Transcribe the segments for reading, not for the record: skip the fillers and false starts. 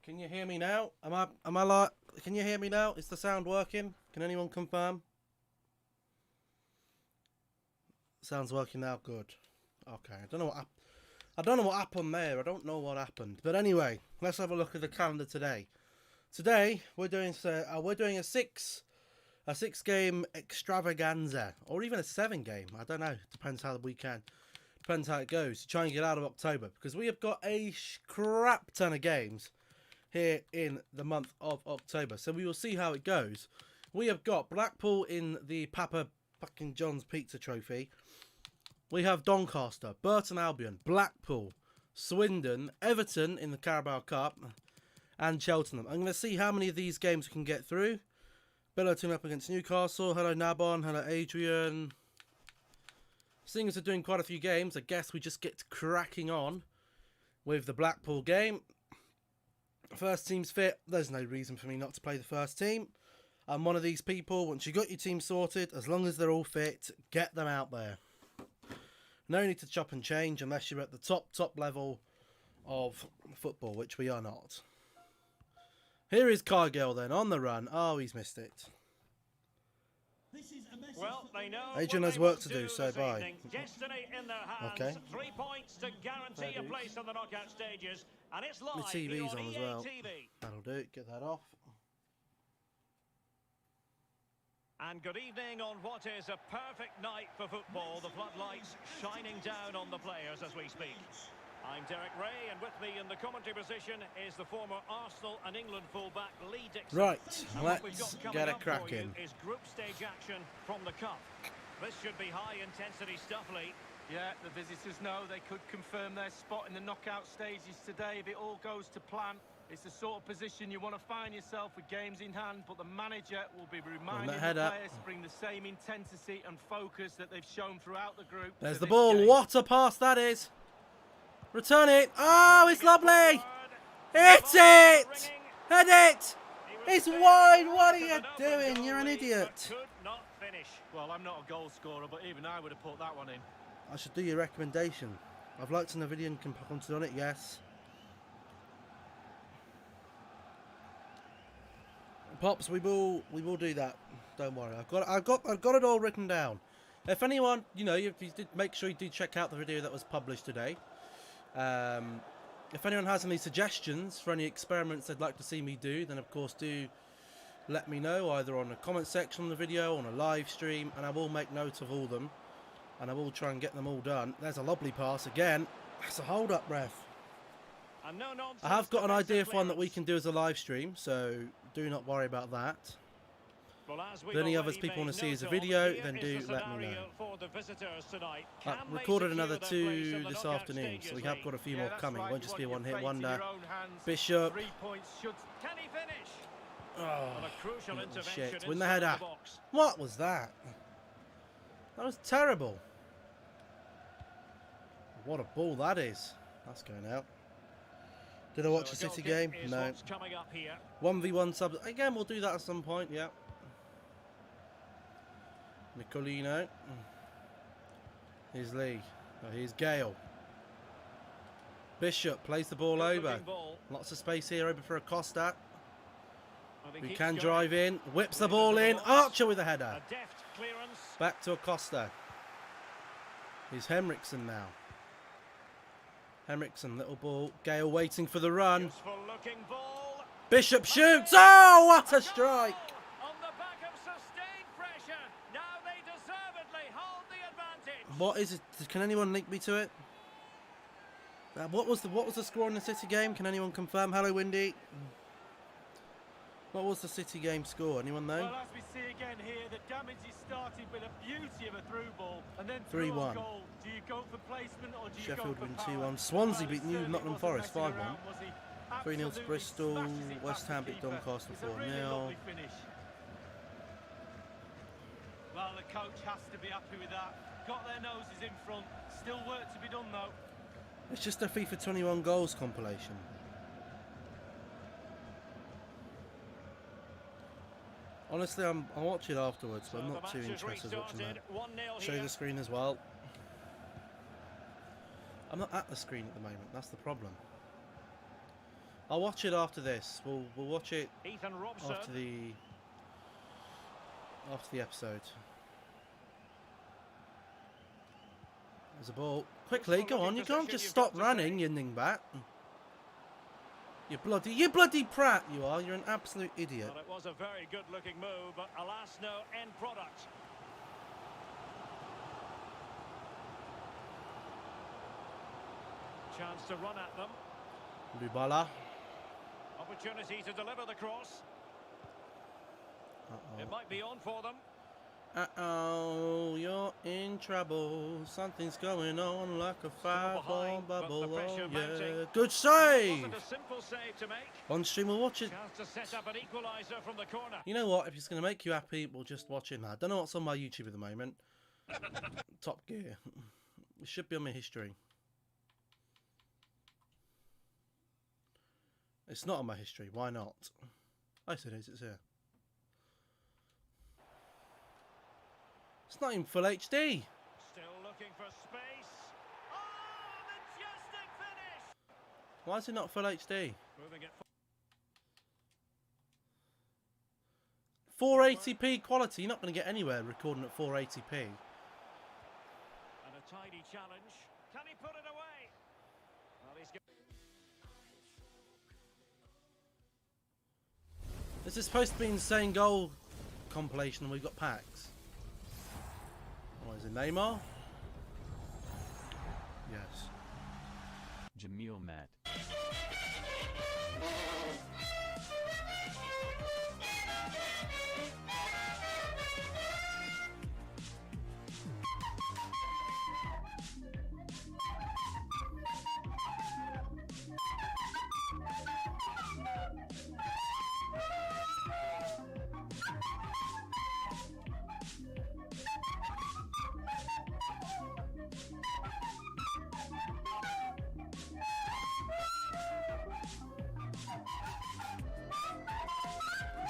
Can you hear me now? Am I like? Can you hear me now? Is the sound working? Can anyone confirm? Sounds working now. Good. Okay. I don't know what happened there. I don't know what happened. But anyway, let's have a look at the calendar today. Today we're doing a six game extravaganza, or even a 7 game. I don't know. Depends how the weekend. Depends how it goes. To try and get out of October, because we have got a crap ton of games here in the month of October. So we will see how it goes. We have got Blackpool in the Papa fucking John's Pizza Trophy. We have Doncaster, Burton Albion, Blackpool, Swindon, Everton in the Carabao Cup, and Cheltenham. I'm going to see how many of these games we can get through. Bello team up against Newcastle. Hello Nabon. Hello Adrian. Seeing as we're doing quite a few games, I guess we just get cracking on with the Blackpool game. First team's fit. There's no reason for me not to play the first team. I'm one of these people. Once you got your team sorted, as long as they're all fit, get them out there. No need to chop and change unless you're at the top level of football, which we are not. Here is Cargill then, on the run. Oh, he's missed it. Well, they know Adrian has work to do, so bye. Destiny in their hands. Okay. 3 points to guarantee a place in the knockout stages, and it's live. The TV's on as well. TV. That'll do it. Get that off. And good evening on what is a perfect night for football. The floodlights shining down on the players as we speak. I'm Derek Ray, and with me in the commentary position is the former Arsenal and England fullback Lee Dixon. Right, and let's get it cracking. Is group stage action from the cup. This should be high intensity stuff, Lee. Yeah, the visitors know they could confirm their spot in the knockout stages today if it all goes to plan. It's the sort of position you want to find yourself with games in hand, but the manager will be reminding the players to bring the same intensity and focus that they've shown throughout the group. There's the ball. What a pass that is. Return it. Oh, it's lovely. Hit it. Head it. It's wide. What are you doing? You're an idiot. Well, I'm not a goal scorer, but even I would have put that one in. I should do your recommendation. I've liked the video and commented on it. Yes. Pops, we will do that. Don't worry. I've got it all written down. If anyone, you did, make sure you do check out the video that was published today. If anyone has any suggestions for any experiments they'd like to see me do, then of course do let me know, either on the comment section on the video, on a live stream, and I will make note of all them, and I will try and get them all done. There's a lovely pass again. That's a hold up, ref. I have got an idea for one that we can do as a live stream, so do not worry about that. If any others people want to see as a video, then do let me know. I've recorded another 2 this afternoon, so we have got a few more coming. It won't just be a one-hit wonder. Bishop. Oh, shit. Win the header. What was that? That was terrible. What a ball that is. That's going out. Did I watch a City game? No. 1v1 subs. Again, we'll do that at some point, yeah. Nicolino. Here's Lee. Oh, here's Gale. Bishop plays the ball over. Lots of space here, open for Acosta. We can drive in. Whips the ball in. Archer with a header. Back to Acosta. Here's Henriksen now. Henriksen, little ball. Gale waiting for the run. Bishop shoots. Oh, what a strike! What is it? Can anyone link me to it? What was the score in the City game? Can anyone confirm? Hello, Windy. What was the City game score? Anyone know? Well, as we see again here, the damage is started with a beauty of a through ball, and then 3-1. Do you go for placement or do you Sheffield go for win 2-1. Swansea beat Nottingham Forest 5-1. 3-0 to Bristol. West Ham beat Doncaster 4-0. Well, the coach has to be happy with that. Got their noses in front. Still work to be done though. It's just a FIFA 21 goals compilation. Honestly, I'll watch it afterwards, but I'm not too interested in watching that. Show the screen as well. I'm not at the screen at the moment, that's the problem. I'll watch it after this. We'll watch it Ethan Robson. after the episode. There's a ball. Quickly, go on. You can't just stop running, you ningbat. You bloody prat you are. You're an absolute idiot. Well, it was a very good-looking move, but alas, no end product. Chance to run at them. Lubala. Opportunity to deliver the cross. It might be on for them. Uh-oh, you're in trouble. Something's going on like a five-ball bubble. Oh, yeah. Good save! Wasn't a simple save to make. On stream, we'll watch it. Chance to set up an equaliser from the corner. You know what? If it's going to make you happy, we'll just watch it now. I don't know what's on my YouTube at the moment. Top Gear. It should be on my history. It's not on my history. Why not? Yes, it is. It's here. It's not in full HD. Still looking for space. Oh, majestic finish! Why is it not full HD? Moving it 480p quality. You're not going to get anywhere recording at 480p. and a tidy challenge. Can he put it away? Well, he's This is supposed to be insane goal compilation, and we've got packs. What is it, Neymar? Yes. Jamil Matt.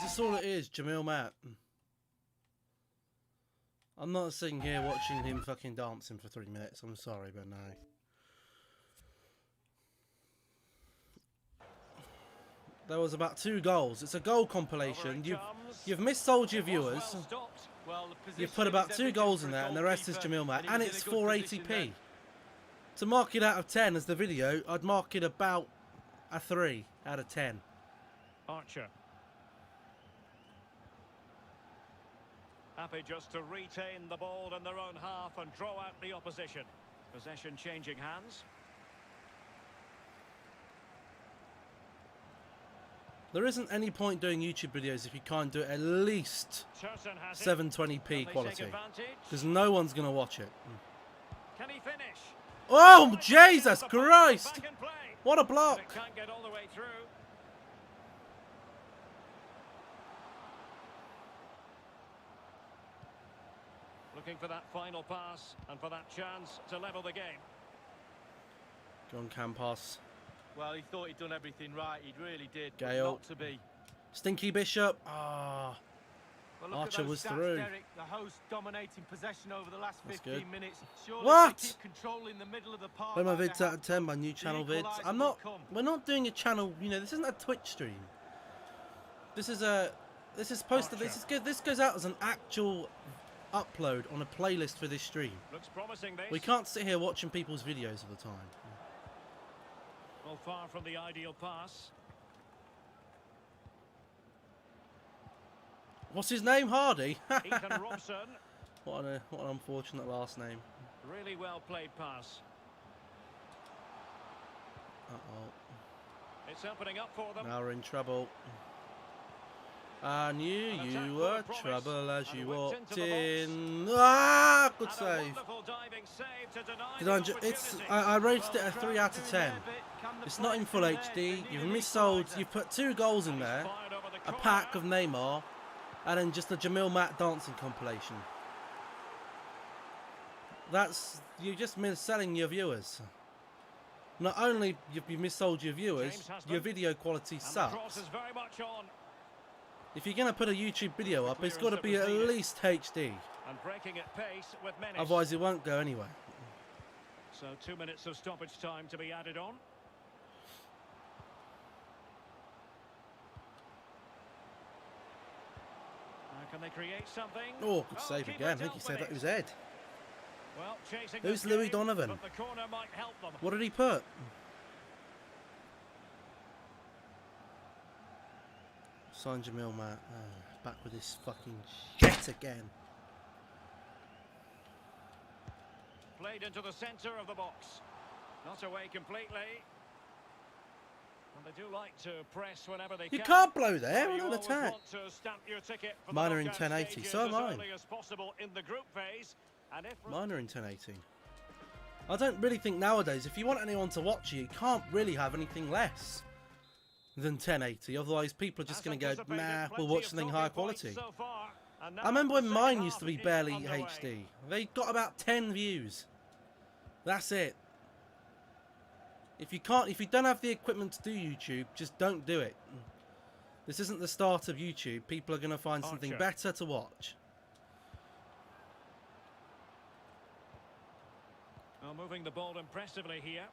That's all it is, Jamil Matt. I'm not sitting here watching him fucking dancing for 3 minutes. I'm sorry, but no. There was about 2 goals. It's a goal compilation. You've missold your viewers. You've put about 2 goals in there, and the rest is Jamil Matt, and it's 480p. To mark it out of 10 as the video, I'd mark it about a 3 out of 10. Archer. Happy just to retain the ball in their own half and draw out the opposition. Possession changing hands. There isn't any point doing YouTube videos if you can't do it at least 720p quality, because no one's going to watch it. Can he finish? Oh, Jesus Christ! What a block! It can't get all the way through. Looking for that final pass and for that chance to level the game. John Campos. Well, he thought he'd done everything right. He really did. Gale. Not to be. Stinky Bishop. Ah. Well, Archer was through. Derek, the host dominating possession over the last 15 minutes. Surely What? they keep controlling the middle of the park. Play my vids out of 10, my new channel vids. I'm not. We're not doing a channel. You know, this isn't a Twitch stream. This is a. This is supposed to. This is good. This goes out as an actual upload on a playlist for this stream. Looks promising, this. We can't sit here watching people's videos all the time. Well, far from the ideal pass. What's his name? Hardy. Ethan Robson. What an unfortunate last name. Really well played pass. Uh-oh. It's opening up for them. Now we're in trouble. I knew you were trouble as you walked in. Ah, good save. I rated it a 3 out of 10. It's not in full HD. You've missold. You've put 2 goals in there, a pack of Neymar, and then just a Jamil Matt dancing compilation. You're just mis-selling your viewers. Not only have you missold your viewers, your video quality sucks. If you're going to put a YouTube video up, it's got to be at least HD. Otherwise it won't go anywhere. So 2 minutes of stoppage time to be added on. they create something? Oh, good save keeper again. I think dealt he with saved it. that was Ed. Well, chasing Who's this Louis game, Donovan? but the corner might help them. What did he put? Son Jamil, Matt. Back with this fucking shit again. Played into the centre of the box. Not away completely. And they do like to press whenever they can. You can't blow there So on you an always attack. want to stamp your ticket for Mine the are in knockout 1080, stages so am as I. early as possible in the group phase. And if Mine are in 1080. I don't really think nowadays, if you want anyone to watch you can't really have anything less than 1080. Otherwise, people are just going to go, nah, we'll watch something high quality. So far, I remember when the mine second used to be half barely is underway. HD. They got about 10 views. That's it. If you don't have the equipment to do YouTube, just don't do it. This isn't the start of YouTube. People are going to find something better to watch. Well, moving the ball impressively here.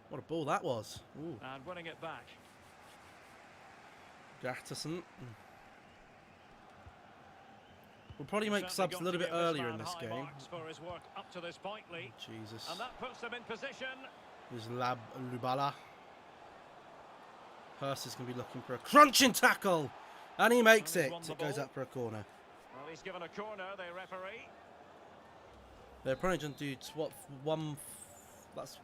What a ball that was. Ooh. And winning it back. Gatterson. We'll probably make subs a little bit earlier in this game. For his work up to this point, Lee. Jesus. And that puts them in position. There's Lubala. Hurst is going to be looking for a crunching tackle. And he makes it. It goes up for a corner. Well, he's given a corner, the referee. They're probably going to do what, that's.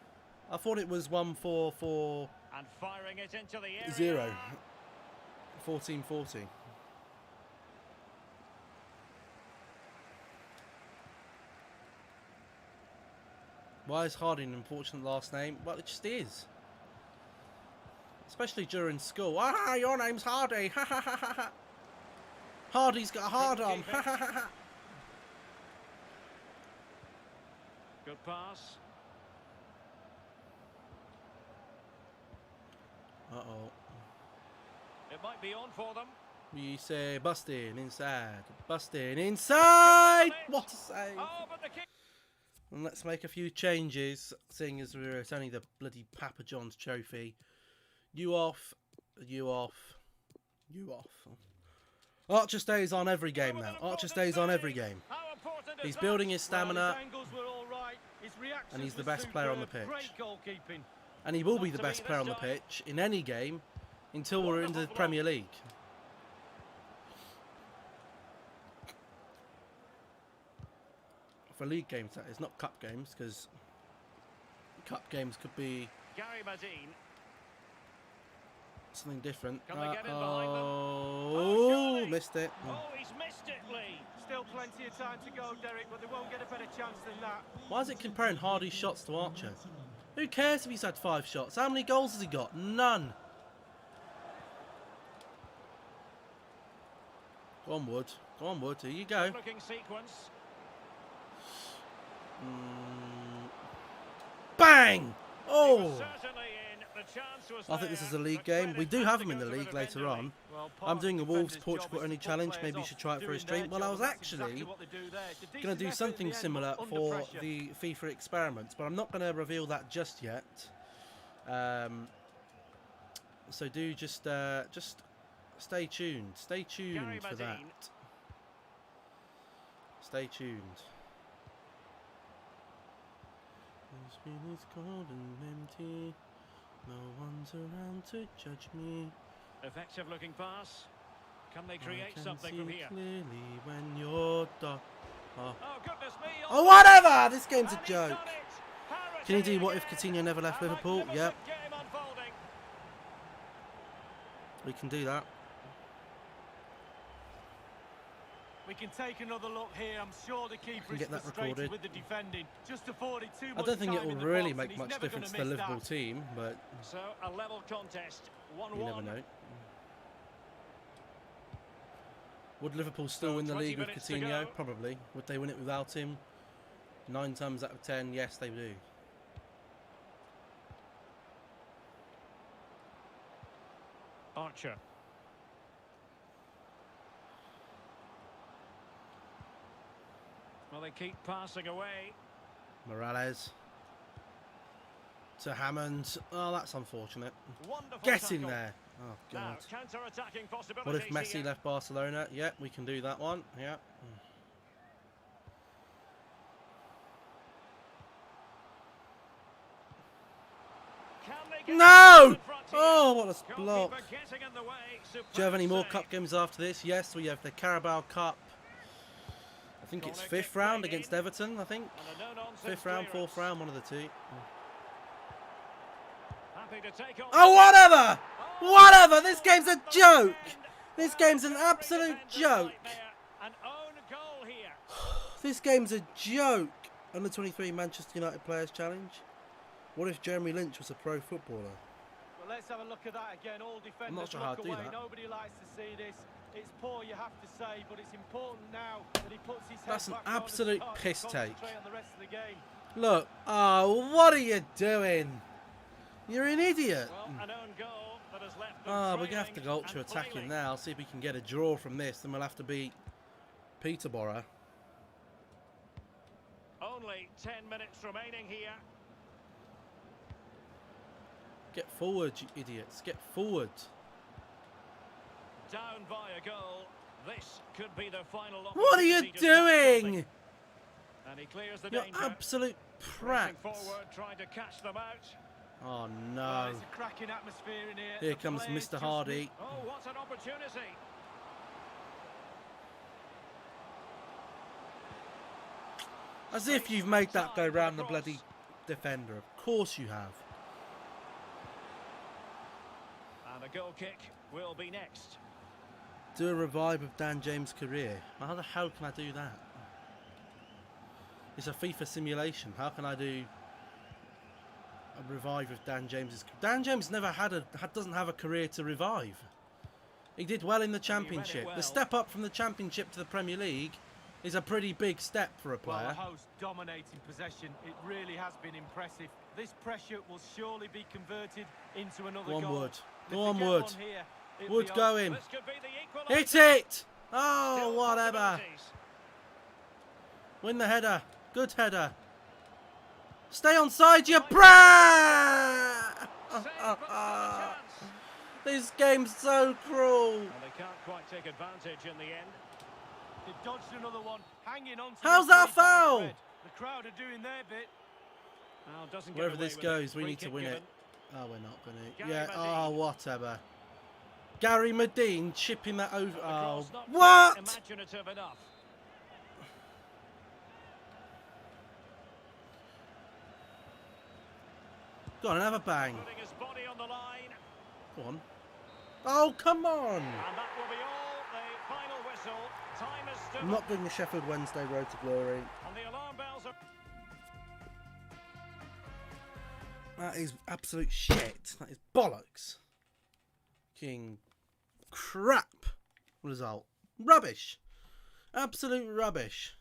I thought it was 1-4-4-0. And firing it into the area. 14-40. Why is Hardy an unfortunate last name? Well, it just is. Especially during school. Ah, your name's Hardy. Ha ha ha ha ha. Hardy's got a hard on. Ha ha ha ha. Good pass. Uh-oh. It might be on for them. We say busting inside. Busting inside. What a save. Oh, but the kick. And let's make a few changes, seeing as it's only the bloody Papa John's trophy. You off. You off. You off. Archer stays on every game now. Archer stays on every game. He's building his stamina. And he's the best player on the pitch. And he will be the best player on the pitch in any game until we're into the Premier League. For league games, that is, not cup games, because cup games could be something different. Oh, missed it. Oh, he's missed it, Lee. Still plenty of time to go, Derek, but they won't get a better chance than that. Why is it comparing Hardy's shots to Archer? Who cares if he's had 5 shots? How many goals has he got? None. Go on, Wood. Go on, Wood. Here you go. Looking sequence. Bang! Oh! Certainly in. The chance was I think this is a league game. We do have him in the league later on. I'm doing a Wolves Portugal only challenge. Maybe you should try it for a stream. Well, I was actually going to do something similar for the FIFA experiments, but I'm not going to reveal that just yet. So do just stay tuned. Stay tuned for that. Stay tuned. The screen is cold and empty. No one's around to judge me. Effective looking pass. Can they create something from here? Clearly when you're oh, goodness me. oh, whatever! This game's a joke. Can you do what if Coutinho never left Liverpool? Yep. We can do that. We can take another look here. I'm sure the keeper is get that frustrated recorded. with the defending. Just afforded too much I don't think it time will in the really box, make and much he's never difference to gonna the miss Liverpool that. team, but So a level contest. 1-1. you never know. Would Liverpool still win the league with Coutinho? Probably. Would they win it without him? 9 times out of 10, yes, they do. Archer. Well, they keep passing away. Morales. To Hammond. Oh, that's unfortunate. Wonderful Get in tackle. there. Oh, Now, God. counter-attacking possibilities. What if Messi here. left Barcelona? Yeah, we can do that one. Yeah. Can they get No! in front here? Oh, what a Goalkeeper block. getting in the way. Do you have any more Superb cup save. games after this? Yes, we have the Carabao Cup. I think it's Corner fifth kick round played against in. Everton, I think. And a no-nonsense Fifth round, clearance. fourth round, one of the two. Happy to take on Oh, the- whatever! Oh, Whatever! This game's a the joke! weekend. This Well, game's an every absolute defender's joke! nightmare. An own goal here. This game's a joke! Under 23 Manchester United Players Challenge. What if Jeremy Lynch was a pro footballer? Well, let's have a look at that again. All defenders not sure how look to do away. that. Nobody likes to see this. It's poor, you have to say, but it's important now that he puts his head That's an back on and absolute starts to piss take. concentrate on the rest of the game. Look, oh, what are you doing? You're an idiot! Well, an own goal that has left them Oh, we're going to have to trailing go ultra and attacking flailing. now. See if we can get a draw from this. Then we'll have to beat Peterborough. Only 10 minutes remaining here. Get forward, you idiots. Get forward. Down by a goal. This could be the final What are you opportunity to start something. doing? And he clears the You're danger. absolute Racing prat. forward, trying to catch them out. Oh, Well, no. it's a cracking atmosphere in here. Here The comes players Mr. just Hardy. Oh, what an opportunity. As if you've made that go round the bloody defender. Of course you have. And a goal kick will be next. Do a revive of Dan James' career. How the hell can I do that? It's a FIFA simulation. How can I do a revive of Dan James's? Dan James never doesn't have a career to revive. He did well in the Championship. well. The step up from the Championship to the Premier League is a pretty big step for a Well, player. the host dominating possession. It really has been impressive. This pressure will surely be converted into another Go on, goal. Wood. And Go if on, they get Wood. one here, it'll Wood be going. This could be the Hit equaliser. it! Oh, Still whatever. possibilities. Win the header. Good header. Stay on side, you brat! Save, but not a chance. This game's so cruel. And they can't quite take advantage in the end. They've dodged another one, hanging on to How's this that lead by a foul? thread. The crowd are doing their bit. Now doesn't get Wherever away this with goes, it. we Free need to kick win given. it. Oh, we're not going to. Gary Yeah, Medine. oh, whatever. Gary Medine chipping that over. And the Oh, cross not what? quite imaginative enough. Go on, have a bang. Putting his body on the line. Go on. Oh, come on. And that will be all. The final whistle. Time is still I'm not doing the Sheffield Wednesday Road to Glory. and the alarm bells are... That is absolute shit. That is bollocks. King crap result. Rubbish. Absolute rubbish.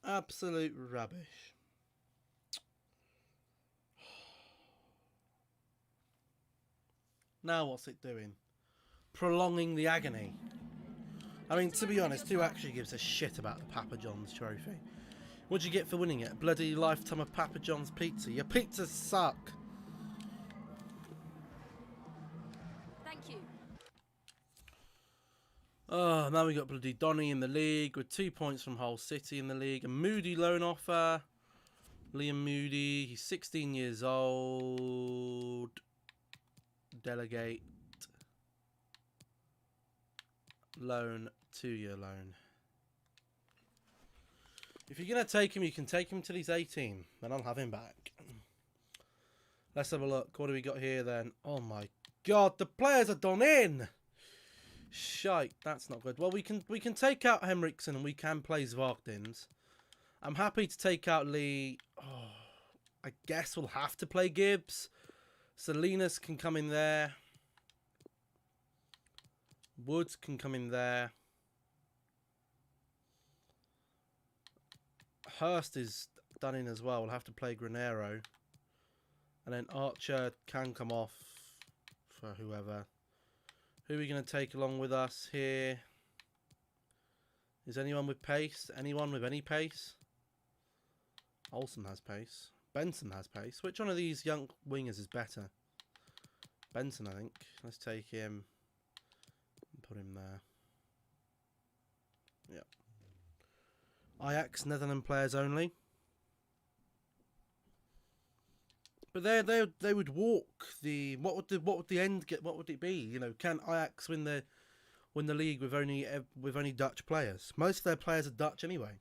Absolute rubbish. Now what's it doing? Prolonging the agony. I mean, to be honest, who actually gives a shit about the Papa John's trophy? What'd you get for winning it? A bloody lifetime of Papa John's pizza. Your pizzas suck. Thank you. Oh, now we got bloody Donny in the league with 2 points from Hull City in the league. A Moody loan offer. Liam Moody, he's 16 years old. Delegate. Loan, 2-year loan. If you're going to take him, you can take him till he's 18. Then I'll have him back. Let's have a look. What do we got here then? Oh my god, the players are done in! Shite, that's not good. Well, we can take out Henriksen and we can play Zvarkdins. I'm happy to take out Lee. Oh, I guess we'll have to play Gibbs. Salinas can come in there. Woods can come in there. Hurst is done in as well. We'll have to play Granero. And then Archer can come off for whoever. Who are we going to take along with us here? Is anyone with pace? Anyone with any pace? Olsen has pace. Benson has pace. Which one of these young wingers is better? Benson, I think. Let's take him and put him there. Yep. Ajax, Netherlands players only. But they would walk the what would the end get? What would it be? You know, can Ajax win the league with only Dutch players? Most of their players are Dutch anyway.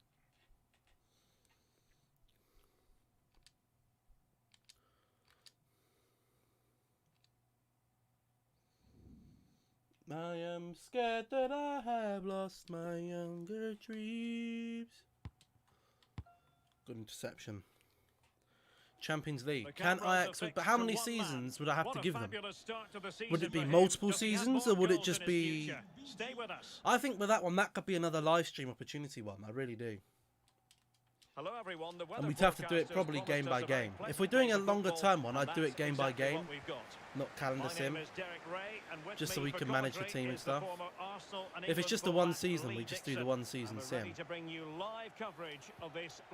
I am scared that I have lost my younger dreams. Good interception. Champions League. Can Ajax win? But how many seasons would I have to give them? Would it be multiple seasons or would it just be... I think with that one, that could be another live stream opportunity one. I really do. Hello everyone. And we'd have to do it probably game by game. If we're doing a longer term one, I'd do it game by game, not calendar sim, just so we can manage the team and stuff. If it's just the one season, we just do the one season sim. But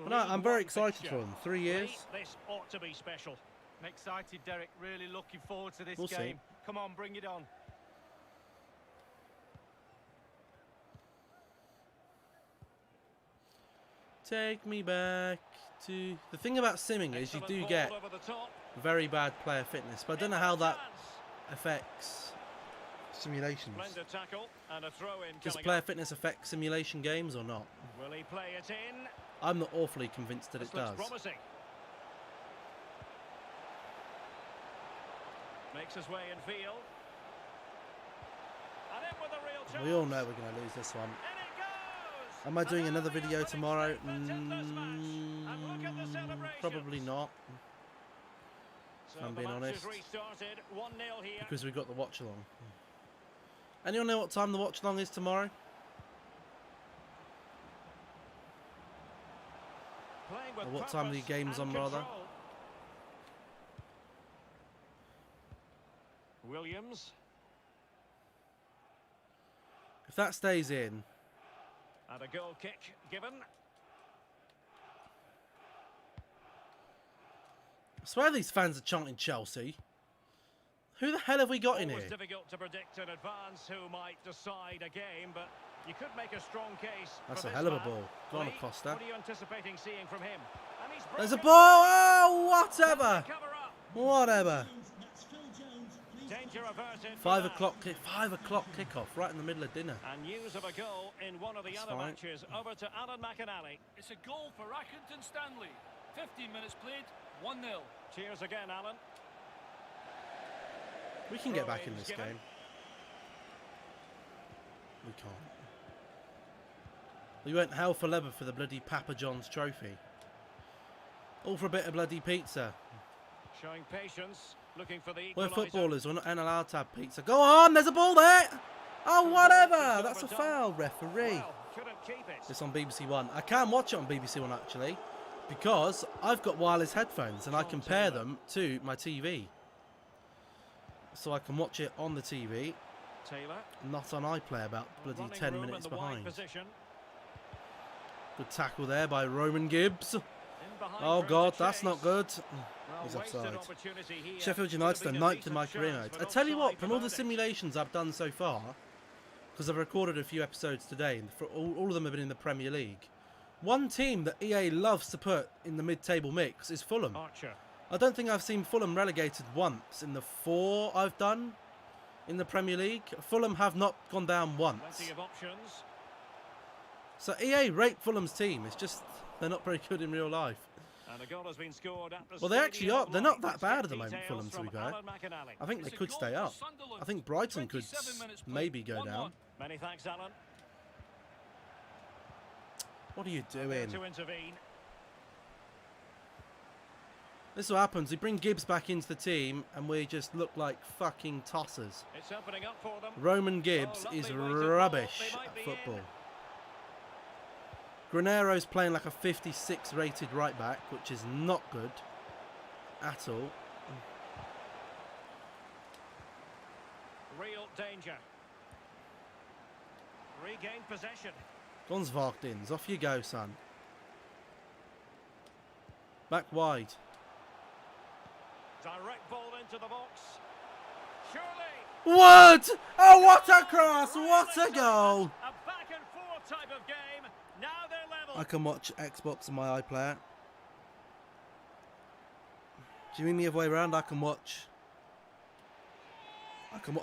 no, I'm very excited for them. 3 years. This ought to be special. I'm excited, Derek. Really looking forward to this We'll game. see. Come on, bring it on. Take me back to... The thing about simming is you do get very bad player fitness, but I don't know how that affects simulations. Does player fitness affect simulation games or not? Will he play it in? I'm not awfully convinced that it does. Promising. Makes his way in field. And in with a real chance. We all know we're going to lose this one. In it goes. Am I doing another video tomorrow? Probably not. If I'm being honest. Because we've got the watch along. Anyone know what time the watch along is tomorrow? Or what time the game's on, rather? Williams. If that stays in. And a goal kick given. I swear these fans are chanting Chelsea. Who the hell have we got in here? It's difficult to predict in advance who might decide a game, but you could make a strong case. That's for a this hell of a man. ball. Go on, Lee, Acosta. what are you anticipating seeing from him? And he's There's a broken ball. Oh, whatever. cover up. Whatever. Danger averted. 5 o'clock kick. 5 o'clock kickoff right in the middle of dinner. And news of a goal in one of the That's other fine. matches. Over to Alan McInally. It's a goal for Accrington Stanley. 15 minutes played, 1-0. Cheers again, Alan. We can get back in this Given. game. We can't. We went hell for leather for the bloody Papa John's trophy. All for a bit of bloody pizza. Showing patience, looking for the We're equaliser. footballers, we're not allowed to have pizza. Go on, there's a ball there! Oh, whatever! That's a foul, referee. Well, couldn't keep it. It's on BBC One. I can watch it on BBC One, actually, because I've got wireless headphones and I can pair them to my TV. So I can watch it on the TV, Taylor. not on iPlayer, about bloody Running 10 room minutes in the wide behind. position. Good tackle there by Roman Gibbs. In behind Oh for God, the that's chase. not good. Well, He's wasted offside. opportunity here. Sheffield Could United have are been a 9th in my decent career chance, mode. but I tell you what, offside from all the verdict. simulations I've done so far, because I've recorded a few episodes today, and for all of them have been in the Premier League. One team that EA loves to put in the mid-table mix is Fulham. Archer. I don't think I've seen Fulham relegated once in the 4 I've done in the Premier League. Fulham have not gone down once. Plenty of options. So EA rate Fulham's team. It's just they're not very good in real life. And a goal has been scored at the Well, they actually stadium are. They're not light. that bad at the Details moment, Fulham, to be from fair. Alan McInally. I think they It's a could goal stay for up. Sunderland. I think Brighton could 27 minutes played, maybe go 1-1. down. Many thanks, Alan. What are you There doing? to intervene. This is what happens. We bring Gibbs back into the team and we just look like fucking tossers. It's opening up for them. Roman Gibbs Oh, is lovely weighted ball. rubbish They might at be football. in. Granero's playing like a 56 rated right back, which is not good at all. Real danger. Regained possession. Gonsvarkdins, off you go, son. Back wide. Direct ball into the box. surely. What? Oh, what a cross! What a goal! A back and forth type of game. Now they're level. I can watch Xbox on my iPlayer. Do you mean the other way around? I can watch.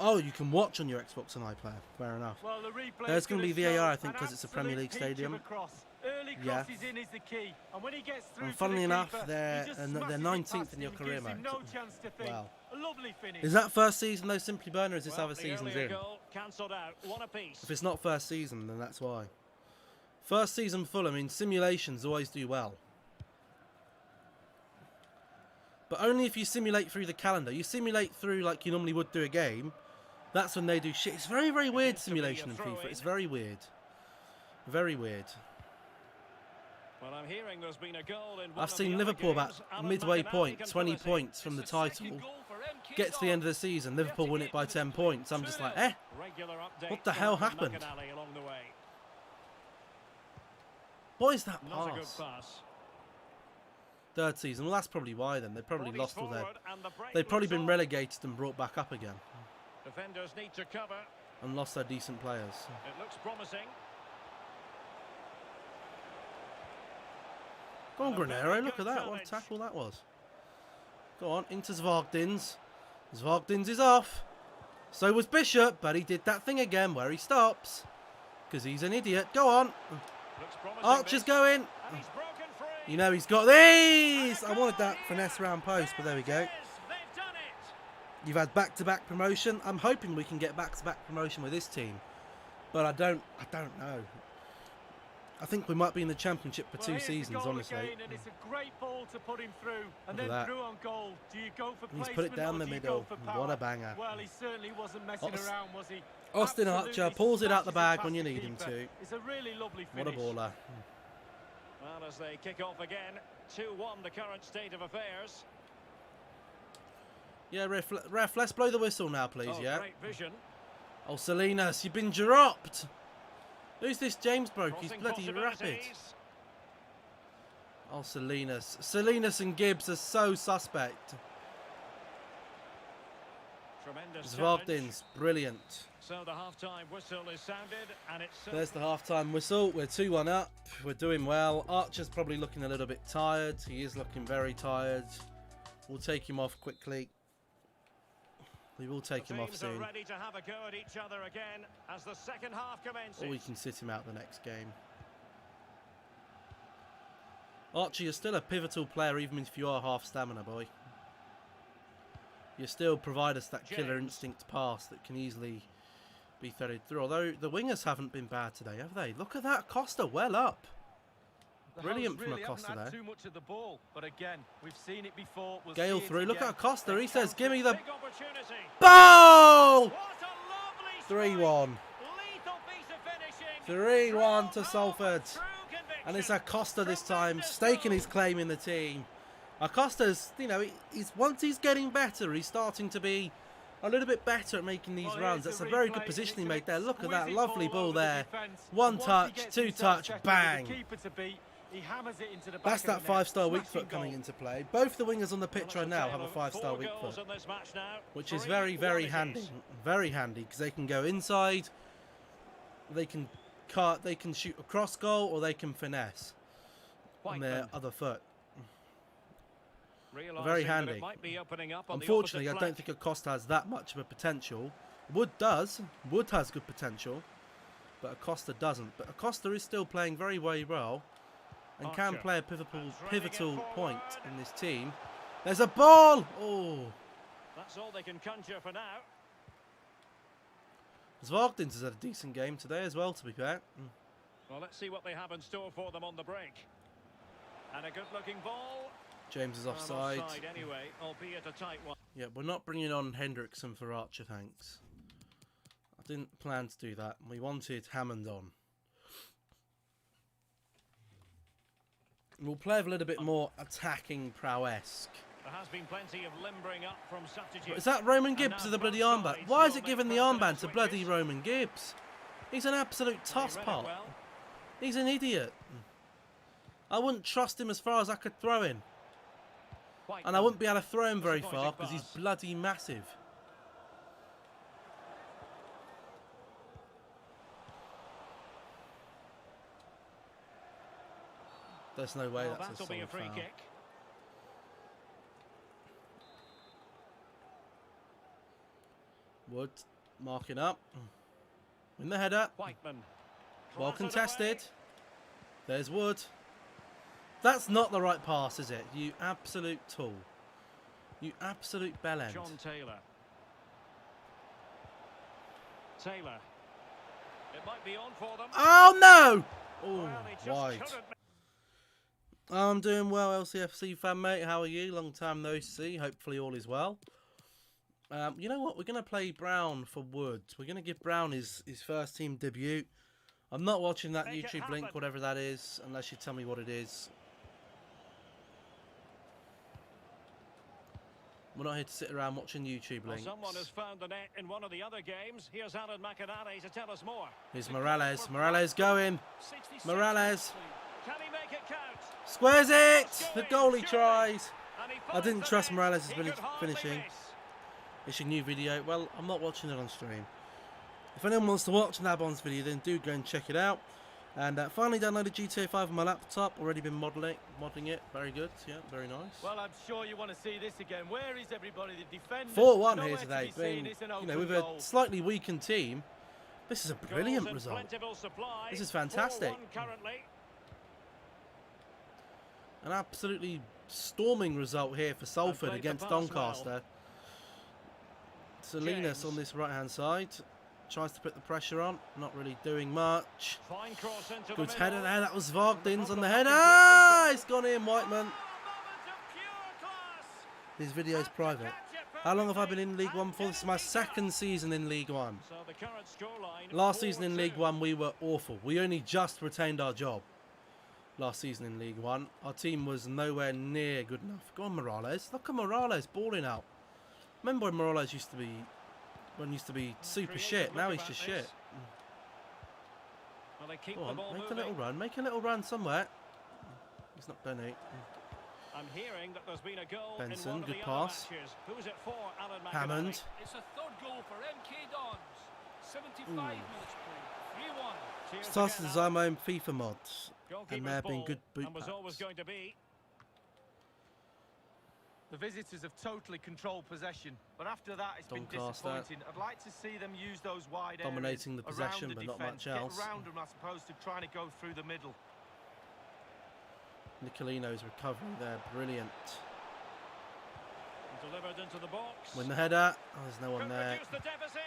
Oh, you can watch on your Xbox and iPlayer. Fair enough. Well, the replay There's going to be show VAR, I think, an because it's a Premier absolute League peach of stadium. a cross. Early Yeah. crosses in is the key. And when he gets through And to funnily the enough, keeper, they're he just they're smashes it 19th past in your him, career gives him mode. no chance to think. Wow. A lovely finish. Is that first season though, Simply Burner, or is this Well, other the seasons earlier in? goal cancelled out. One apiece. If it's not first season, then that's why. First season Fulham in simulations always do well. But only if you simulate through the calendar. You simulate through like you normally would do a game. That's when they do shit. It's very, very weird simulation in FIFA. It's very weird. Very weird. Well, I'm hearing there's been a goal in one I've of seen the Liverpool other about games. Alan midway McAnally point, can 20 fill us in. points from the title. Get to the end of the season, Liverpool win it by 10 points. I'm just like, eh? Regular update What the from hell Alan happened? McAnally along the way. What is that Not a good pass? pass. Third season. Well, that's probably why then. They probably Bodies lost all their... forward and the break They've probably looks been on. relegated and brought back up again. Defenders need to cover. And lost their decent players. It looks promising. Go on, And a Granero. very Look at good that. What a challenge. tackle that was. Go on, into Zvogdins. Zvogdins is off. So was Bishop, but he did that thing again where he stops. Because he's an idiot. Go on. Looks promising. Archer's this. going. And he's broken free. You know he's got these. I wanted that finesse round post, but there we go. They've done it. You've had back-to-back promotion. I'm hoping we can get back-to-back promotion with this team. But I don't know. I think we might be in the Championship for Well, two here's the seasons, goal honestly. again, and it's a great ball to put him through, and Look at then that. through on goal. Do you go for He's placement put it down or the do you middle. go for power? What a banger. Well, he certainly wasn't messing Aus- around, was he? Austin Absolutely Archer pulls it out the smashes bag past when you the need him keeper. to. It's a really lovely What a finish. baller. Well, as they kick off again, 2-1 the current state of affairs. Yeah, ref, let's blow the whistle now, please, Oh, yeah? great vision. Oh, Salinas, you've been dropped. Who's this James bloke? He's Crossing bloody rapid. possibilities. Oh, Salinas. Salinas and Gibbs are so suspect. Tremendous challenge. Zvogdins, brilliant. So the half-time whistle is sounded, and it's... There's the half-time whistle. We're 2-1 up. We're doing well. Archer's probably looking a little bit tired. He is looking very tired. We'll take him off quickly. We will take him off Teams soon. are ready to have a go at each other again as the second half commences. Or we can sit him out the next game. Archie, you're still a pivotal player even if you are half stamina, boy. You still provide us that killer James. instinct pass that can easily be threaded through. Although the wingers haven't been bad today, have they? Look at that. Costa well up. The Brilliant hosts from really Acosta haven't had there. too much of the ball, but again, we've seen it before. We'll Gale see it through. Look again. at Acosta. They He says, counter- give me the Big opportunity. ball! What a lovely 3-1. strike. Lethal piece of finishing. 3-1 to Through Salford. goal, true And it's conviction. Acosta this time, Tremendous staking his goal. claim in the team. Acosta's, you know, he's once he's getting better, he's starting to be a little bit better at making these Well, runs. here's That's a the very replay, good and position he it's an made there. Look at that exquisite lovely ball over the there. defence. One And once he touch, gets two himself touch, settled with bang. the keeper to beat, he hammers it into the back That's of that the net. 5-star weak Smashing foot coming goal. into play. Both the wingers on the pitch Well, right it's a now tale have a of 5-star 4 weak goals foot, in this match now. which is 3-1 very, very it handy. is. Very handy because they can go inside, they can cut, they can shoot a cross goal, or they can finesse on their Whiteman. other foot. Realising Very that handy. it might be opening up on the Unfortunately, I opposite don't flank. think Acosta has that much of a potential. Wood does. Wood has good potential, but Acosta doesn't. But Acosta is still playing very, very well and can Archer. play a And threading it pivotal point forward. in this team. There's a ball! Oh! That's all they can conjure for now. Zvogdins has had a decent game today as well, to be fair. Well, let's see what they have in store for them on the break. And a good-looking ball. James is And offside. anyway, albeit a tight one. Yeah, we're not bringing on Hendrickson for Archer, thanks. I didn't plan to do that. We wanted Hammond on. We'll play with a little bit more attacking prowess. There has been plenty of limbering up from substitutes. Is that Roman And Gibbs now with the bloody both armband? sides Why is will it make giving the personnel armband to bloody switches. Roman Gibbs? He's an absolute He read it tosspot. well. He's an idiot. I wouldn't trust him as far as I could throw him. And I Whiteman. wouldn't be able to throw him very far Disappointing because he's pass. bloody massive. There's no way Well, that's a that'll be a solid free foul. kick. Wood marking up. In the header. Whiteman. Well Clattered contested. away. There's Wood. That's not the right pass, is it? You absolute tool. You absolute bellend. John Taylor. Taylor. It might be on for them. Oh no! Oh, Well, he just wide. couldn't. I'm doing well, LCFC fan mate. How are you? Long time no see. Hopefully all is well. You know what? We're going to play Brown for Wood. We're going to give Brown his first team debut. I'm not watching that Make it YouTube link, happen. whatever that is, unless you tell me what it is. We're not here to sit around watching YouTube Well, links. someone has found the net in one of the other games. Here's Alan McInally to tell us more. Here's Morales. Morales going. 66 Morales. minutes played. Can he make it count? Squares it! It's The going, goalie surely. tries. And he I finds didn't the trust net. Morales' He could hardly finishing. miss. It's a new video. Well, I'm not watching it on stream. If anyone wants to watch Nabon's video, then do go and check it out. And finally downloaded GTA 5 on my laptop. Already been modding it. Very good. Yeah, very nice. Well, I'm sure you want to see this again. Where is everybody? The defenders. 4-1 Nowhere here to today. be seen. Being, It's an you know, open with a goal. slightly weakened team, this is a brilliant Goals in result. plentiful supply. This is fantastic. 4-1 currently. An absolutely storming result here for Salford played the against pass well. Doncaster. Salinas James. on this right-hand side. Tries to put the pressure on. Not really doing much. Fine cross into Good the header middle. there. That was Vogdins on the header. Completely Ah, free. it's gone in, Whiteman. Oh, moment of pure class. His video's private. How long have I been in League One for? This is my second season in League One. So the current scoreline, Last season in 4-2. League One, we were awful. We only just retained our job. Last season in League One, our team was nowhere near good enough. Go on, Morales. Look at Morales balling out. Remember when Morales used to be, super Creative shit. Now look he's about just this. shit. Well, they keep Go the on, ball make a moving. little run. Make a little run somewhere. He's not going to. I'm hearing that there's been a goal Benson, in one of good the pass. other matches. Who's it for, Alan McInally? Hammond. It's a third goal for MK Dons. 75 minutes played. 3-1. Cheers Started to again, design Alan. my own FIFA mods, and Goalkeeper's there have been ball, good boot and was always packs. going to be. The visitors have totally controlled possession, but after that it's been Doncaster. disappointing. I'd like to see them use those wide Dominating the areas possession, around the but not defence. much else. Get around them as opposed to trying to go through the middle. Nicolino's recovery there, brilliant. Delivered into the box. Win the header. Oh, there's no one Could there. reduce the deficit.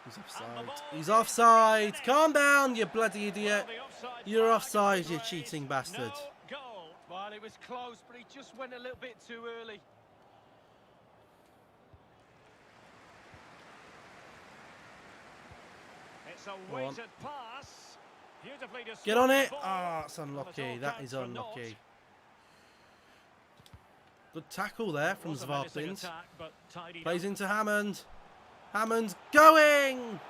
He's And offside. the ball He's is offside. finished. Calm down, you bloody idiot. Well, the offside You're flag offside, is you raised. cheating bastard. No goal. Well, it was close, but he just went a little bit too early. It's a Go on. weighted pass. Beautifully displayed Get on it. ball. Ah, it's Well, unlucky. it all That counts is for unlucky. naught. Good tackle there from Was a menacing Zvartins. attack, but tidied Plays up. into Hammond. Hammond's going.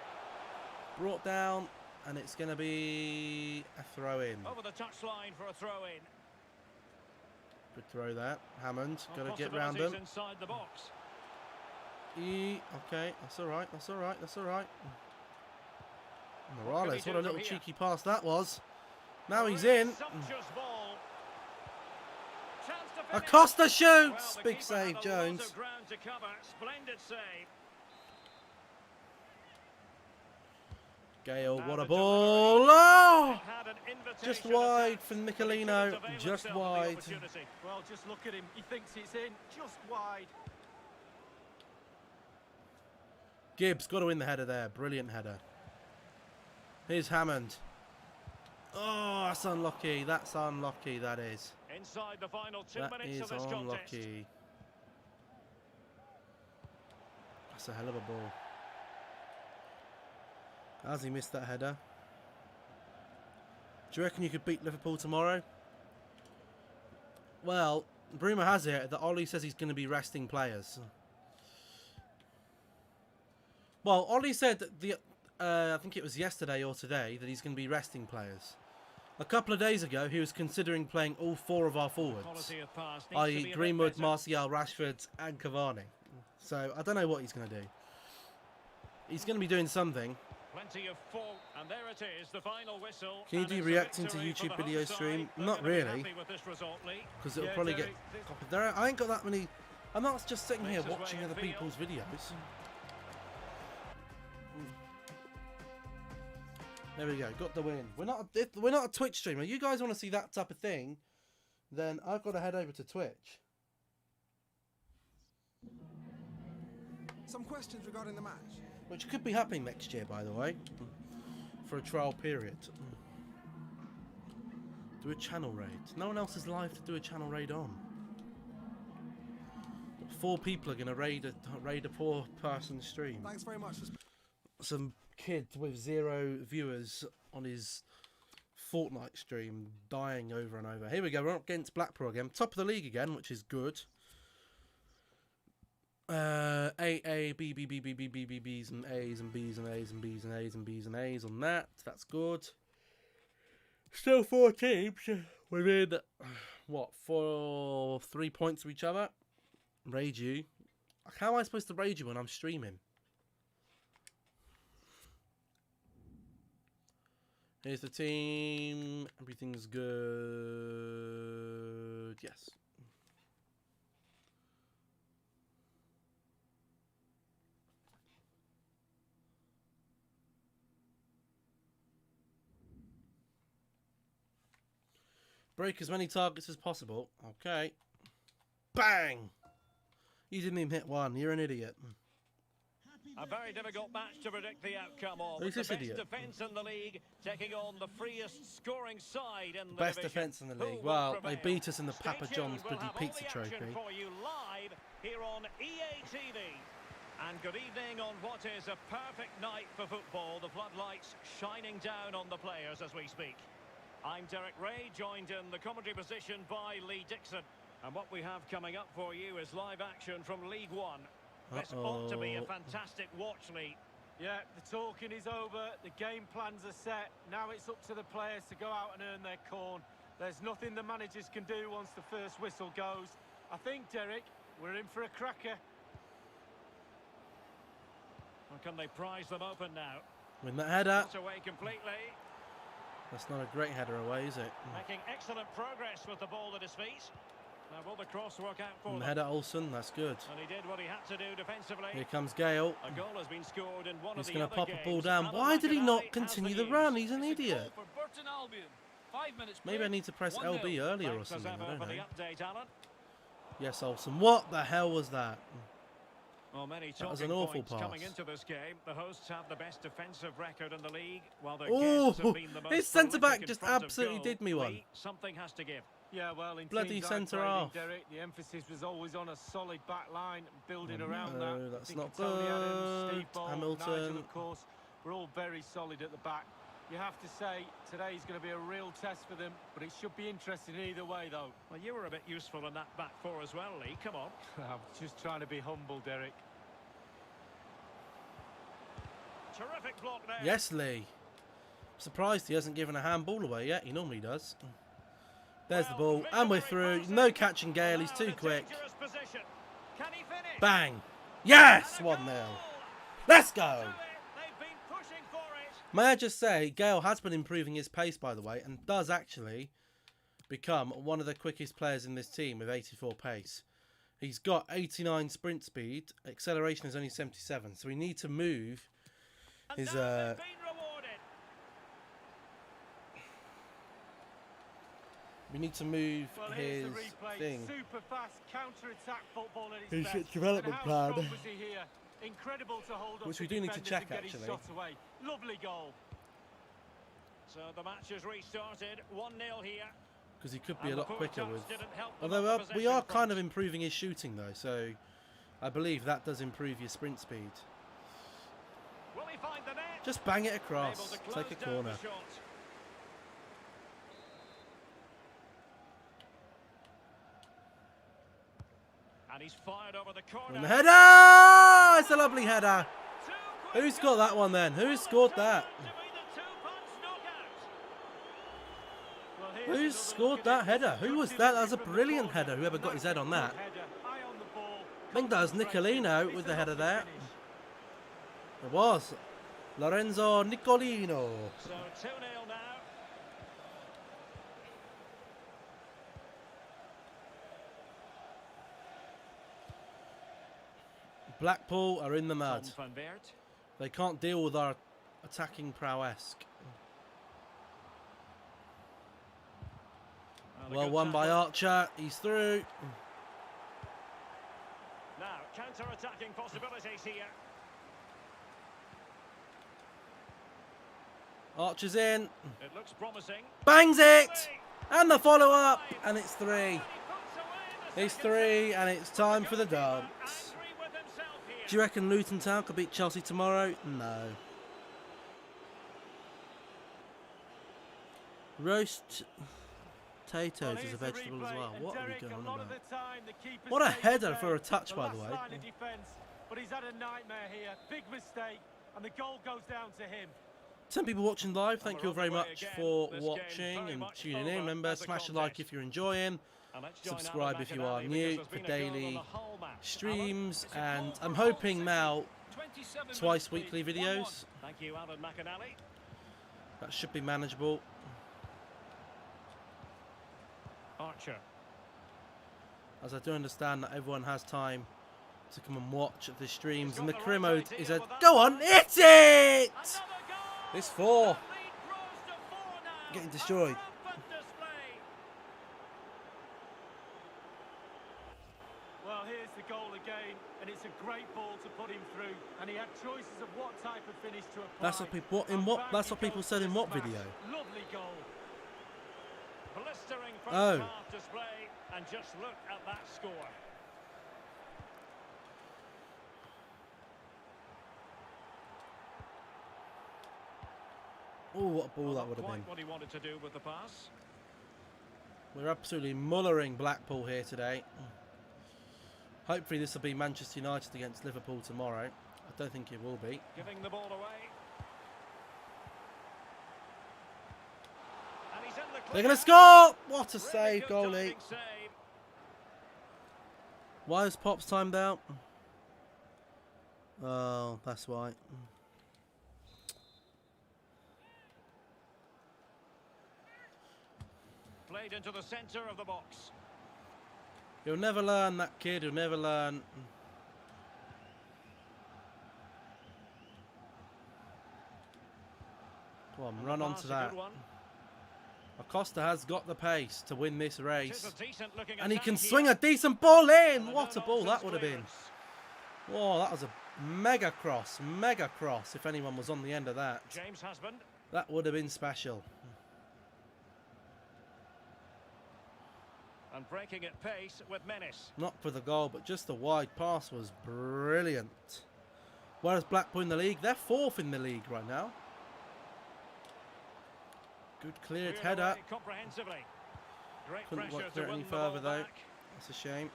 Brought down, and it's going to be a throw in. Over the touchline for a throw in. Good throw there. Hammond, Well, got to get round him. possibilities inside the box. Okay, that's all right. That's all right. That's all right. What Morales, can he what a do little from here? cheeky pass that was. Now he's Really in. sumptuous ball. Chance to finish. Acosta Well, shoots. the Big keeper save, had a lot Jones. of ground to cover. Splendid save. Gale, Now what a the ball. delivery. Oh! It had an invitation Just wide attack, for but he Nicolino. couldn't avail Just himself of the wide. opportunity. Well, just look at him. He thinks it's in. Just wide. Gibbs got to win the header there. Brilliant header. Here's Hammond. Oh, that's unlucky. That's unlucky, that is. Inside the final 2 That minutes is of this contest. unlucky. That's a hell of a ball. How's he missed that header? Do you reckon you could beat Liverpool tomorrow? Well, rumour has it that Ollie says he's going to be resting players. Well, Ollie said that I think it was yesterday or today that he's going to be resting players. A couple of days ago, he was considering playing all four of our forwards, Quality of pass needs to i.e. be a bit Greenwood, better. Martial, Rashford and Cavani. So, I don't know what he's going to do. He's going to be doing something. Plenty of fall, and there it is, the final whistle. Can you And do it's a reacting to victory for YouTube the video home stream? side. They're Not gonna be really, happy with this result, Lee. because it'll Yeah, probably get Derek, copied. I ain't got that many. I'm not just sitting here Makes his watching way other infield. people's videos. There we go, got the win. We're not a Twitch streamer. You guys want to see that type of thing? Then I've got to head over to Twitch. Some questions regarding the match. Which could be happening next year, by the way, for a trial period. Do a channel raid. No one else is live to do a channel raid on. 4 people are going to raid a poor person's stream. Thanks very much. Some kid with 0 viewers on his Fortnite stream dying over and over. Here we go. We're up against Blackpool again. Top of the league again, which is good. A, B, B, B, B, B, B, B, B's and A's and B's and A's and B's and A's and B's and A's on that. That's good. Still 4 teams within, what, 3 points of each other. Raid you. How am I supposed to raid you when I'm streaming? Here's the team. Everything's good. Yes. Break as many targets as possible. Okay. Bang! You didn't even hit one. You're an idiot. A very difficult match to predict the outcome of. Who's The this best idiot? defence in the league, taking on the freest scoring side in the Best division. defence in the Who league. will Well, they prevail? beat us in the Stay Papa tuned. John's We'll bloody have all pizza the action trophy. for you live here on EA TV. And good evening on what is a perfect night for football. The floodlights shining down on the players as we speak. I'm Derek Ray, joined in the commentary position by Lee Dixon. And what we have coming up for you is live action from League One. This ought to be a fantastic watch, Lee. Yeah, the talking is over, the game plans are set. Now it's up to the players to go out and earn their corn. There's nothing the managers can do once the first whistle goes. I think, Derek, we're in for a cracker. Or can they prize them open now? Win that header. Not away completely. That's not a great header away, is it? Making excellent progress with the ball at his feet. Now will the cross work out for And them? header Olsen. That's good. And he did what he had to do defensively. Here comes Gale. A goal has been scored in one He's of the going to other pop a games. ball down. Alan Why did he McIntyre not has continue the the news. run? He's an It's a goal idiot. for Burton Albion. 5 minutes Maybe I played, need to press 1-0. LB earlier or Thanks as something. I ever don't for the know. update, Alan. Yes, Olsen. What the hell was that? Well, many That was talking an awful points pass. coming into this game. The hosts have the best defensive record in the league, while their Oh, guests have been the most his centre-back prolific in just front of absolutely goal. did me one. Lee, something has to give. Yeah, well, in Bloody teams I centre played in, half. Derek, the emphasis was always on a solid back line, building around no, that. that's Think not of Tony Adams, good. Steve Bolt, Hamilton. Nigel, of course, we're all very solid at the back. You have to say, today's going to be a real test for them, but it should be interesting either way, though. Well, you were a bit useful in that back four as well, Lee. Come on. I'm just trying to be humble, Derek. Terrific block there. Yes, Lee. Surprised he hasn't given a handball away yet. He normally does. There's the ball, and we're through. No catching Gale. He's too quick. Can he finish? Bang. Yes, 1-0. Let's go. They've been pushing for it. May I just say, Gale has been improving his pace, by the way, and does actually become one of the quickest players in this team with 84 pace. He's got 89 sprint speed. Acceleration is only 77, so we need to move And his... now they've been rewarded. We need to move Well, his here's the replay. thing. Super fast counter-attack football at His its best. development And how plan. strong was he here? Incredible to hold up Which the we do need to defenders check, and get his actually. shot away. Lovely goal. So the match has restarted. 1-0 here. Because he could be a And the lot poor quicker chance with... didn't help them Although on the we possession are kind front. of improving his shooting, though, so I believe that does improve your sprint speed. Will he find the net? Just bang it Able across. to close Take a down corner. the shot. And he's fired over the corner. And the header! It's a lovely header. Who's got that one then? Who's scored that? Well, here's Who's another scored look at that it. header? Who was that? That was a From the brilliant corner. header, whoever got his head on that. Header, high on the ball. I think that was Nicolino with the header there. It was. Lorenzo Nicolino. So 2-0 now. Blackpool are in the mud. Tom van Beert. They can't deal with our attacking prowess. Well won by Archer. He's through. Now, counter-attacking possibilities here. Archer's in. It looks promising. Bangs it! And the follow-up. And it's 3. It's 3 and it's time for the dance. Do you reckon Luton Town could beat Chelsea tomorrow? No. Roast potatoes is a vegetable as well. What are we going on about? What a header for a touch, by the way. But he's had a nightmare here. Big mistake, and the goal goes down to him. 10 people watching live, thank you all very much for watching and tuning in. Remember, smash a like if you're enjoying. Subscribe if you are new for daily streams, and I'm hoping now twice weekly videos. Thank you, Alan McAnally. That should be manageable. Archer. As I do understand that everyone has time to come and watch the streams, and the career mode is a go on, hit it! It's 4. Getting destroyed. Well, here's the goal again, and it's a great ball to put him through, and he had choices of what type of finish to apply. That's what people that's what people said in what video? Lovely goal. Blistering first half display, and just look at that score. Oh, what a ball that would have been. What he wanted to do with the pass. We're absolutely mullering Blackpool here today. Hopefully this will be Manchester United against Liverpool tomorrow. I don't think it will be. Giving the ball away. And he's in the clear. They're going to score! What a Really save, good goalie. diving save. Why is Pops timed out? Oh, that's why. Played into the centre of the box. He'll never learn, that kid. He'll never learn. Come on, run onto that. Acosta has got the pace to win this race. And he can swing a decent ball in. What a ball that would have been. Whoa, that was a mega cross. Mega cross, if anyone was on the end of that. James Husband. That would have been special. And breaking at pace with menace. Not for the goal, but just the wide pass was brilliant. Whereas Blackpool in the league, they're 4th in the league right now. Good cleared header. Comprehensively. Great Couldn't pressure clear to it any win the further ball though. back. That's a shame.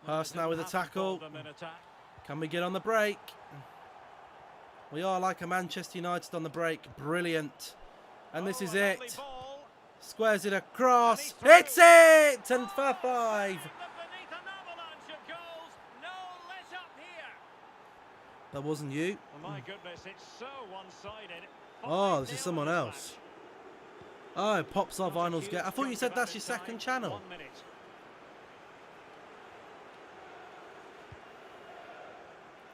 Hurst now with a tackle. Can we get on the break? We are like a Manchester United on the break. Brilliant. And this is it. Squares it across. Hits it! And for 5. That wasn't you. Oh my goodness, it's so one-sided. Oh, this is someone else. Oh, it pops our vinyls. I thought you said that's your second channel. 1 minute.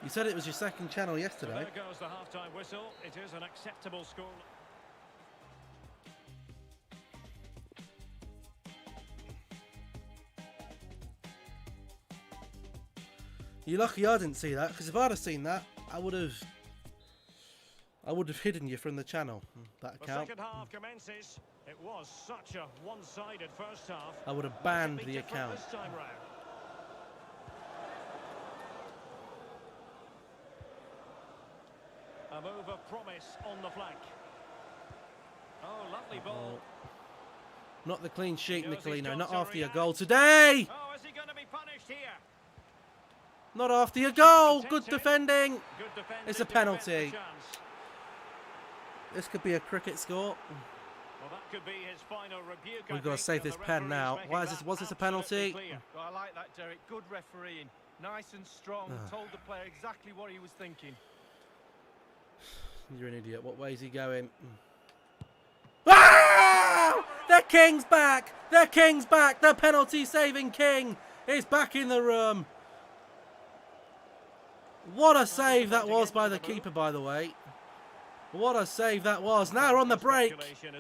You said it was your second channel yesterday. There goes the half-time whistle. It is an acceptable score. You're lucky I didn't see that, because if I'd have seen that, I would have hidden you from the channel. That account. The second half commences. It was such a one-sided first half. I would have banned the account. This time round. A move of promise on the flank. Oh, lovely ball. Not the clean sheet, Nicolino. Not after your goal today. Oh, is he going to be punished here? Not after your goal. Good defending. Good defending. It's a penalty. This could be a cricket score. Well, that could be his final rebuke. We've got to save this pen now. Why is this? Was this a penalty? Well, I like that, Derek. Good refereeing. Nice and strong, told the player exactly what he was thinking. You're an idiot. What way is he going? Ah! The King's back! The King's back! The penalty-saving King is back in the room. What a save that was by the keeper, by the way. What a save that was. Now we're on the break.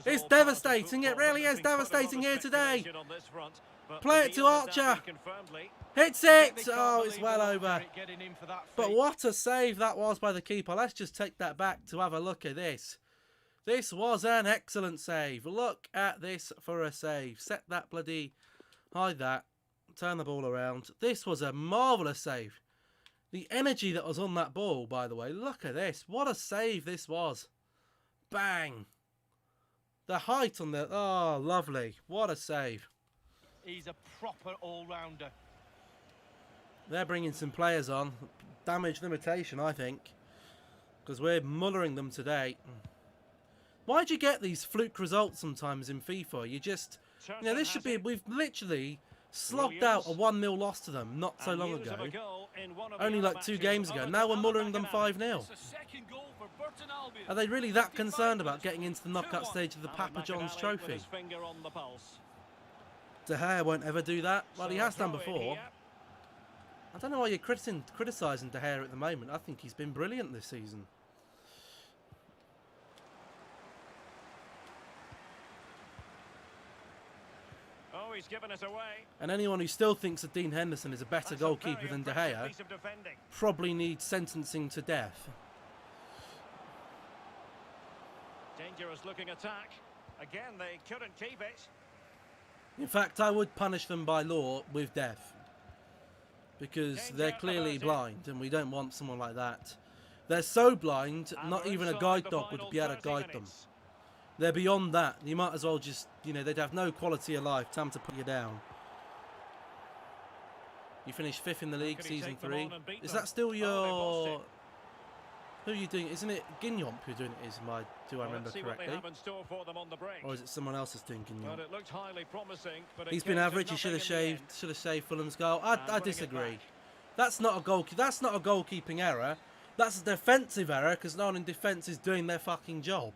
It's devastating. It really is devastating here today. Play it to Archer. Hits it. Oh, it's well over. But what a save that was by the keeper. Let's just take that back to have a look at this. This was an excellent save. Look at this for a save. Set that bloody... Hide that. Turn the ball around. This was a marvellous save. The energy that was on that ball, by the way. Look at this. What a save this was. Bang. The height on the... Oh, lovely. What a save. He's a proper all-rounder. They're bringing some players on. Damage limitation, I think. Because we're mullering them today. Why do you get these fluke results sometimes in FIFA? You just... You know, this should be... We've literally slogged out a 1-0 loss to them not so long ago. Only like 2 games ago. Now we're mullering them 5-0. Are they really that concerned about getting into the knockout stage of the Papa John's Trophy? De Gea won't ever do that. Well, he has done before. I don't know why you're criticising De Gea at the moment. I think he's been brilliant this season. Oh, he's given it away. And anyone who still thinks that Dean Henderson is a better goalkeeper than De Gea probably needs sentencing to death. Dangerous looking attack. Again, they couldn't keep it. In fact, I would punish them by law with death. Because they're clearly blind and we don't want someone like that. They're so blind, not even a guide dog would be able to guide them. They're beyond that. You might as well just, you know, they'd have no quality of life. Time to put you down. You finished 5th in the league, season 3. Is that still your... Who are you doing? Isn't it Guignop who's doing it? Do I remember correctly? Or is it someone else that's doing Guignop? He's been average. He should have saved Fulham's goal. I disagree. That's not a That's not a goalkeeping error. That's a defensive error because no one in defence is doing their fucking job.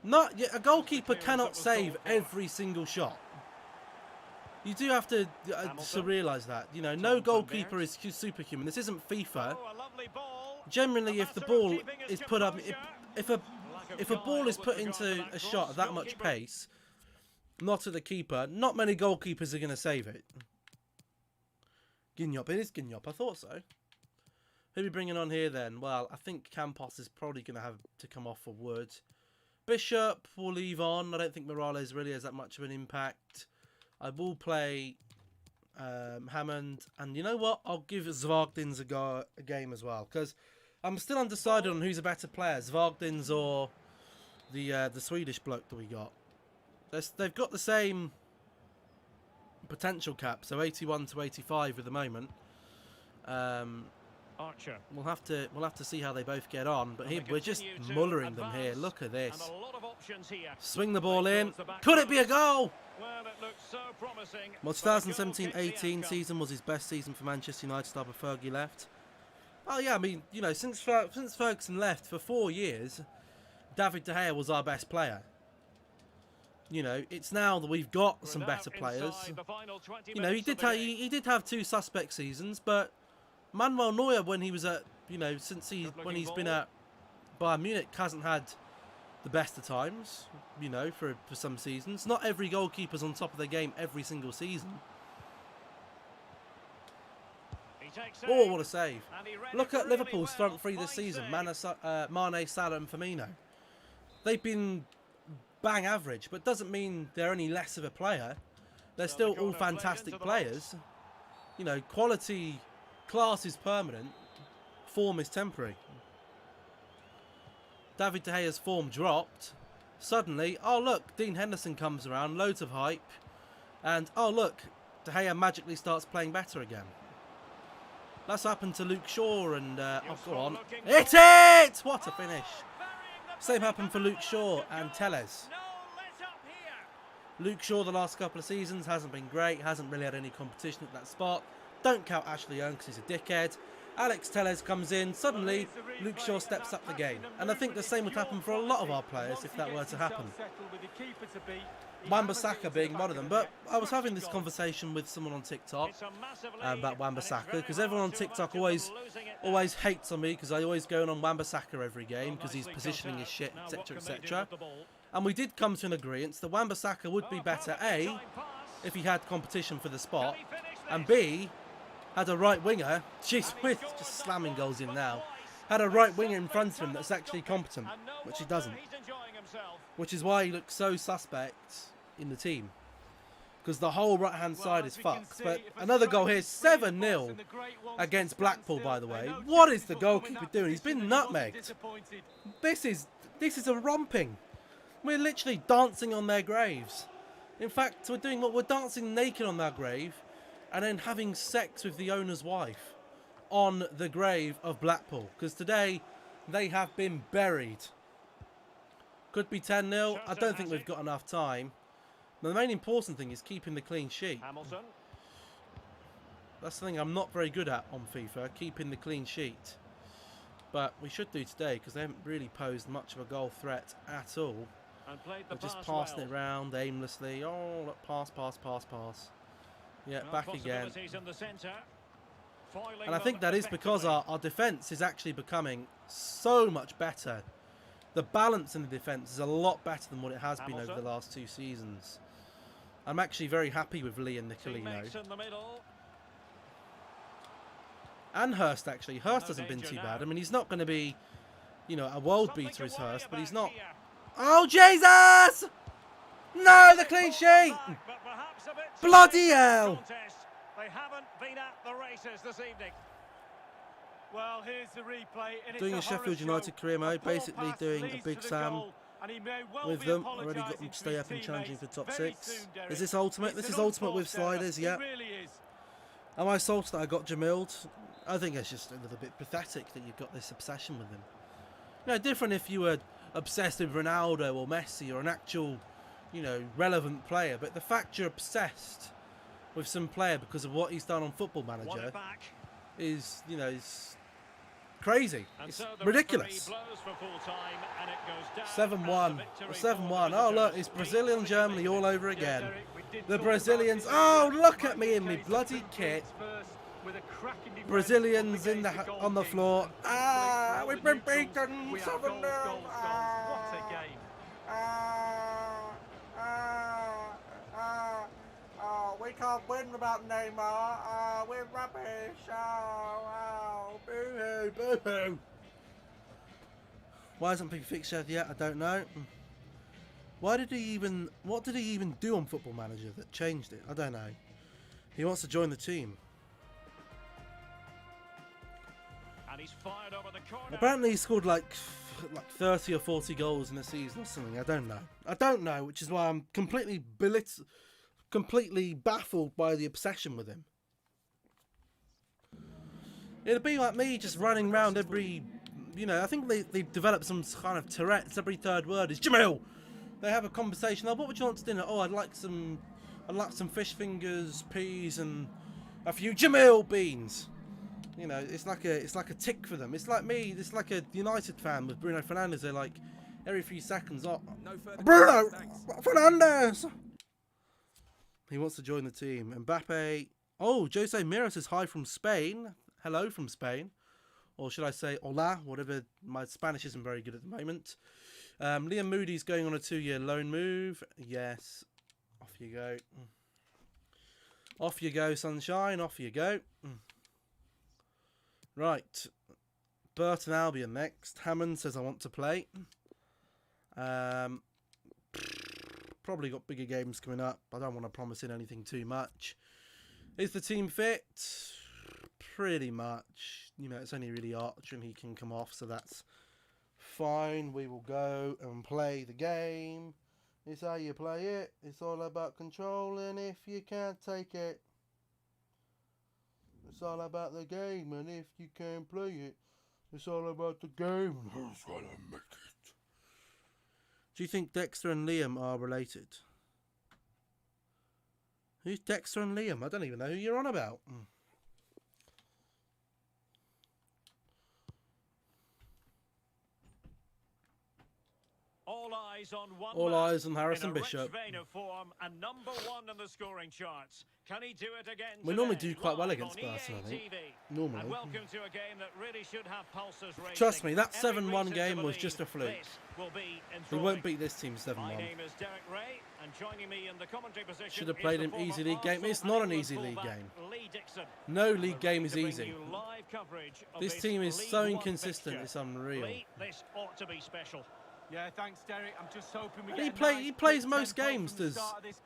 A goalkeeper cannot save every single shot. You do have to realise that. You know, no goalkeeper is superhuman. This isn't FIFA. Generally, if the ball is put up, if a ball is put into a shot at that much pace, not to the keeper, not many goalkeepers are going to save it. Guignop, it is Guignop. I thought so. Who are we bringing on here then? Well, I think Campos is probably going to have to come off for Wood. Bishop will leave on. I don't think Morales really has that much of an impact. I will play Hammond, and you know what? I'll give Zvagdins a game as well because I'm still undecided on who's a better player, Zvagdins or the Swedish bloke that we got. They've got the same potential cap, so 81 to 85 at the moment. Archer. We'll have to see how they both get on, but here we're just mullering them here. Look at this. Swing the ball in. Could it be a goal? Well, it looks so promising. Well, 2017-18 season was his best season for Manchester United after Fergie left. Oh yeah, I mean, you know, since Ferguson left for 4 years, David De Gea was our best player. You know, it's now that we've got some better players. You know, he did have 2 suspect seasons, but Manuel Neuer, when he was at, you know, when he's been at Bayern Munich, hasn't had the best of times, you know, for some seasons. Not every goalkeeper's on top of their game every single season. Oh, what a save. Look at Liverpool's front three this season. Mane, Salah and Firmino. They've been bang average, but doesn't mean they're any less of a player. They're still all fantastic players. You know, class is permanent. Form is temporary. David De Gea's form dropped. Suddenly, oh look, Dean Henderson comes around, loads of hype. And, oh look, De Gea magically starts playing better again. That's happened to Luke Shaw and, oh, go on. Hit it! What a finish. Same happened for Luke Shaw and Telles. Luke Shaw the last couple of seasons hasn't been great, hasn't really had any competition at that spot. Don't count Ashley Young because he's a dickhead. Alex Tellez comes in. Suddenly, Luke Shaw steps up the game. And I think the same would happen for a lot of our players if that were to happen. Wan-Bissaka being one of them. But I was having this conversation with someone on TikTok about Wan-Bissaka, because everyone on TikTok always hates on me because I always go on Wan-Bissaka every game because his positioning is shit, etc, etc. And we did come to an agreement that Wan-Bissaka would be better, A, if he had competition for the spot, and B, had a right winger. Jeez, we're just slamming goals in now. Had a right winger in front of him that's actually competent, which he doesn't. Which is why he looks so suspect in the team. Because the whole right-hand side is fucked. But another goal here, 7-0 against Blackpool, by the way. What is the goalkeeper doing? He's been nutmegged. This is a romping. We're literally dancing on their graves. In fact, we're dancing naked on their grave and then having sex with the owner's wife on the grave of Blackpool. Because today, they have been buried. Could be 10-0. I don't think we've got enough time. The main important thing is keeping the clean sheet. Hamilton. That's the thing I'm not very good at on FIFA, keeping the clean sheet. But we should do today because they haven't really posed much of a goal threat at all. They're just passing it around aimlessly. Oh, look, pass. Yeah, back again. And I think that is because our defence is actually becoming so much better. The balance in the defence is a lot better than what it has been over the last 2 seasons. I'm actually very happy with Lee and Nicolino. And Hurst, actually. Hurst hasn't been too bad. I mean, he's not going to be, you know, a world beater is Hurst, but he's not. Oh, Jesus! No, the clean sheet! Bloody hell! They haven't been at the races this evening. Well, here's the replay. Doing a Sheffield United career mode, basically doing a Big Sam with them. Already got them to stay up and challenging for top 6. Is this ultimate? This is ultimate with sliders, yeah. Am I salty that I got Jamiled? I think it's just a little bit pathetic that you've got this obsession with him. You know, different if you were obsessed with Ronaldo or Messi or an actual, you know, relevant player. But the fact you're obsessed with some player because of what he's done on Football Manager is, you know, is crazy. It's ridiculous. 7-1. 7-1. Oh, look, it's Brazilian Germany all over again. The Brazilians. Oh, look at me in my bloody kit. Brazilians in on the floor. Ah, we've been beaten 7-0. We can't win without Neymar. We're rubbish. Boo-hoo, boo-hoo. Why hasn't FIFA fixed it yet? I don't know. What did he even do on Football Manager that changed it? I don't know. He wants to join the team. And he's fired over the corner. Apparently he scored like 30 or 40 goals in a season or something. I don't know, which is why I'm completely baffled by the obsession with him. It'd be like me just running around every, you know, I think they've developed some kind of Tourette's. Every third word is Jamil. They have a conversation. Oh, what would you want to dinner? Oh, I'd like some fish fingers, peas, and a few Jamil beans. You know, it's like a tick for them. It's like me. It's like a United fan with Bruno Fernandes. They're like every few seconds. Oh, Bruno Fernandes. He wants to join the team. Mbappe. Oh, Jose Mira says hi from Spain. Hello from Spain. Or should I say hola, whatever. My Spanish isn't very good at the moment. Liam Moody's going on a 2-year loan move. Yes. Off you go. Off you go, sunshine. Off you go. Right. Burton Albion next. Hammond says I want to play. Probably got bigger games coming up. I don't want to promise in anything too much. Is the team fit? Pretty much. You know, it's only really Archer and he can come off, so that's fine. We will go and play the game. It's how you play it. It's all about controlling if you can't take it. It's all about the game, and if you can't play it, it's all about the game. That's what I make it. Do you think Dexter and Liam are related? Who's Dexter and Liam? I don't even know who you're on about. All eyes on one All man eyes on Harrison in a rich Bishop. vein of form and #1 in the scoring charts. Can he do it again We today? normally do quite well Live against on Barca, I think. EA TV. Normally. And welcome to a game that really should have pulses racing. Trust me, that Every 7-1 reason to game was believe just a fluke. this will be We enthralling. won't beat this team My 7-1. name is Derek Ray, and joining me in the commentary position Should have is played the an former easy league game. Arsenal It's not an and easy England league fullback, game. Lee Dixon. No league game is To bring easy. you live coverage of This team is League so One inconsistent, fixture. it's unreal. Lee, this ought to be special. Yeah, thanks, Derek. I'm just hoping we And get he plays most games, does does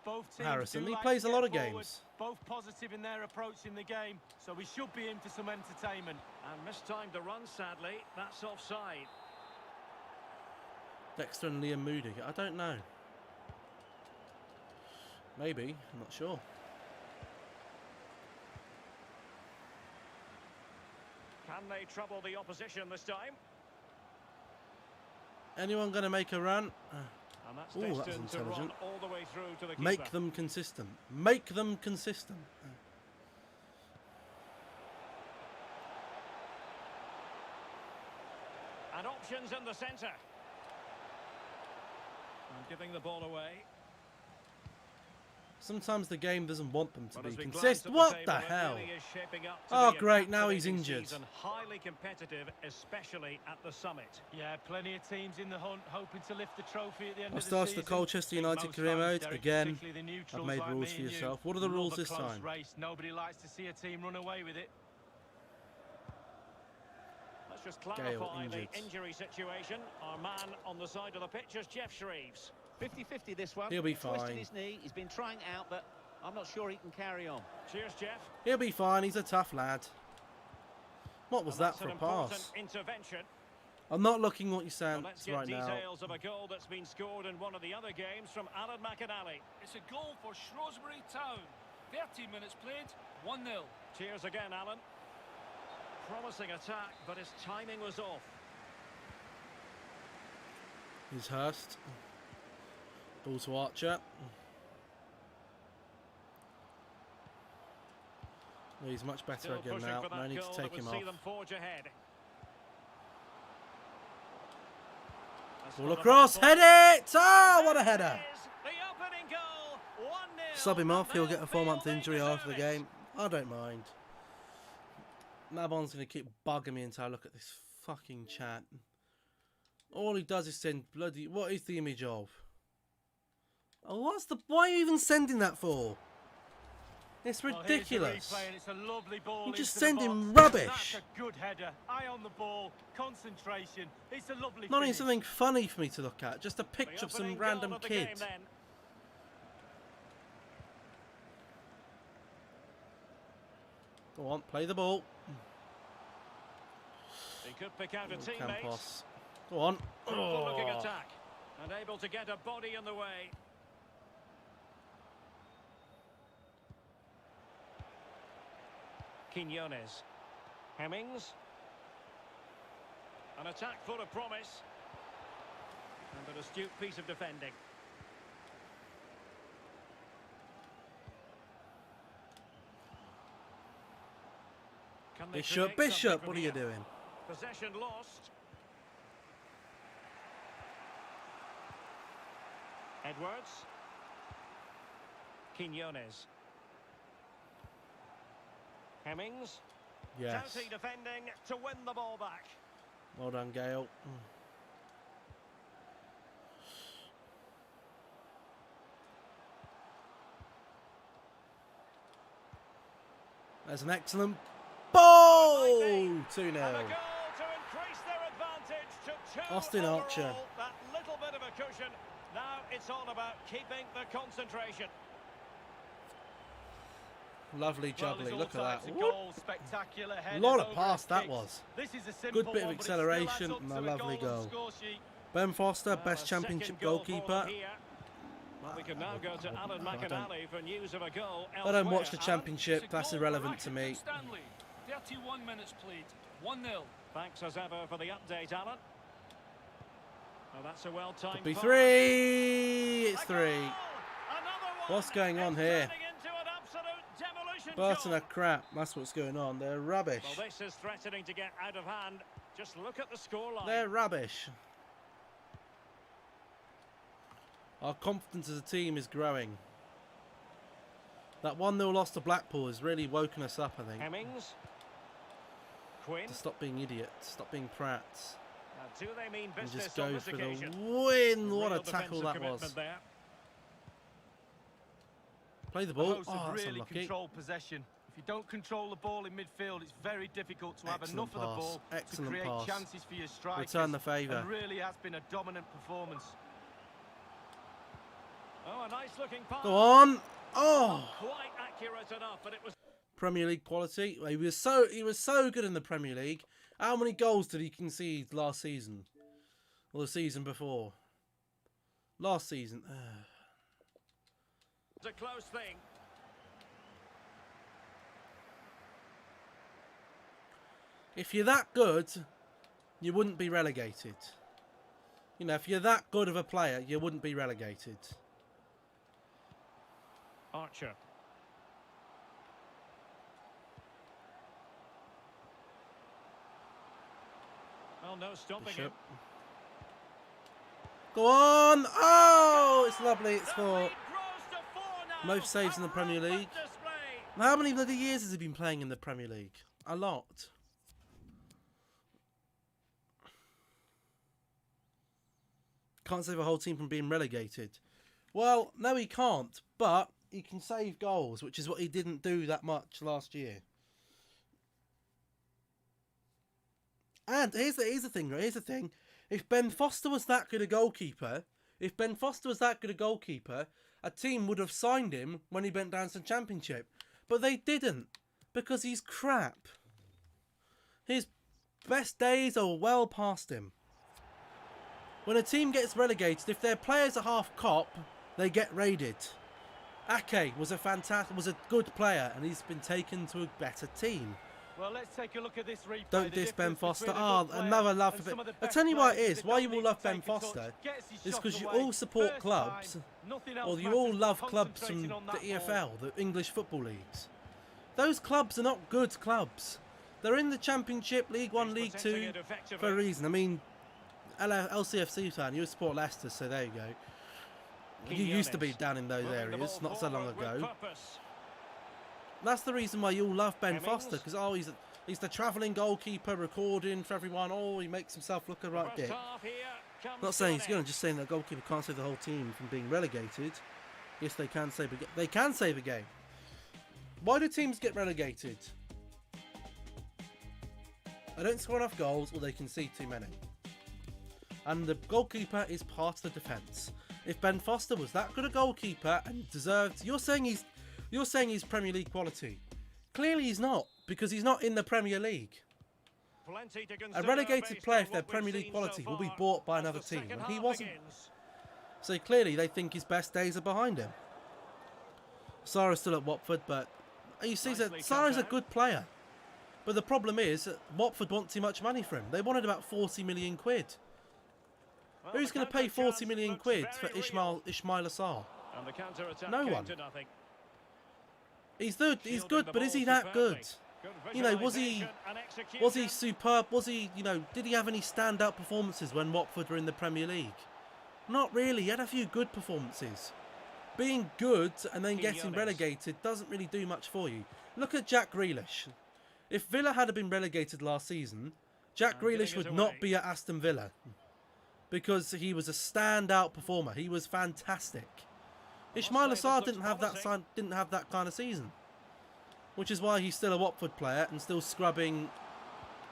Both teams Harrison. do He like plays to a get lot of forward, games. Both positive in their approach in the game, so we should be in for some entertainment. And mistimed the run, sadly. That's offside. Dexter and Liam Moody. I don't know. Maybe. I'm not sure. Can they trouble the opposition this time? Anyone going to make a run? And that's Ooh, that was destined to run intelligent. all the way through to the keeper. Make them consistent. Make them consistent. And options in the centre. And giving the ball away. Sometimes the game doesn't want them to But be as we glance consistent. at the What table, the it hell? really is shaping up to Oh, be a great, now he's captivating injured. season, highly competitive, especially at the summit. Yeah, plenty of teams in the hunt hoping to lift the trophy at the end I've of the started season. the Colchester United Most career times, mode. Derek, Again, particularly the neutrals I've made like rules me for and you, yourself. What are the love rules a this close time? Race. Nobody likes to see a team run away with it. Let's just Gale clarify injured. the injury situation. Our man on the side of the pitch is Jeff Shreves. 50-50 this one. He'll be Twisted fine. his knee. He's been trying out, but I'm not sure he can carry on. Cheers, Jeff. He'll be fine. He's a tough lad. What was And that that's for an a important pass? intervention. I'm not looking what you're Well, saying let's get right now. details of a goal that's been scored in one of the other games from Alan McAnally. It's a goal for Shrewsbury Town. 13 minutes played, 1-0. Cheers again, Alan. Promising attack, but his timing was off. He's Hurst. Ball to Archer. Well, he's much better Still again pushing now. for that No need goal to that take would him see off. them forge ahead. That's Ball not a across. bad Head it! Oh, what a There header! it is, the opening goal, 1-0. Sub him off. He'll get a They'll 4-month feel they injury after the deserve it. game. I don't mind. Mabon's going to keep bugging me until I look at this fucking chat. All he does is send bloody... What is the image of? Oh, what's the... Why are you even sending that for? It's Well, here's the ridiculous. replay, and it's a lovely ball You just into the send him box. rubbish. That's a good header. Eye on the ball, concentration. It's a lovely Not even finish. something funny for me to look at. Just a The picture of some opening random goal of the kid. game then. Go on, play the ball. He could pick out a Oh, teammate. Campos. Go on. Fruitful looking Oh. attack. And able to get a body in the way. Quinones. Hemmings. An attack full of promise. And an astute piece of defending. Can they Bishop, create Bishop, something what from are you here? doing? Possession lost. Edwards. Quinones. Hemmings. Yes. Doughty defending to win the ball back. Well done, Gale. There's an excellent ball! 2-0. And a goal to increase their advantage to 2 Austin overall. Archer. That little bit of a cushion. Now it's all about keeping the concentration. Lovely Well, jubbly, there's all look at that. types of Whoop. goals, spectacular A headers, lot of overhead pass that kicks. was. This is a simple Good bit of one, but it still adds acceleration up and to a lovely goal on goal. the score sheet. Ben Foster, Well, best a championship second goal for them goalkeeper. here. Well, we can now go to Alan I don't- McAnally for news of a goal I don't watch the elsewhere. Alan, championship, It's a that's goal for irrelevant to me. Attribution Stanley. 31 minutes played, 1-0. Thanks as ever for the update, Alan. Well, that's a well-timed Could be pass. 3! It's A 3. goal! Another one. What's going on It's here? turning into an absolute demolition Burton job. are crap, that's what's going on. They're rubbish. Well, this is threatening to get out of hand. Just look at the scoreline. They're rubbish. Our confidence as a team is growing. That 1-0 loss to Blackpool has really woken us up, I think. Hemmings. Quinn. To stop being idiots, stop being prats. Now, do they mean And business just on go this for occasion? the win. What Real a tackle defensive that was. commitment there. Play the The ball. hosts Oh, have that's really unlucky. controlled possession. If you don't control the ball in midfield, it's very difficult to have Excellent enough of the pass. ball Excellent to create pass. chances for your strikers. Return the favour. And really has been a dominant performance. Oh, a nice looking pass. Go on. Oh. Not quite accurate enough, but it was. Premier League quality. He was so good in the Premier League. How many goals did he concede last season? Or the season before? Last season. It's a close thing. If you're that good, you wouldn't be relegated. You know, if you're that good of a player, you wouldn't be relegated. Archer. Well, no stopping Bishop. it. Go on! Oh, it's lovely. It's The for lead grows to 4 now. most saves in the Premier Triumphant League. display. How many bloody years has he been playing in the Premier League? A lot. Can't save a whole team from being relegated. Well, no, he can't. But he can save goals, which is what he didn't do that much last year. And here's the thing, right? Here's the thing. If Ben Foster was that good a goalkeeper, a team would have signed him when he went down to the Championship. But they didn't, because he's crap. His best days are well past him. When a team gets relegated, if their players are half cop, they get raided. Ake was a good player, and he's been taken to a better team. Well, let's take a look at this replay. Don't The diss Ben difference Foster. between a Ah, good player another love and for some of the Ben. I'll best tell you why it players is. that Why don't you all need love to Ben take a touch, Foster gets his is shot because you away. all support First clubs, time, nothing else or you matters all than love clubs from concentrating the on that EFL, ball. the English football leagues. Those clubs are not good clubs. They're in the Championship, League One, He's League protecting Two it effectively. for a reason. I mean, LCFC fan, you support Leicester, so there you go. You used to be down in those Moving the areas ball not so long forward with ago. purpose. That's the reason why you all love Ben Hemmings. Foster, because he's the travelling goalkeeper recording for everyone. Oh, he makes himself look a right First dick. half here comes Not to saying an he's good, I'm end. just saying that goalkeeper can't save the whole team from being relegated. Yes, they can save a game. They can save a game. Why do teams get relegated? They don't score enough goals, or they concede too many. And the goalkeeper is part of the defence. If Ben Foster was that good a goalkeeper and deserved, you're saying he's Premier League quality. Clearly he's not, because he's not in the Premier League. Plenty to A consider relegated based player, on if they're what we've Premier League seen quality, so will be far bought by as another the team, second and he half wasn't. begins. So clearly they think his best days are behind him. Sarah's still at Watford, but you see that Nicely Sarah's a cut out. good player. But the problem is that Watford want too much money for him. They wanted about 40 million quid. Well, Who's the going to pay counter 40 chance million looks quid very for real. Ismail Assar? And the counter-attack No came one. to nothing. He's good, Shielding the but is ball he that superbly. good? Good You know, was he visualisation and execution. superb? Was he, did he have any stand-up performances when Watford were in the Premier League? Not really. He had a few good performances. Being good and then getting Quinones. relegated doesn't really do much for you. Look at Jack Grealish. If Villa had been relegated last season, Jack And giving Grealish it would away. not be at Aston Villa. Because he was a standout performer. He was fantastic. Ismail say Assar this looks didn't have that kind of season. Which is why he's still a Watford player and still scrubbing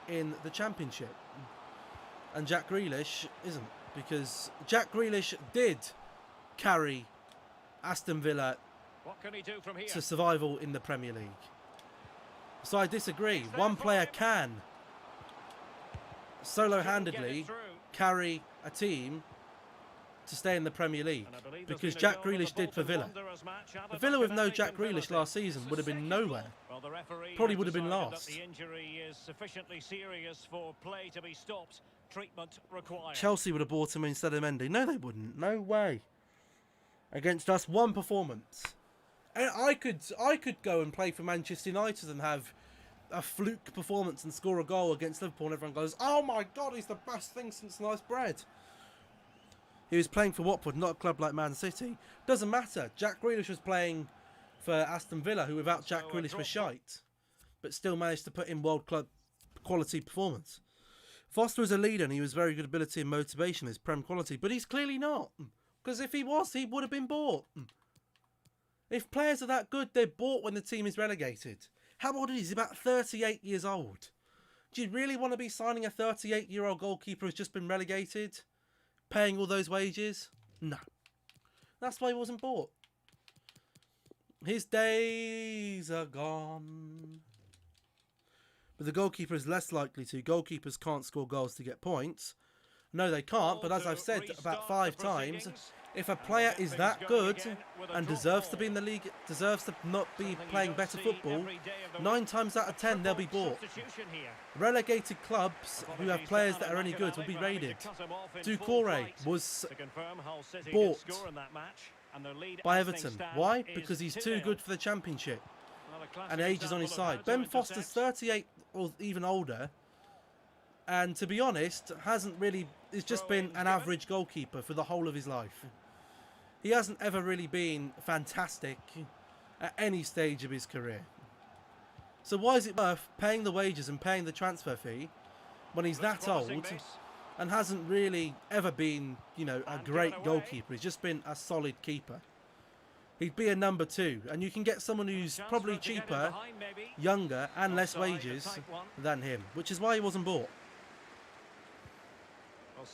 in the Championship. And Jack Grealish isn't. Because Jack Grealish did carry Aston Villa What can he do from here? to survival in the Premier League. So I disagree. One player can solo-handedly carry a team to stay in the Premier League. And I believe there's Because been a Jack goal in the Grealish did for Bolton Villa. Wanderers match at The the Villa with no back of Jack an Grealish penalty. last season would have been nowhere. Well, the referee Probably has would have been decided lost. that the injury is sufficiently serious for play to be stopped. Treatment required. Chelsea would have bought him instead of Mendy. No, they wouldn't. No way. Against us, one performance. And I could go and play for Manchester United and have a fluke performance and score a goal against Liverpool, and everyone goes, "Oh my God, he's the best thing since sliced bread." He was playing for Watford, not a club like Man City. Doesn't matter. Jack Grealish was playing for Aston Villa, who without Jack Grealish were shite, but still managed to put in world club quality performance. Foster is a leader and he was very good ability and motivation, his Prem quality, but he's clearly not. Because if he was, he would have been bought. If players are that good, they're bought when the team is relegated. How old is he? He's about 38 years old. Do you really want to be signing a 38-year-old goalkeeper who's just been relegated? Paying all those wages? No. That's why he wasn't bought. His days are gone. But the goalkeeper is less likely to. Goalkeepers can't score goals to get points. No, they can't, but as I've said about 5 times, if a player is that good and deserves to be in the league, deserves to not be playing better football, 9 times out of 10 they'll be bought. Relegated clubs who have players that are any good will be raided. Doucouré was bought by Everton. Why? Because he's too good for the Championship. And age is on his side. Ben Foster's 38 or even older, and to be honest, hasn't really. He's just been an average goalkeeper for the whole of his life. He hasn't ever really been fantastic at any stage of his career. So why is it worth paying the wages and paying the transfer fee when he's that old and hasn't really ever been, you know, a great goalkeeper? He's just been a solid keeper. He'd be a number 2, and you can get someone who's probably cheaper, younger, and less wages than him, which is why he wasn't bought.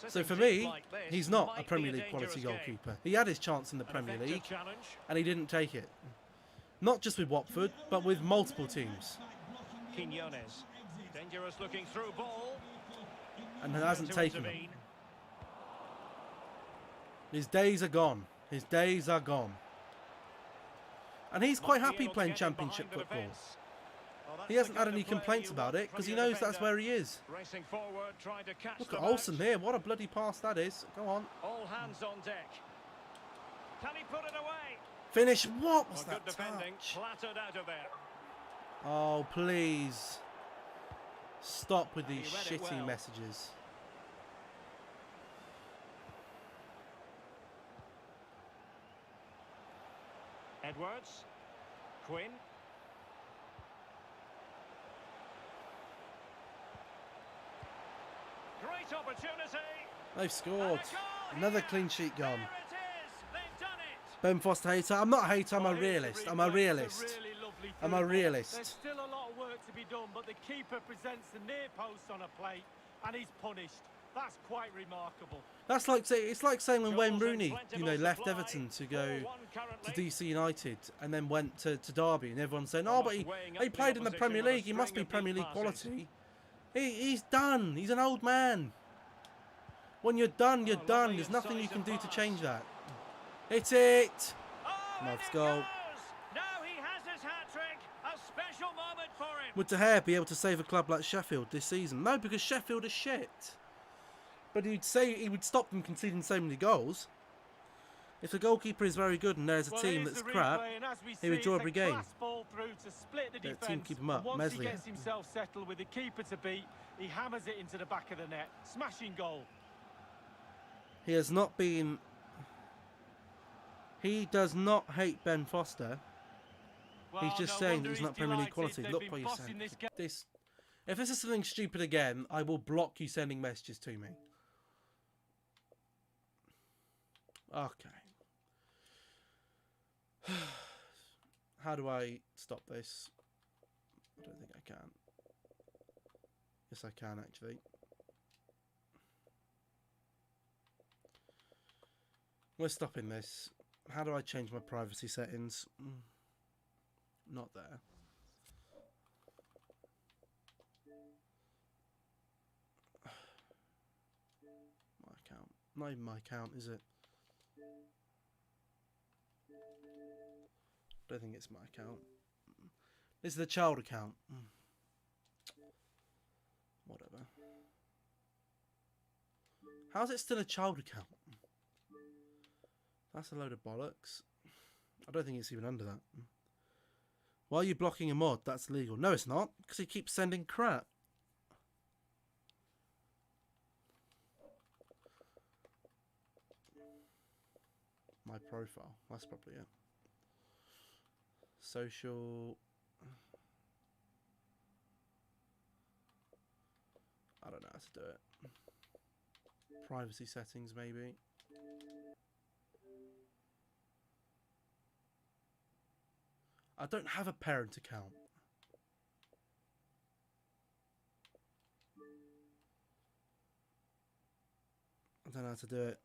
So for me, he's not a Premier League quality goalkeeper. He had his chance in the Premier League, and he didn't take it. Not just with Watford, but with multiple teams. Quinones, dangerous looking through ball, and hasn't taken it. His days are gone. His days are gone. And he's quite happy playing Championship football. He hasn't had any complaints about it because he knows that's where he is. Look at Olsen here. What a bloody pass that is. Go on. All hands on deck. Can he put it away? Finish. What was that touch? Clattered out of there. Oh, please. Stop with these shitty messages. Edwards. Quinn. Great opportunity. They've scored. Another clean sheet gone. There it is. They've done it. Ben Foster hater. I'm not a hater, I'm a realist. I'm a realist. I'm a realist. There's still a lot of work to be done, but the keeper presents the near post on a plate and he's punished. That's quite remarkable. That's like it's like saying when Wayne Rooney, you know, left Everton to go to DC United and then went to Derby, and everyone's saying, oh, but he played in the Premier League. He must be Premier League quality. He's done. He's an old man. When you're done, you're done. There's nothing you can do to change that. Hit it. Nice goal. Now he has his hat-trick. A special moment for him. Would De Gea be able to save a club like Sheffield this season? No, because Sheffield is shit. But he would stop them conceding so many goals. If the goalkeeper is very good and there's a team that's crap, he would draw every game. Let team keep him up. Once he Meslier. gets himself settled with the keeper to beat, he hammers it into the back of the net. Smashing goal. He has not been. He does not hate Ben Foster. He's just saying that he's not Premier League quality. Look what you're saying. This. If this is something stupid again, I will block you sending messages to me. Okay. How do I stop this? I don't think I can. Yes, I can actually. We're stopping this. How do I change my privacy settings? Not there. My account. Not even my account, is it? Don't think it's my account. This is the child account. Whatever. How's it still a child account? That's a load of bollocks. I don't think it's even under that. Why are you blocking a mod? That's legal. No, it's not. Because he keeps sending crap. My profile. That's probably it. Social. I don't know how to do it. Privacy settings, maybe. I don't have a parent account. I don't know how to do it.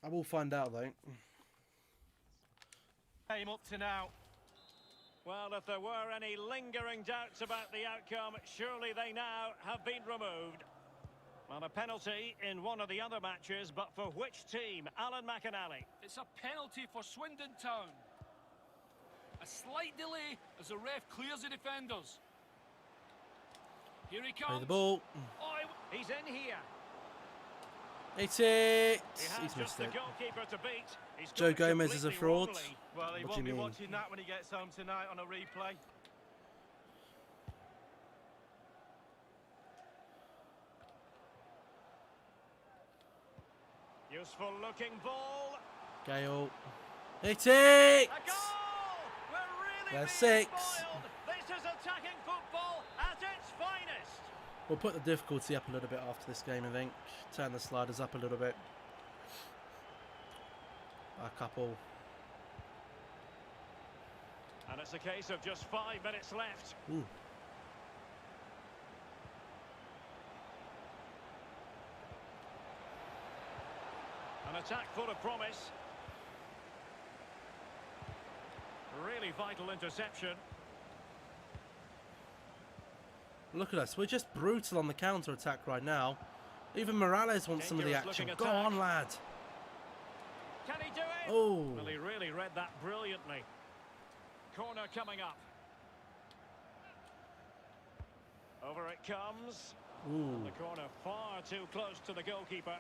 I will find out though. Game up to now. Well, if there were any lingering doubts about the outcome, surely they now have been removed. On a penalty in one of the other matches, but for which team? Alan McInally. It's a penalty for Swindon Town. A slight delay as the ref clears the defenders. Here he Play comes. the ball. Oh, he's in here. It's it. He has He's just missed the it. goalkeeper to beat. He's Joe got it Gomez is a completely fraud. wrongly. Well, he What do won't you be mean? watching that when he gets home tonight on a replay. Useful looking ball. Gale. It's A it. goal! We're really There's being 6. spoiled. This is attacking football at its finest. We'll put the difficulty up a little bit after this game, I think. Turn the sliders up a little bit. A couple. And it's a case of just 5 minutes left. Ooh. An attack full of promise. Really vital interception. Look at us. We're just brutal on the counter-attack right now. Even Morales wants some of the Dangerous action. looking Go attack. on, lad. Can he do it? Oh. Well, he really read that brilliantly. Corner coming up. Over it comes. Ooh. The corner far too close to the goalkeeper.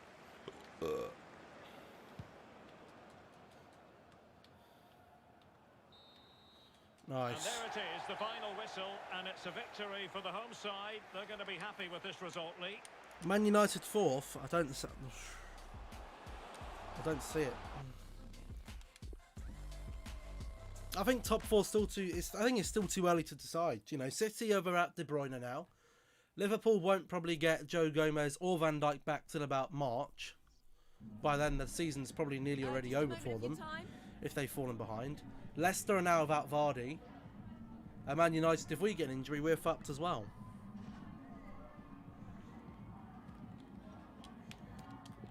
Nice. And there it is, the final whistle, and it's a victory for the home side. They're going to be happy with this result, Lee. Man United 4th. I don't see it. I think top 4 still too. I think it's still too early to decide. You know, City over at De Bruyne now. Liverpool won't probably get Joe Gomez or Van Dijk back till about March. By then, the season's probably nearly already over for them if they've fallen behind. Leicester are now without Vardy. And Man United, if we get an injury, we're fucked as well.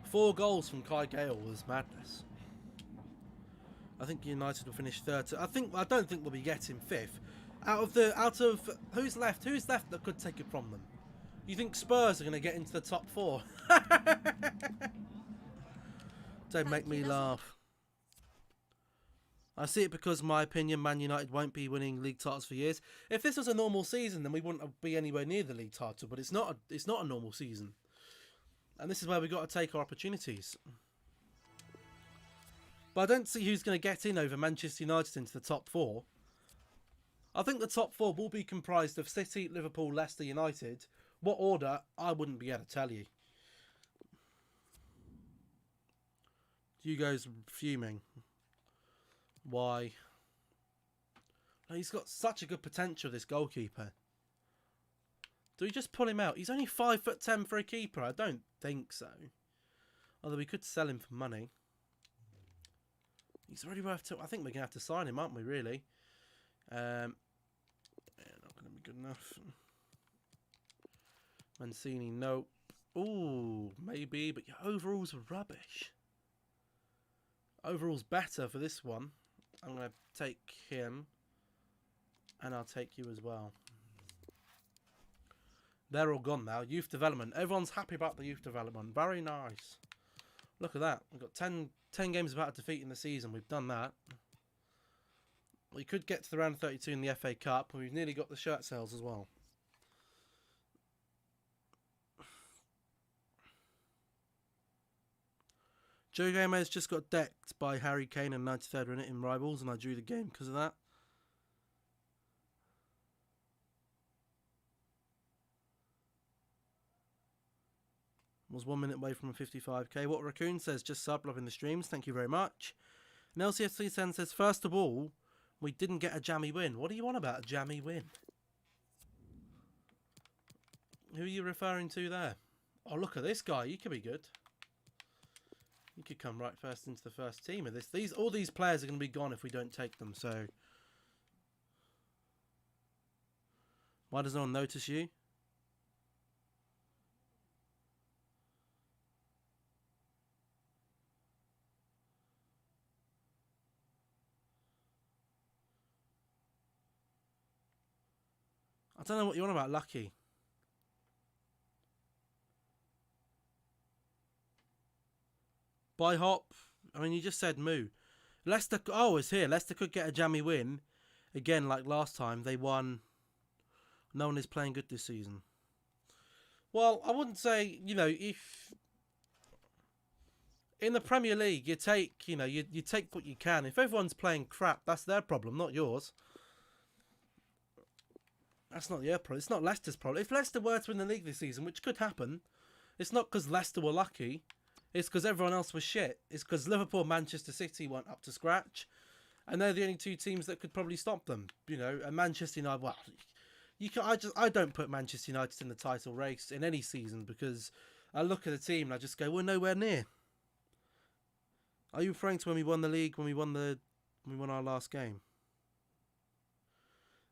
Four goals from Kai Gale was madness. I think United will finish third. I don't think we'll be getting 5th. Out of who's left? Who's left that could take it from them? You think Spurs are going to get into the top 4? Don't make me laugh. I see it because, my opinion, Man United won't be winning league titles for years. If this was a normal season, then we wouldn't be anywhere near the league title. But it's not a normal season, and this is where we got to take our opportunities. But I don't see who's going to get in over Manchester United into the top 4. I think the top 4 will be comprised of City, Liverpool, Leicester, United. What order, I wouldn't be able to tell you. Hugo's fuming. Why? He's got such a good potential, this goalkeeper. Do we just pull him out? He's only 5'10" for a keeper. I don't think so. Although we could sell him for money. He's already worth I think we're going to have to sign him, aren't we, really? Yeah, not going to be good enough. Mancini, nope. Ooh, maybe, but your overalls are rubbish. Overall's better for this one. I'm going to take him. And I'll take you as well. They're all gone now. Youth development. Everyone's happy about the youth development. Very nice. Look at that. We've got 10 games without a defeat in the season. We've done that. We could get to the round 32 in the FA Cup. We've nearly got the shirt sales as well. Joe Gomez just got decked by Harry Kane in 93rd minute in Rivals, and I drew the game because of that. Was 1 minute away from a 55k. What Raccoon says, just sub, loving the streams. Thank you very much. And LCFC Sen says, first of all, we didn't get a jammy win. What do you want about a jammy win? Who are you referring to there? Oh, look at this guy. You could be good. You could come right first into the first team of this. All these players are going to be gone if we don't take them. So, why does no one notice you? I don't know what you want about Lucky. Buy Hop. I mean, you just said moo. Leicester. Oh, it's here. Leicester could get a jammy win. Again, like last time, they won. No one is playing good this season. Well, I wouldn't say, you know, if in the Premier League, you take, you know, you take what you can. If everyone's playing crap, that's their problem, not yours. That's not your problem. It's not Leicester's problem. If Leicester were to win the league this season, which could happen, it's not because Leicester were lucky. It's because everyone else was shit. It's because Liverpool and Manchester City weren't up to scratch. And they're the only two teams that could probably stop them. You know, and Manchester United, well, I don't put Manchester United in the title race in any season because I look at the team and I just go, we're nowhere near. Are you referring to when we won the league, when we won our last game?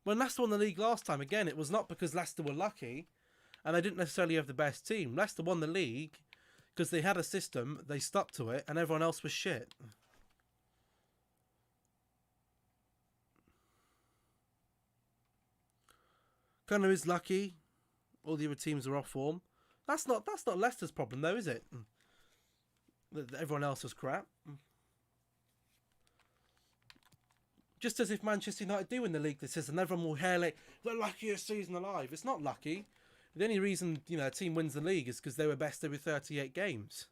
When Leicester won the league last time, again, it was not because Leicester were lucky and they didn't necessarily have the best team. Leicester won the league because they had a system, they stuck to it, and everyone else was shit. Connor is lucky. All the other teams are off form. That's not Leicester's problem, though, is it? Everyone else was crap. Just as if Manchester United do win the league this season, everyone will hail it, the luckiest season alive. It's not lucky. The only reason, you know, a team wins the league is because they were best over 38 games.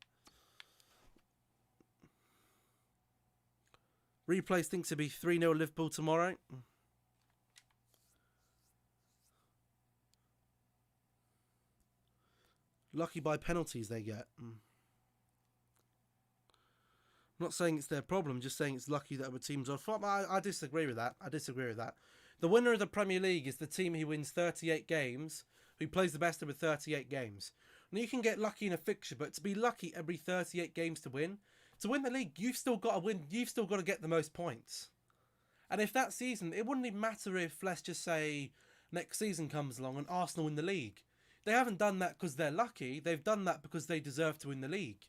Replays thinks it'll be 3-0 Liverpool tomorrow. Lucky by penalties they get. I'm not saying it's their problem, just saying it's lucky that other teams are flop. I disagree with that. The winner of the Premier League is the team who wins 38 games, who plays the best over 38 games. Now, you can get lucky in a fixture, but to be lucky every 38 games to win the league, you've still got to win. You've still got to get the most points. And if that season, it wouldn't even matter if, let's just say, next season comes along and Arsenal win the league. They haven't done that because they're lucky. They've done that because they deserve to win the league.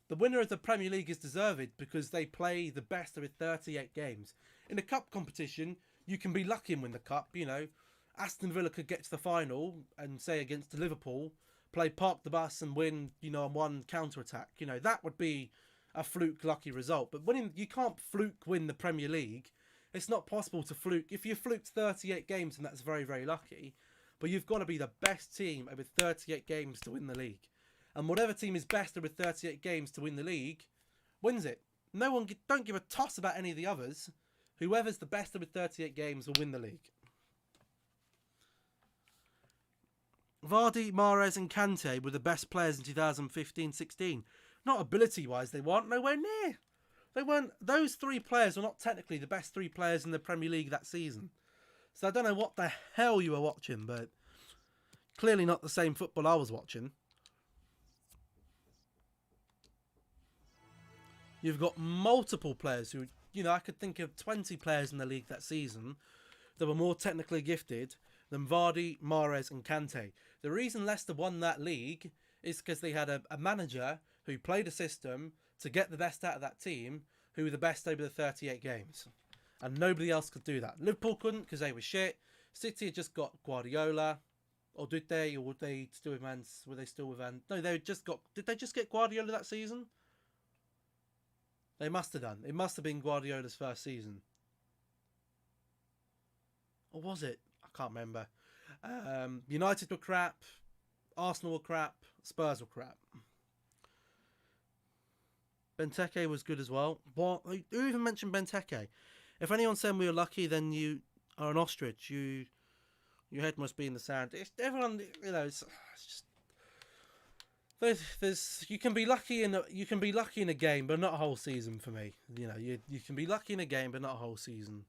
The winner of the Premier League is deserved because they play the best of 38 games. In a cup competition, you can be lucky and win the cup. You know, Aston Villa could get to the final and say against Liverpool, play park the bus and win, you know, on one counter-attack. You know, that would be a fluke lucky result. But winning, you can't fluke win the Premier League. It's not possible to fluke. If you fluked 38 games, and that's very, very lucky, but you've got to be the best team over 38 games to win the league. And whatever team is best over 38 games to win the league wins it. No one, don't give a toss about any of the others. Whoever's the best over 38 games will win the league. Vardy, Mahrez and Kante were the best players in 2015-16. Not ability-wise, they weren't nowhere near. They weren't. Those three players were not technically the best three players in the Premier League that season. So I don't know what the hell you were watching, but clearly not the same football I was watching. You've got multiple players who, you know, I could think of 20 players in the league that season that were more technically gifted than Vardy, Mahrez and Kante. The reason Leicester won that league is because they had a manager who played a system to get the best out of that team, who were the best over the 38 games. And nobody else could do that. Liverpool couldn't because they were shit. City had just got Guardiola. Or did they? Or were they still with Were they still with No, they just got... Did they just get Guardiola that season? They must have done. It must have been Guardiola's first season. Or was it? I can't remember. United were crap. Arsenal were crap. Spurs were crap. Benteke was good as well. What? Who even mentioned Benteke? If anyone's saying we were lucky, then you are an ostrich. Your head must be in the sand. Everyone, you know, it's just... You can be lucky in a game, but not a whole season for me. You know, you can be lucky in a game, but not a whole season.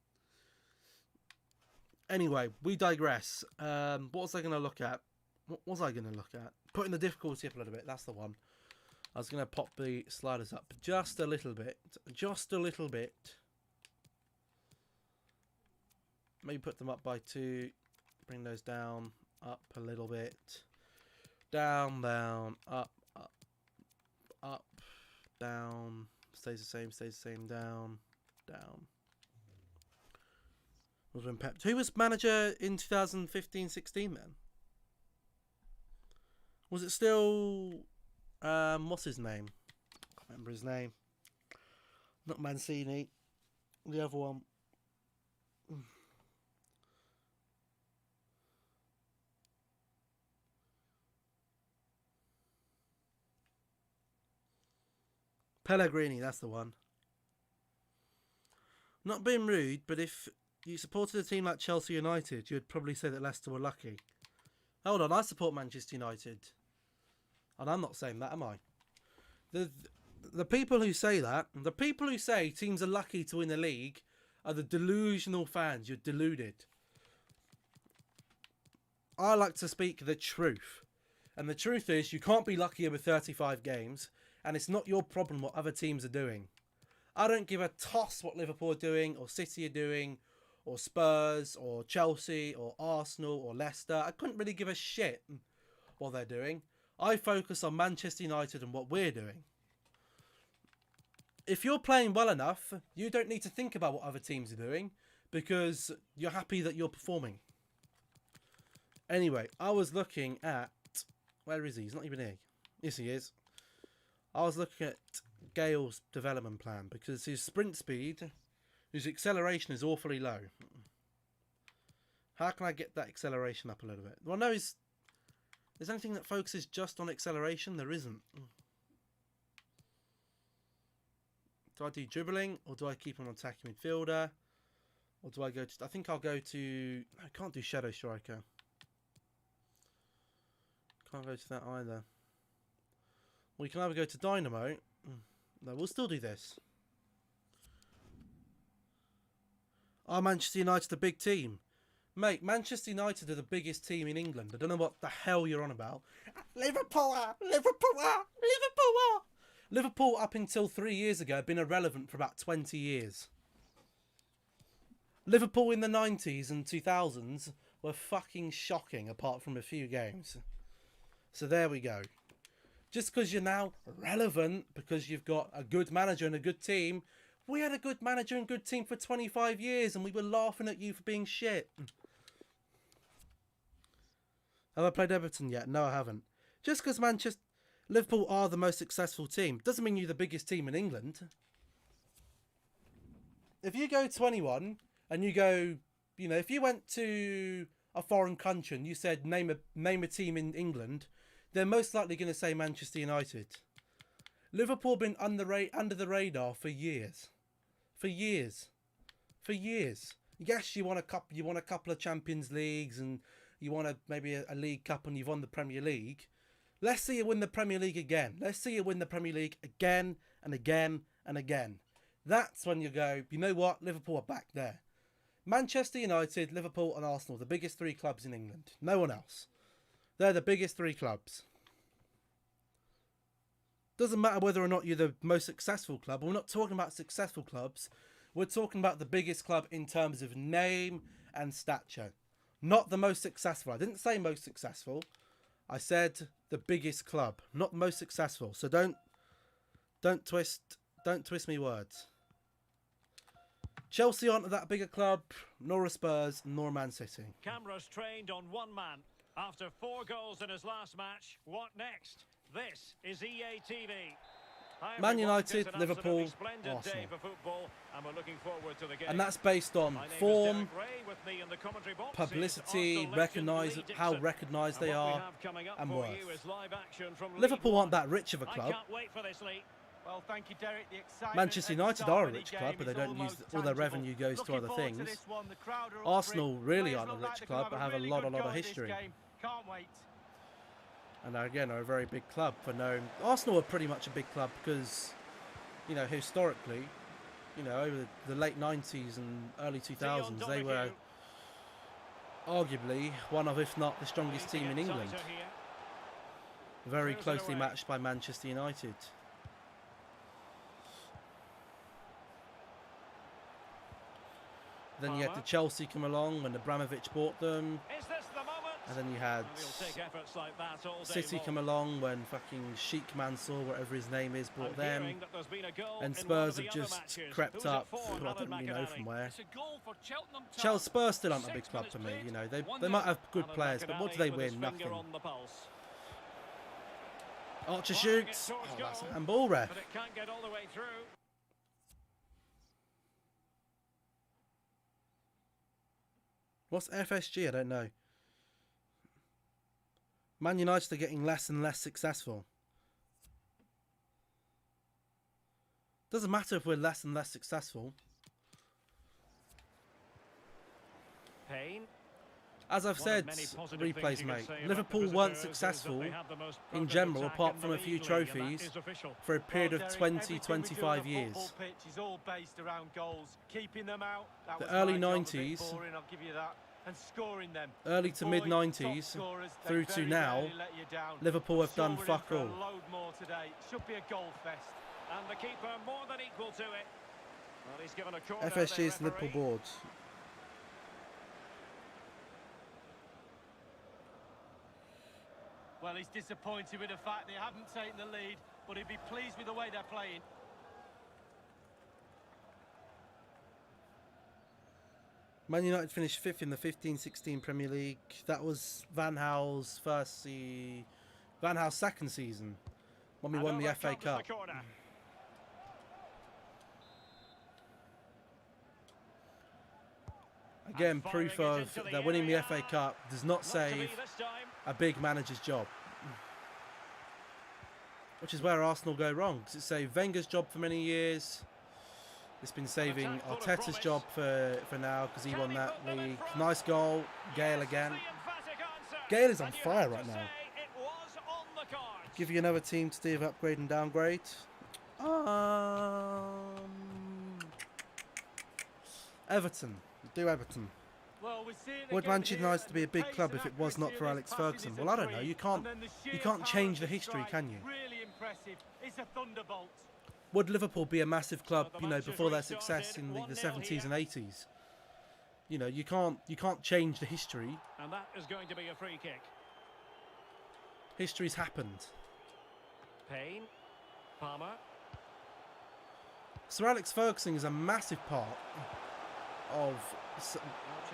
Anyway, we digress. What was I going to look at? What was I going to look at? Putting the difficulty up a little bit. That's the one. I was going to pop the sliders up just a little bit. Just a little bit. Maybe put them up by 2. Bring those down. Up a little bit. Down, down, up, up, up, down. Stays the same, down, down. Who was manager in 2015-16 then? Was it still... what's his name? I can't remember his name. Not Mancini. The other one. Pellegrini, that's the one. Not being rude, but if you supported a team like Chelsea United, you'd probably say that Leicester were lucky. Hold on, I support Manchester United. And I'm not saying that, am I? The people who say that, the people who say teams are lucky to win the league are the delusional fans. You're deluded. I like to speak the truth. And the truth is, you can't be lucky over 35 games, and it's not your problem what other teams are doing. I don't give a toss what Liverpool are doing, or City are doing, or Spurs, or Chelsea, or Arsenal, or Leicester. I couldn't really give a shit what they're doing. I focus on Manchester United and what we're doing. If you're playing well enough, you don't need to think about what other teams are doing, because you're happy that you're performing. Anyway, I was looking at... Where is he? He's not even here. Yes, he is. I was looking at Gale's development plan, because his sprint speed, his acceleration is awfully low. How can I get that acceleration up a little bit? Well, no, there's anything that focuses just on acceleration? There isn't. Do I do dribbling, or do I keep on attacking midfielder? Or do I go to... I think I'll go to... I can't do Shadow Striker. Can't go to that either. We can either go to Dynamo. No, we'll still do this. Are Manchester United a big team? Mate, Manchester United are the biggest team in England. I don't know what the hell you're on about. Liverpool! Liverpool, up until 3 years ago, have been irrelevant for about 20 years. Liverpool in the 90s and 2000s were fucking shocking, apart from a few games. So there we go. Just because you're now relevant, because you've got a good manager and a good team. We had a good manager and good team for 25 years, and we were laughing at you for being shit. Have I played Everton yet? No, I haven't. Just because Liverpool are the most successful team doesn't mean you're the biggest team in England. If you go to anyone and you go, you know, if you went to a foreign country and you said name a team in England, they're most likely going to say Manchester United. Liverpool have been under the radar for years. For years. Yes, you won a couple of Champions Leagues, and you won maybe a League Cup, and you've won the Premier League. Let's see you win the Premier League again. Let's see you win the Premier League again and again and again. That's when you go, you know what? Liverpool are back there. Manchester United, Liverpool and Arsenal, the biggest 3 clubs in England. No one else. They're the biggest 3 clubs. Doesn't matter whether or not you're the most successful club. We're not talking about successful clubs. We're talking about the biggest club in terms of name and stature. Not the most successful. I didn't say most successful. I said the biggest club, not most successful. So don't twist me words. Chelsea aren't that big a club, nor a Spurs, nor Man City. Cameras trained on one man. After 4 goals in his last match, what next? This is EA TV. Hi, Man United, an Liverpool, splendid Arsenal. Day for football, and we're looking forward to the game. And that's based on My name is form, Derek Ray. With me in the commentary box is publicity, Arsenal legend Lee how Dixon. recognised And they what we are, have coming up and for worth. you is live action from Liverpool League aren't One. that rich of a I club. can't wait for this, Lee. Well, thank you, Derek. The excitement Manchester at the United start are a of the rich game club, but they is don't use almost all their tangible. revenue goes to Looking other forward to things. this one. The crowd are up Arsenal for it. really Players aren't a look like rich they club, could but have a really lot good of go at this history. game. Can't wait. And again, are a very big club for known. Arsenal are pretty much a big club because, you know, historically, you know, over the late 90s and early 2000s, they were arguably one of, if not the strongest team in England. Very closely matched by Manchester United. Then you had the Chelsea come along when Abramovich bought them. And then you had City come along when fucking Sheikh Mansour, whatever his name is, bought them. And Spurs have just crept up. Well, I don't really know from where. Spurs still aren't a big club for me. You know, they might have good players, but what do they win? Nothing. Archer shoots. Oh, that's a handball, ref. What's FSG? I don't know. Man United are getting less and less successful. Doesn't matter if we're less and less successful. As I've said, replays, mate, Liverpool weren't successul in general, apart from a few trophies, for a period of 20-25 years. The early 90s, early to mid 90s, through to now, Liverpool have done fuck all. FSG is Liverpool boards. Well, he's disappointed with the fact they haven't taken the lead, but he'd be pleased with the way they're playing. Man United finished 5th in the 15-16 Premier League. That was Van Gaal's second season when we won the FA Cup. Again, proof of that winning the FA Cup does not save a big manager's job. Which is where Arsenal go wrong, because it saved Wenger's job for many years. It's been saving Arteta's job for now, because he won that league. Nice goal. Gale again. Gale is on fire right now. Give you another team to do upgrade and downgrade. Everton. Do Everton. Would Manchester United be a big club if it was not for Alex Ferguson? Well, I don't know. You can't change the history, can you? Would Liverpool be a massive club, you know, before their success in the 70s and 80s? You know, you can't change the history. And that is going to be a free kick. History's happened. Payne, Palmer. Sir Alex Ferguson is a massive part of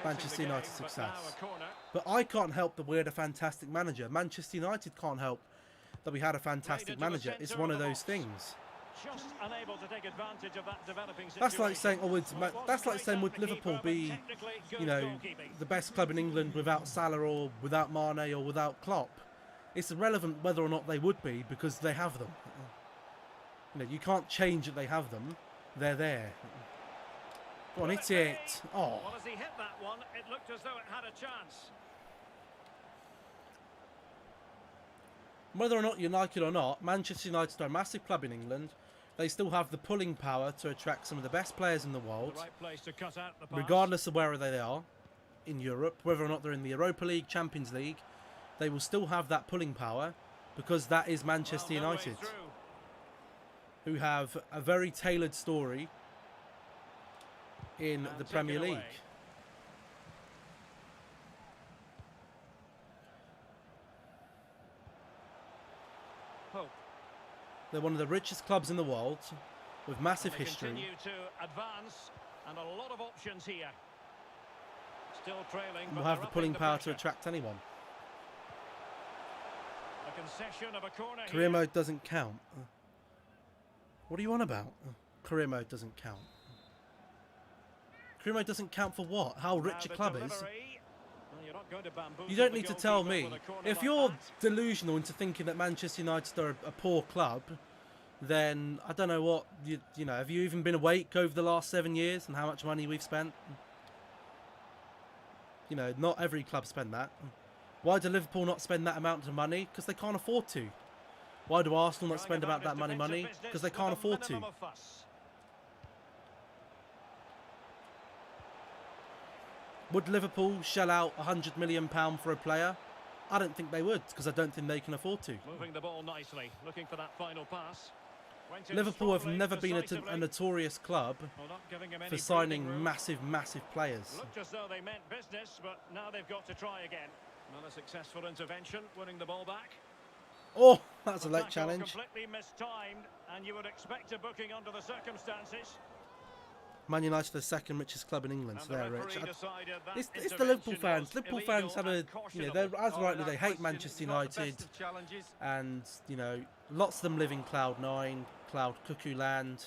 Manchester United's success. But I can't help that we had a fantastic manager. Manchester United can't help that we had a fantastic manager. It's one of those things. Just unable to take advantage of that developing situation. That's like saying, would Liverpool be, you know, the best club in England without Salah or without Mane or without Klopp? It's irrelevant whether or not they would be, because they have them. You know, you can't change that they have them. They're there. Go on, hit it. Oh. Well, as he hit that one, it looked as though it had a chance. Whether or not you like it or not, Manchester United are a massive club in England. They still have the pulling power to attract some of the best players in the world, regardless of where they are in Europe, whether or not they're in the Europa League, Champions League. They will still have that pulling power, because that is Manchester United, who have a very tailored story in the Premier League. They're one of the richest clubs in the world, with massive history. Continue to advance, and a lot of options here. Still trailing, will have the pulling power to attract anyone. A concession of a corner. Career mode doesn't count. What are you on about? Career mode doesn't count. Career mode doesn't count for what? How rich a club is? You don't need to tell me. If you're delusional into thinking that Manchester United are a poor club, then I don't know what, you know, have you even been awake over the last 7 years and how much money we've spent? You know, not every club spend that. Why do Liverpool not spend that amount of money? Because they can't afford to. Why do Arsenal not spend about that money? Because they can't afford to. Would Liverpool shell out £100 million for a player? I don't think they would, because I don't think they can afford to. Moving the ball nicely, looking for that final pass. Liverpool have never been a notorious club for signing massive players. Looked as though they meant business, but now they've got to try again. Not a successful intervention, winning the ball back. Oh, that's a late challenge. Completely mistimed, and you would expect a booking under the circumstances. Man United are the second richest club in England, so they're rich. It's the Liverpool fans. Liverpool fans have a, you know, they're as rightly they hate Manchester United, and you know, lots of them live in Cloud 9, Cloud Cuckoo Land.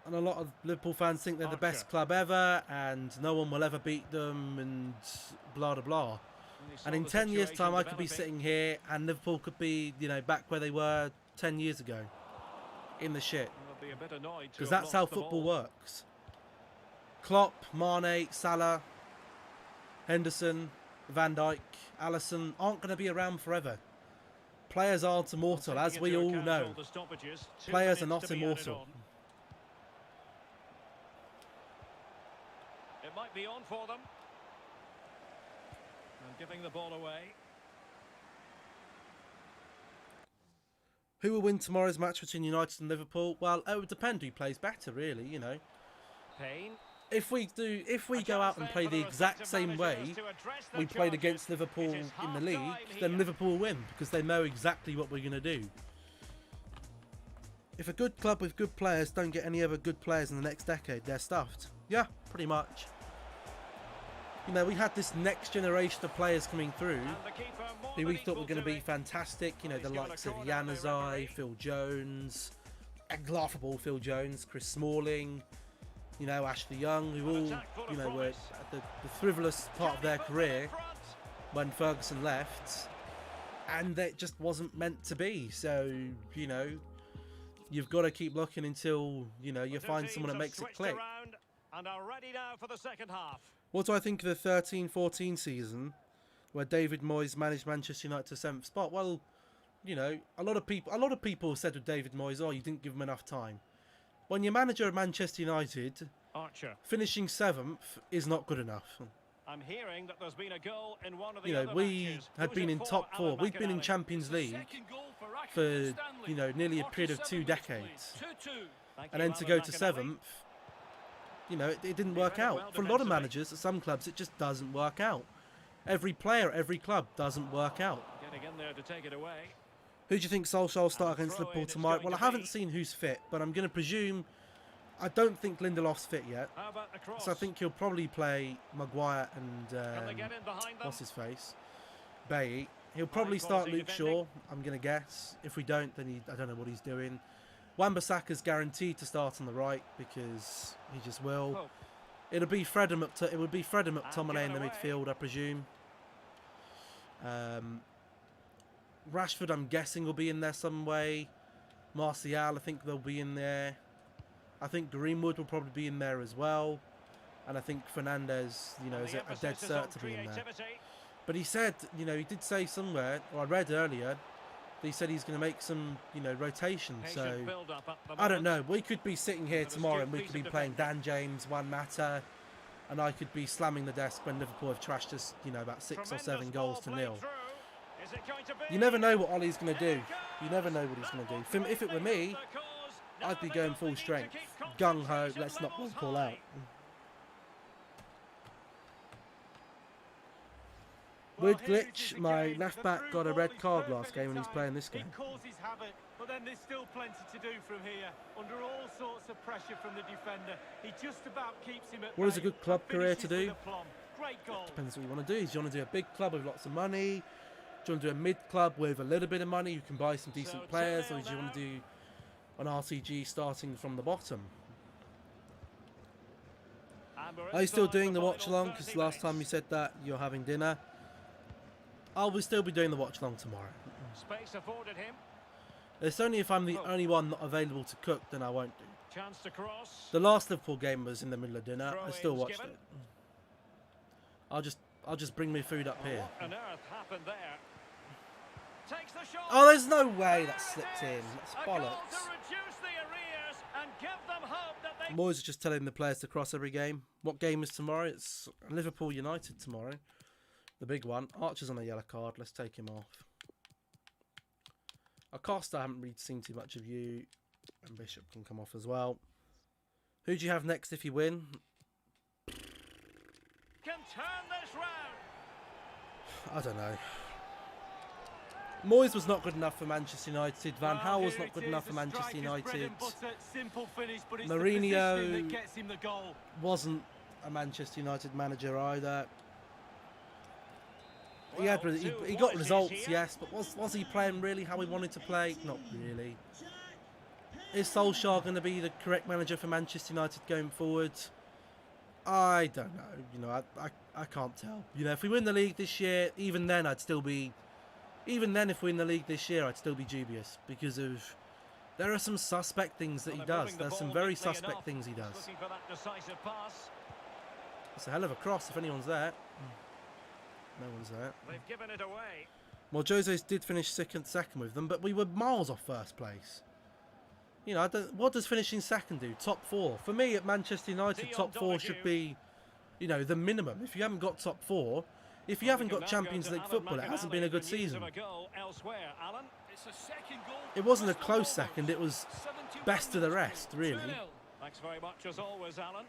And a lot of Liverpool fans think they're the best club ever, and no one will ever beat them, and blah blah blah. And in 10 years' time, I could be sitting here, and Liverpool could be, you know, back where they were 10 years ago, in the shit. Because that's how football works. Klopp, Mane, Salah, Henderson, Van Dijk, Alisson aren't going to be around forever. Players aren't immortal, as we all know. Players are not immortal. It might be on for them. And giving the ball away. Who will win tomorrow's match between United and Liverpool? Well, it would depend who plays better, really, you know. Payne. If we go out and play the exact same way we played against Liverpool in the league, then Liverpool will win, because they know exactly what we're going to do. If a good club with good players don't get any other good players in the next decade, they're stuffed. Yeah, pretty much. You know, we had this next generation of players coming through who we thought were going to be fantastic. You know, the likes of Januzaj, Phil Jones, laughable Phil Jones, Chris Smalling, you know, Ashley Young, who all, you know, were at the frivolous part of their career when Ferguson left. And it just wasn't meant to be. So, you know, you've got to keep looking until, you know, you find someone that makes it click. And are ready now for the second half. What do I think of the 13-14 season, where David Moyes managed Manchester United to 7th spot? Well, you know, a lot of people said with David Moyes, oh, you didn't give him enough time. When your manager of Manchester United, finishing 7th is not good enough. I'm hearing that there's been a goal in one of the other we had been in top 4. We'd been in Champions League for, you know, nearly a period of 2 decades. And then to go to 7th, you know, it didn't work out. For a lot of managers at some clubs, it just doesn't work out. Every player, every club doesn't work out. Getting in there to take it away. Who do you think Solskjaer will start against Liverpool tomorrow? Well, I haven't seen who's fit, but I'm going to presume... I don't think Lindelof's fit yet. So I think he'll probably play Maguire and... what's his face? Bailly. He'll probably start Luke Shaw, I'm going to guess. If we don't, then I don't know what he's doing. Wan-Bissaka's guaranteed to start on the right because he just will. It'll be Fred and McTominay in the midfield, I presume. Rashford, I'm guessing, will be in there some way. Martial, I think they'll be in there. I think Greenwood will probably be in there as well. And I think Fernandes, you know, is a dead cert to be in there. But he said, you know, he did say somewhere, or I read earlier, he said he's going to make some, you know, rotation. So, I don't know. We could be sitting here tomorrow and we could be playing Dan James, Juan Mata, and I could be slamming the desk when Liverpool have trashed us, you know, about 6 or 7 goals to nil. You never know what Ollie's going to do. You never know what he's going to do. If it were me, I'd be going full strength. Gung-ho, let's not one call out. Weird glitch, my left back got a red card last game and he's playing this game. It causes havoc, but then there's still plenty to do from here. Under all sorts of pressure from the defender, he just about keeps him at What is a good club career to do? Great goal. Depends what you want to do. Do you want to do a big club with lots of money? Do you want to do a mid club with a little bit of money? You can buy some decent players, or do you want to do an RTG starting from the bottom? Are you still doing the watch along? Because last time you said that you're having dinner. I will still be doing the watch along tomorrow. Space afforded him. It's only if I'm the only one not available to cook, then I won't do. Chance to cross. The last Liverpool game was in the middle of dinner. I still Throw-ins watched given. it. I'll just bring my food up here. What on earth happened there? Takes the shot. Oh, there's no way that slipped in. That's A goal to bollocks. reduce the arrears and give them hope that they Moyes is just telling the players to cross every game. What game is tomorrow? It's Liverpool United tomorrow. The big one. Archer's on a yellow card. Let's take him off. Acosta, I haven't really seen too much of you. And Bishop can come off as well. Who do you have next if you win? can turn this round. I don't know. Moyes was not good enough for Manchester United. Van Gaal was not good enough for Manchester United. Mourinho wasn't a Manchester United manager either. He got results, yes, but was he playing really how he wanted to play? Not really. Is Solskjaer going to be the correct manager for Manchester United going forward? I don't know. You know, I can't tell. You know, if we win the league this year, even then I'd still be. Even then, if we win the league this year, I'd still be dubious because of there are some suspect things that he does. There's some very suspect things he does. It's a hell of a cross if anyone's there. No one's there. They've given it away. Well, Jose's did finish second with them, but we were miles off first place. You know, what does finishing second do? Top four. For me, at Manchester United, top four should be, you know, the minimum. If you haven't got top four, if you haven't got Champions League football, it hasn't been a good season. It wasn't a close second. It was best of the rest, really. Thanks very much as always, Alan.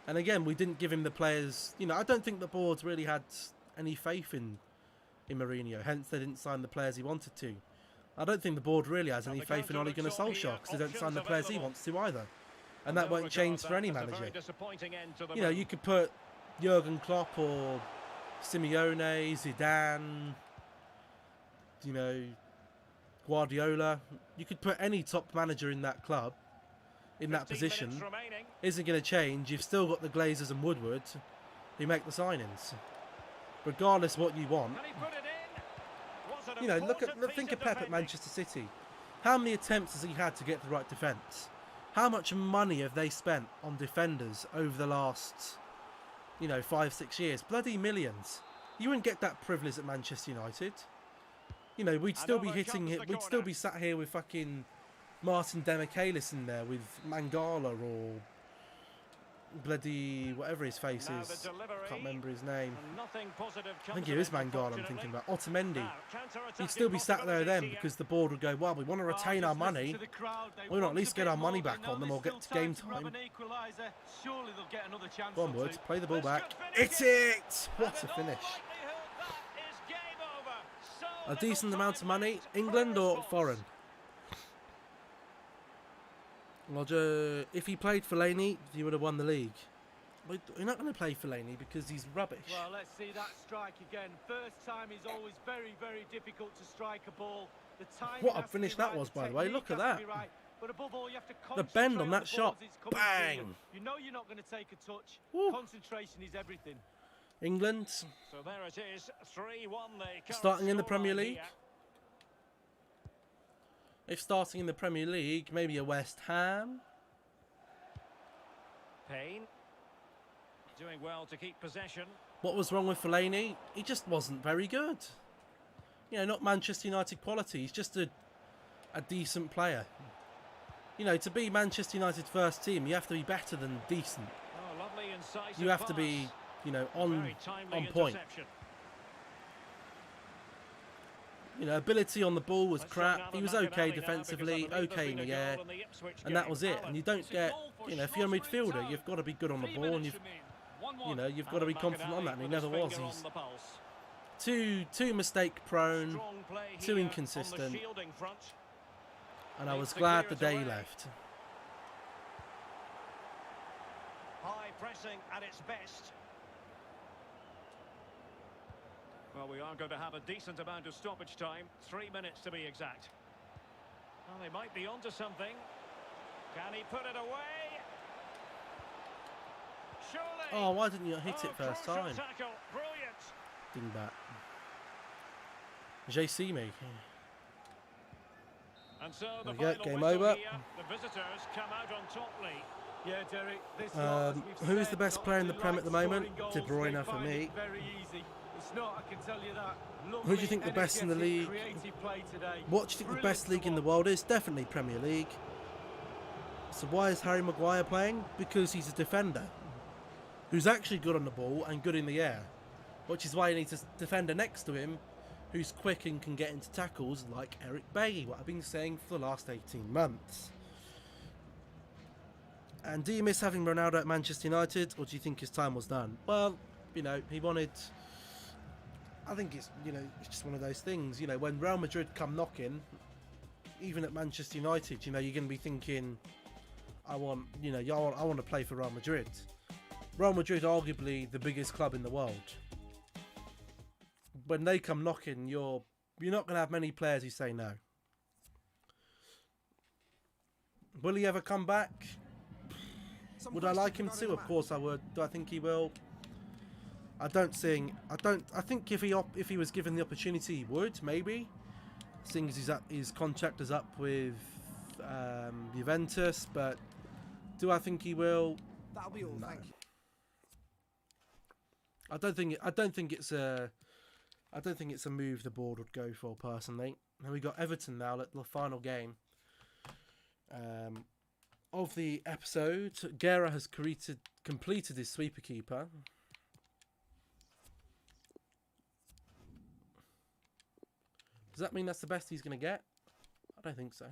And again, we didn't give him the players. You know, I don't think the boards really had any faith in Mourinho. Hence, they didn't sign the players he wanted to. I don't think the board really has any faith in Ole Gunnar Solskjaer because they don't sign the players he wants to either. And that won't change for any manager. You know, you could put Jurgen Klopp or Simeone, Zidane, you know, Guardiola. You could put any top manager in that club, in that position. Isn't going to change. You've still got the Glazers and Woodward who make the signings. Regardless what you want. You know, think of Pep at Manchester City. How many attempts has he had to get the right defence? How much money have they spent on defenders over the last, you know, 5-6 years? Bloody millions. You wouldn't get that privilege at Manchester United. You know, we'd still be hitting it. We'd still be sat here with fucking Martin Demichelis in there with Mangala or bloody whatever his face is. Can't remember his name. I think it is Mangala I'm thinking about. Otamendi. He'd still be sat there then because the board would go, well, we want to retain our money. We'll at least get our money back on them or get to game time. Go on, Wood. Play the ball back. Hit it! What a finish. A decent amount of money. England or foreign? Roger, if he played Fellaini, he would have won the league. But you're not going to play Fellaini because he's rubbish. Well, let's see that strike again. First time is always very, very difficult to strike a ball. The time what a finish that was, by the way. Look at that. Right. But above all, you have to the bend on that shot. Bang! You know you're not going to take a touch. Woo. Concentration is everything. England. So there it is. 3-1. Starting in the Premier League. If starting in the Premier League, maybe a West Ham. Payne doing well to keep possession. What was wrong with Fellaini? He just wasn't very good. You know, not Manchester United quality. He's just a decent player. You know, to be Manchester United first team, you have to be better than decent. Oh, lovely incisive you have to pass. be, you know, on point. You know, ability on the ball was crap. He was okay defensively, okay in the air, and that was it. And you don't get, you know, if you're a midfielder, you've got to be good on the ball, and you've got to be confident on that. And he never was. He's too mistake prone, too inconsistent. And I was glad the day he left. High pressing at its best. Well, we are going to have a decent amount of stoppage time. 3 minutes to be exact. Well, they might be onto something. Can he put it away? Surely. Oh, why didn't you hit it first time? Tackle. Brilliant. Ding back. JC me. And so the There we go, final game whistle over. here. The visitors come out on top, Lee. Yeah, Derek. This lot, as we've Who's said, the best not player in the too Prem light at the moment? scoring De goals. Bruyne They for find me. it very easy. It's not, I can tell you that. Who do you think the best in the Lovely, league? creative play today. What do you think the Brilliant best to league in the watch. world is? Definitely Premier League. So why is Harry Maguire playing? Because he's a defender who's actually good on the ball and good in the air, which is why he needs a defender next to him who's quick and can get into tackles like Eric Bailly, what I've been saying for the last 18 months. And do you miss having Ronaldo at Manchester United, or do you think his time was done? Well, you know, he wanted... I think it's, you know, it's just one of those things. You know, when Real Madrid come knocking, even at Manchester United, you know, you're going to be thinking, I want to play for Real Madrid. Real Madrid, arguably the biggest club in the world. When they come knocking, you're not going to have many players who say no. Will he ever come back? Would I like him to? Of course I would. Do I think he will? I think if he was given the opportunity, he would, maybe. Seeing as his contract is up with Juventus, but do I think he will? That'll be all. No. Thank you. I don't think it's a move the board would go for personally. And we got Everton now at the final game of the episode. Guerra has completed his sweeper keeper. Does that mean that's the best he's going to get? I don't think so.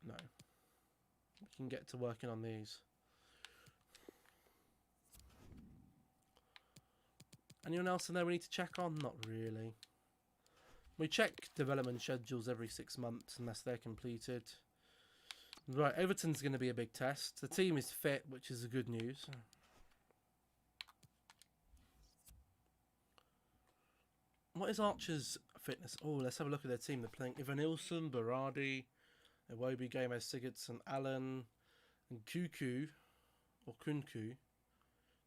No. We can get to working on these. Anyone else in there we need to check on? Not really. We check development schedules every 6 months unless they're completed. Right, Everton's going to be a big test. The team is fit, which is the good news. What is Archer's fitness? Oh, let's have a look at their team. They're playing Ivanilson, Berardi, Iwobi, Gomez, Sigurdsson, Allen, and Kunku,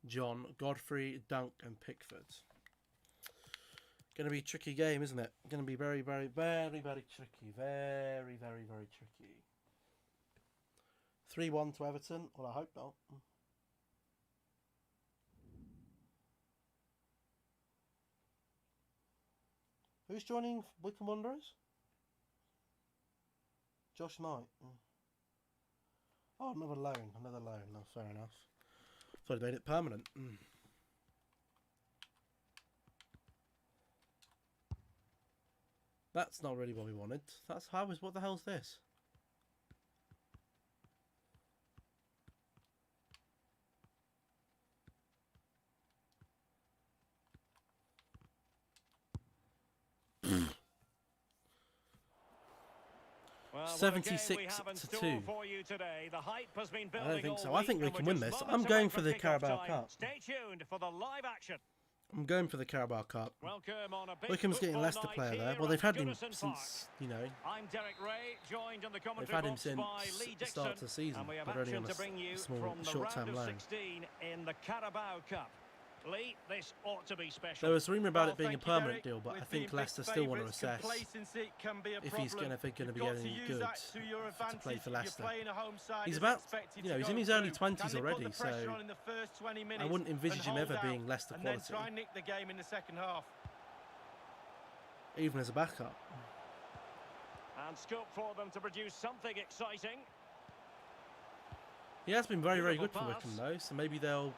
John, Godfrey, Dunk, and Pickford. Going to be a tricky game, isn't it? Going to be very, very, very, very tricky. Very, very, very tricky. 3-1 to Everton. Well, I hope not. Who's joining Wycombe Wanderers? Josh Knight. Oh, another loan. No, fair enough. Thought he made it permanent. That's not really what we wanted. What the hell's this? Well, 76 to 2. For you today. The hype has been I don't building think so. all I think we week, can and win we're this. just I'm moments going away for the kickoff Carabao time. Cup. Stay tuned for the live action. I'm going for the Carabao Cup. Welcome on a big Wycombe's getting a football Leicester night player there. here Well, they've at had him Goodison since, you know, I'm Derek Ray, joined in the they've commentary had him box since by Lee the start of Dixon, the season, and we have but only action on to bring you a small, from the short-term round of loan. 16 in the Carabao Cup. Lee, this ought to be special. There was rumour about it being a Thank you, permanent Derek. deal, but I With think being Leicester big still want to favourites, assess complacency can be a if he's going problem. to be You've got any to use good that to your to play advantage. for You're Leicester. playing a home side He's as about, expected you know, to he's go in his early through. 20s Can they put already, the pressure so on in the first 20 I minutes wouldn't envisage and him hold ever out, being Leicester and then quality, try and nick the game in the second half. even as a backup. And scope for them to produce something exciting. He has been very, very good Beautiful for pass. Wycombe, though, so maybe they'll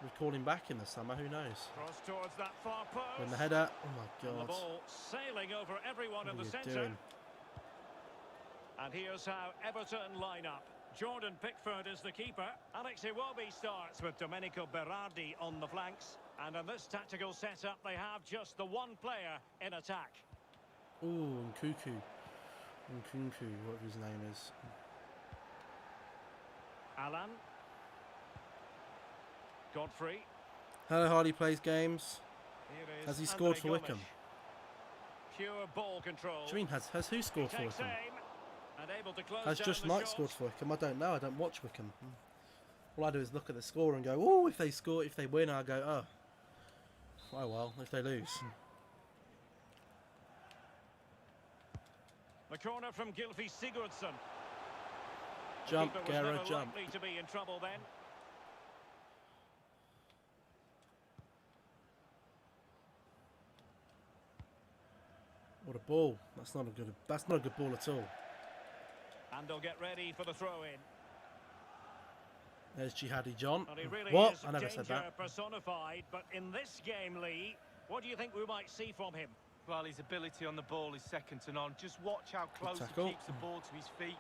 recall him back in the summer, who knows. Cross towards that far post. When the header, oh my And the god. ball sailing over everyone What in are the you centre. doing? And here's how Everton line up. Jordan Pickford is the keeper. Alex Iwobi starts with Domenico Berardi on the flanks. And in this tactical setup, they have just the one player in attack. Ooh, Nkunku, whatever his name is. Alan. Godfrey. Hello, Hardy plays games. Here is Has he scored for Andre Wycombe? Gomes. Pure ball control. What do you mean, has who scored for Takes Wycombe? aim and able to close Has down just the Knight shot. scored for Wycombe? I don't know, I don't watch Wycombe. All I do is look at the score and go, oh, if they score, if they win, I go, oh well, if they lose. The corner from Gylfi Sigurdsson. Jump, The keeper was Gera, never jump. likely to be in trouble then. What a ball. That's not a good ball at all. And they'll get ready for the throw-in. There's Jihadi John. And he really What? is I never said danger that. personified, but in this game, Lee, what do you think we might see from him? Well, his ability on the ball is second to none. Just watch how close he tackle. keeps the ball to his feet.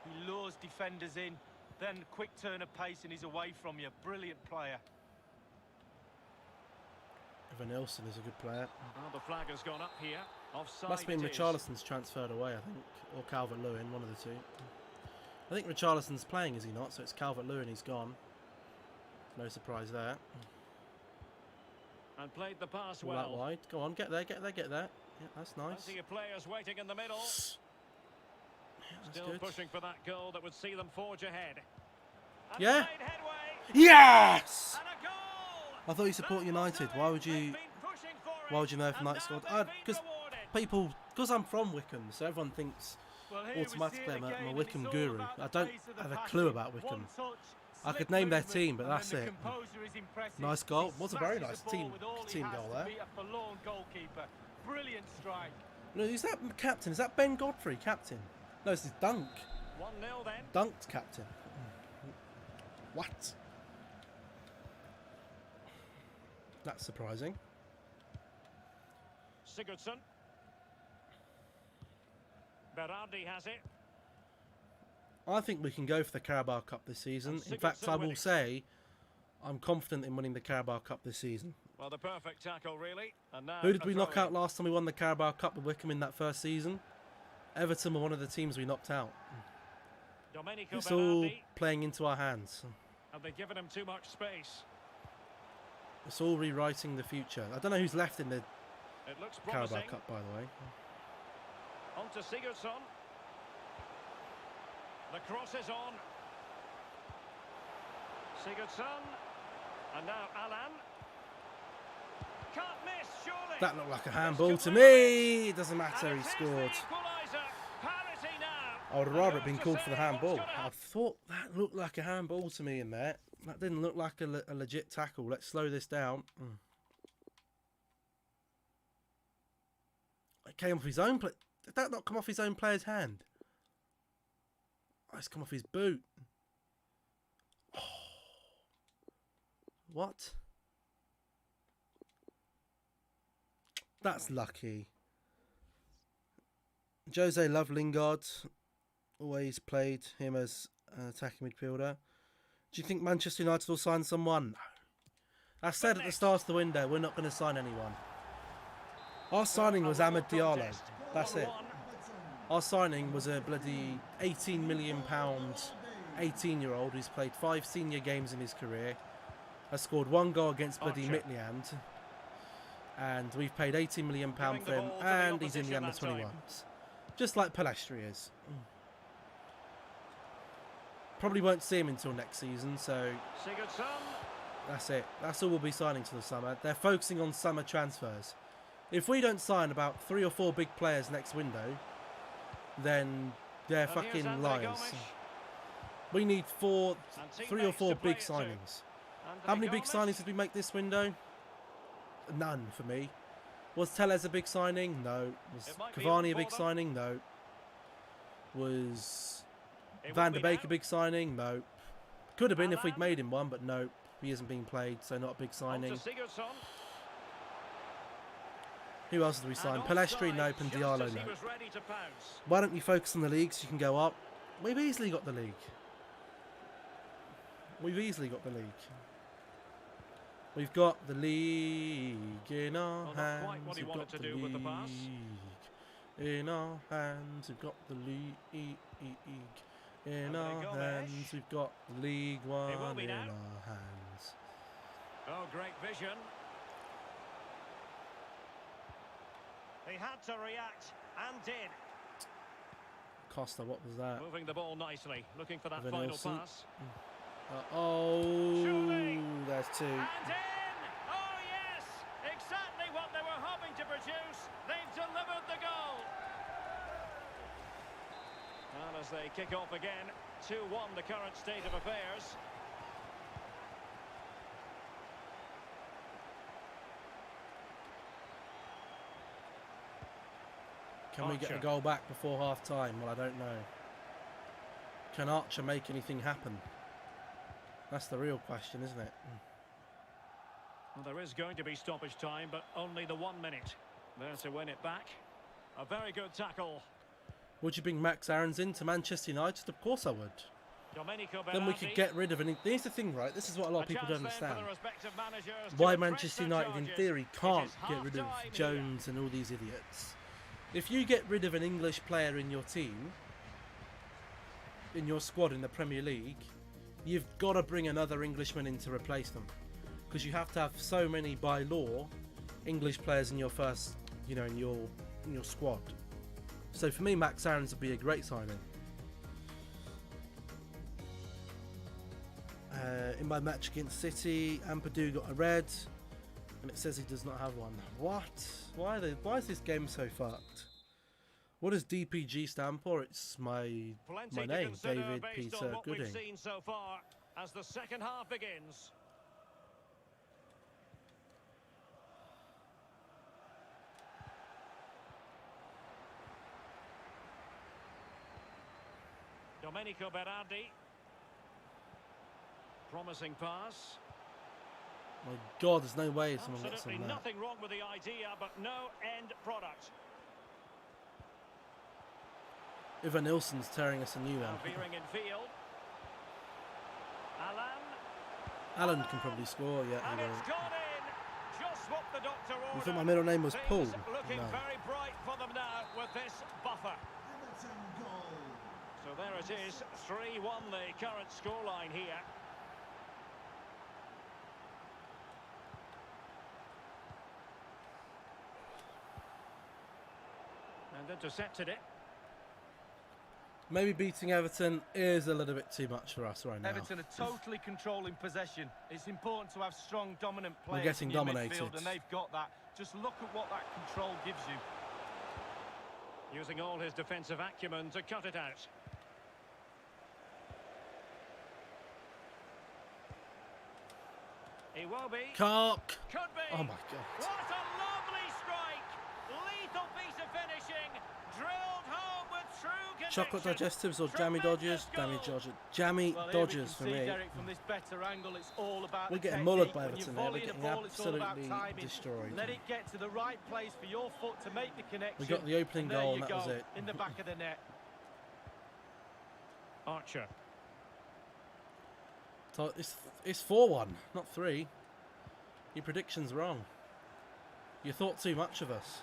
He lures defenders in, then quick turn of pace and he's away from you. Brilliant player. Evan Nilsson is a good player. Well, the flag has gone up here. Offside Must mean it is. Richarlison's transferred away, I think. Or Calvert-Lewin, one of the two. I think Richarlison's playing, is he not? So it's Calvert-Lewin, he's gone. No surprise there. And played the pass All that well. wide. Go on, get there, get there, get there. Yeah, that's nice. Plenty of players waiting in the middle. Yeah, that's Still good. pushing for that goal that would see them forge ahead. And Yeah. made headway. Yes! And a goal! I thought you support United. Why would you know if United scored? Because because I'm from Wickham, so everyone thinks Well, here we see automatically it I'm a again, and Wickham it's all guru. about the I don't pace of the have a passing. clue about Wickham. One touch, I could slick name their movement, team, but and that's then the it. composure is impressive. Nice goal. He Was a very smashes nice the ball with all he team has goal to there. beat a forlorn goalkeeper. Brilliant strike. No, is that captain? Is that Ben Godfrey, captain? No, this is Dunk. 1-0 then. Dunk's captain. What? That's surprising. Sigurdsson. Berardi has it. I think we can go for the Carabao Cup this season. And In fact, Sigurdsson I will winning. say I'm confident in winning the Carabao Cup this season. Well, the perfect tackle, really. And now Who did a we knock throw-in. out last time we won the Carabao Cup with Wickham in that first season? Everton were one of the teams we knocked out. Domenico It's all Berardi. playing into our hands. Have they given him too much space? It's all rewriting the future. I don't know who's left in the It looks Carabao promising. Cup, by the way. On to Sigurdsson. The cross is on. Sigurdsson. And now Alan. Can't miss, surely. That looked like a This handball could to win me. It doesn't matter. And He it is the scored. equaliser. Parity now. I would And rather it who's been to called for the say what's handball. gonna I happen? thought that looked like a handball to me in there. That didn't look like a legit tackle. Let's slow this down. It came off his own play. Did that not come off his own player's hand? Oh, it's come off his boot. Oh. What? That's lucky. Jose loved Lingard. Always played him as an attacking midfielder. Do you think Manchester United will sign someone? No. I said at the start of the window, we're not going to sign anyone. Our signing was Ahmed Diallo. That's it. Our signing was a bloody £18 million 18-year-old who's played 5 senior games in his career, has scored 1 goal against bloody Archer. Midtjylland, and we've paid £18 million for Giving the him, ball to the and he's in the opposition that time. under-21s. Just like Palestri is. Probably won't see him until next season, so Sigurdsson. that's it. That's all we'll be signing to the summer. They're focusing on summer transfers. If we don't sign about 3 or 4 big players next window, then they're And here's fucking Andre liars. Gomes. We need 3 or teammates 4 to play big it to. signings. Andre How many big Gomes. signings did we make this window? None for me. Was Tellez a big signing? No. Was It might be Cavani a on big for them. signing? No. Was It Van will der be Beek a now. big signing? No. Could have been if we'd Alan. made him one, but no. He isn't being played, so not a big On signing. to Sigurdsson. Who else did we sign? And Palestri, offside, nope, and just Diallo, as he no. was ready to pounce. Why don't you focus on the league so you can go up? We've easily got the league. We've easily got the league. We've got the league in our Well, not hands. quite what he We've wanted got to the do with the pass. league in our hands. We've got the league in Andre our Gomes. hands. We've got the League One be in now. our hands. Oh, great vision. He had to react and did. Costa, what was that? Moving the ball nicely, looking for that Evan final Nilsson. pass. Oh, Surely. there's 2. And in! Oh yes! Exactly what they were hoping to produce. They've delivered the goal. as they kick off again. 2-1 the current state of affairs. Can we get a goal back before half-time? Well, I don't know. Can Archer make anything happen? That's the real question, isn't it? Well, there is going to be stoppage time, but only the 1 minute. There to win it back. A very good tackle. Would you bring Max Aarons into Manchester United? Of course I would. Domenico Then we Berardi. could get rid of an... Here's the thing, right? This is what a lot of people don't chance then for understand. the respective managers to Why address Manchester their United, in charges. theory, It can't is get rid of half-time Jones and all these idiots. If you get rid of an English player in your team, in your squad in the Premier League, you've got to bring another Englishman in to replace them. Because you have to have so many, by law, English players in your first, you know, in your squad. So for me, Max Aarons would be a great signing. In my match against City, Ampadu got a red, and it says he does not have one. What? Why is this game so fucked? What does DPG stand for? It's my name, David Peter Gooding. We've seen so far as the second half begins. Domenico Berardi. Promising pass. My God, there's no way someone gets Absolutely on that. nothing wrong with the idea, but no end product. Ivan Nilsson's tearing us a new Now one. veering in field. Alan can probably score, yeah. And He it's won't. gone in. Just what the doctor ordered. You thought my middle name was Things Paul? looking No. very bright for them now with this buffer. So there it is, 3-1 the current scoreline here. And intercepted it. Maybe beating Everton is a little bit too much for us right now. Everton are totally controlling possession. It's important to have strong, dominant We're players getting in your dominated. midfield, and they've got that. Just look at what that control gives you. Using all his defensive acumen to cut it out. Iwobi. Cock! Could be. Oh my God. What a lovely strike. Lethal piece of finishing. Drilled home with true conviction. Chocolate digestives or jammy dodgers? Tremendous Jammy goal. dodgers. Jammy Well, here dodgers we for can see, me. Derek, from this better angle, it's all about We're the getting technique. mullered by When you're Everton there. We're volleying a getting ball, it's all about absolutely timing. destroyed. Let it get to the right place for your foot to make the connection. We got the opening and there goal you and that was go, it. in the back of the net. Archer. So it's 4-1, not 3. Your prediction's wrong. You thought too much of us.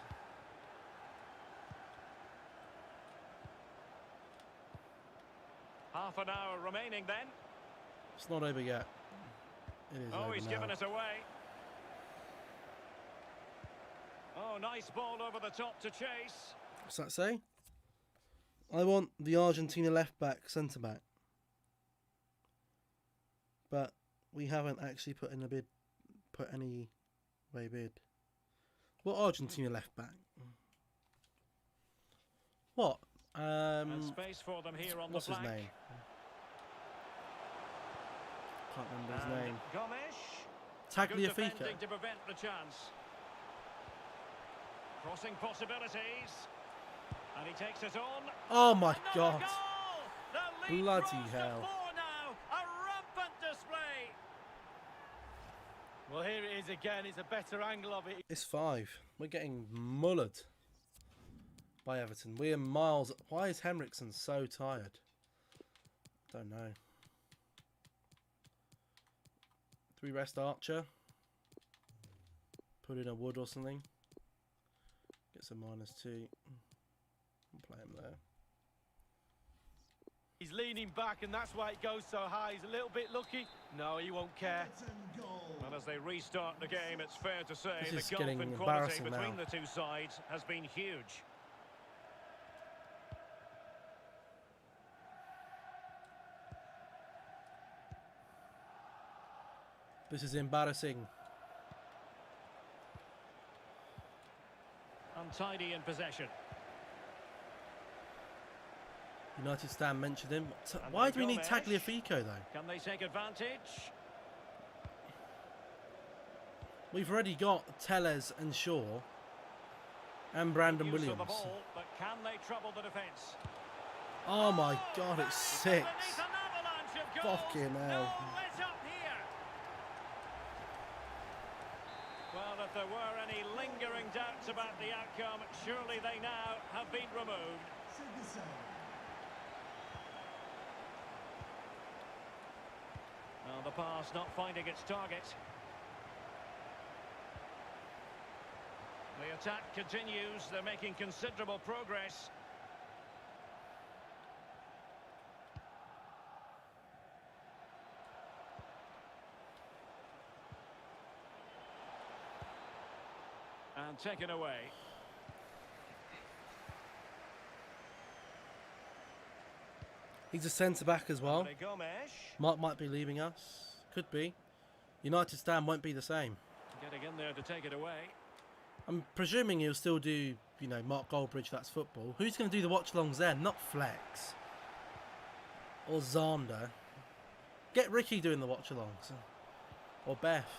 Half an hour remaining then. It's not over yet. It is Oh, over he's now. given it away. Oh, nice ball over the top to chase. What's that say? I want the Argentina left back, centre back. But we haven't actually put in a bid. Put any way bid. What Argentina left back? What? And space for them here on What's the his flank. name? Can't remember his And name. Gomes. Good Tagliafico. defending to prevent the chance. Crossing possibilities. And he takes it on. Oh my Another God! goal! The lead Bloody grows to hell. 4 now. A rampant display. Well, here it is again. It's a better angle of it. It's 5. We're getting mullered by Everton. We are miles. Why is Henriksen so tired? Don't know. Do we rest Archer? Put in a Wood or something. Get some -2. Play him there. He's leaning back, and that's why it goes so high. He's a little bit lucky. No, he won't care. And as they restart the game, it's fair to say This is the gulf getting in quality embarrassing between now. the two sides has been huge. This is embarrassing. Untidy in possession. United Stan mentioned him. And Why now do we need Gomes. Tagliafico though? Can they take advantage? We've already got Tellez and Shaw and Brandon Use of Williams. the ball, but can they trouble the defence? Oh my God, it's 6. Beneath an avalanche of goals. Fucking hell. No let up here. Well, if there were any lingering doubts about the outcome, surely they now have been removed. Well, the pass not finding its target. The attack continues. They're making considerable progress. And taken away. He's a centre-back as well. Gomes. Mark might be leaving us. Could be. United Stan won't be the same. Getting in there to take it away. I'm presuming he'll still do, you know, Mark Goldbridge, that's football. Who's going to do the watch-alongs then? Not Flex. Or Zander. Get Ricky doing the watch-alongs. Or Beth.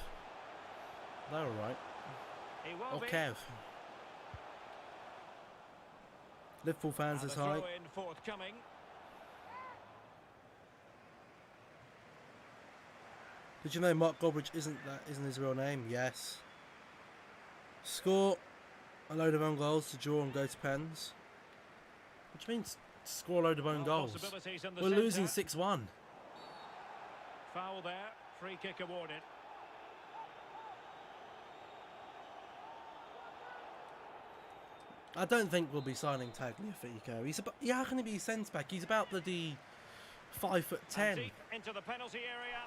They're alright. He will Or be. Kev. Liverpool fans And is a high. throw-in forthcoming. Did you know Mark Goldbridge isn't his real name? Yes. Score a load of own goals to draw and go to pens. Which means score a load of own Well, goals. possibilities in the We're losing centre. 6-1. Foul there. Free kick awarded. I don't think we'll be signing Tagliafico. Yeah, how can he be centre back? He's about bloody 5'10". And deep into the penalty area.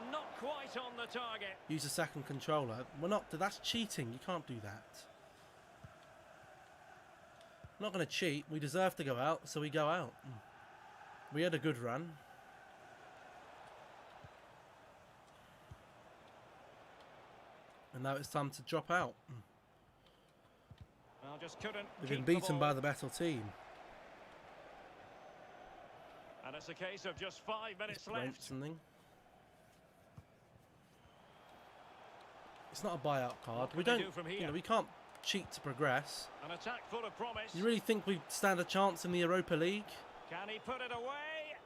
And not quite on the target. Use a second controller. We're not. That's cheating. You can't do that. I'm not going to cheat. We deserve to go out, so we go out. We had a good run. And now it's time to drop out. Well, just couldn't We've keep been the beaten ball. by the better team. And it's a case of just 5 minutes Rent left. something. It's not a buyout card. What We can they don't. do from You here? know, we can't cheat to progress. An attack full of promise. You really think we stand a chance in the Europa League? Can he put it away?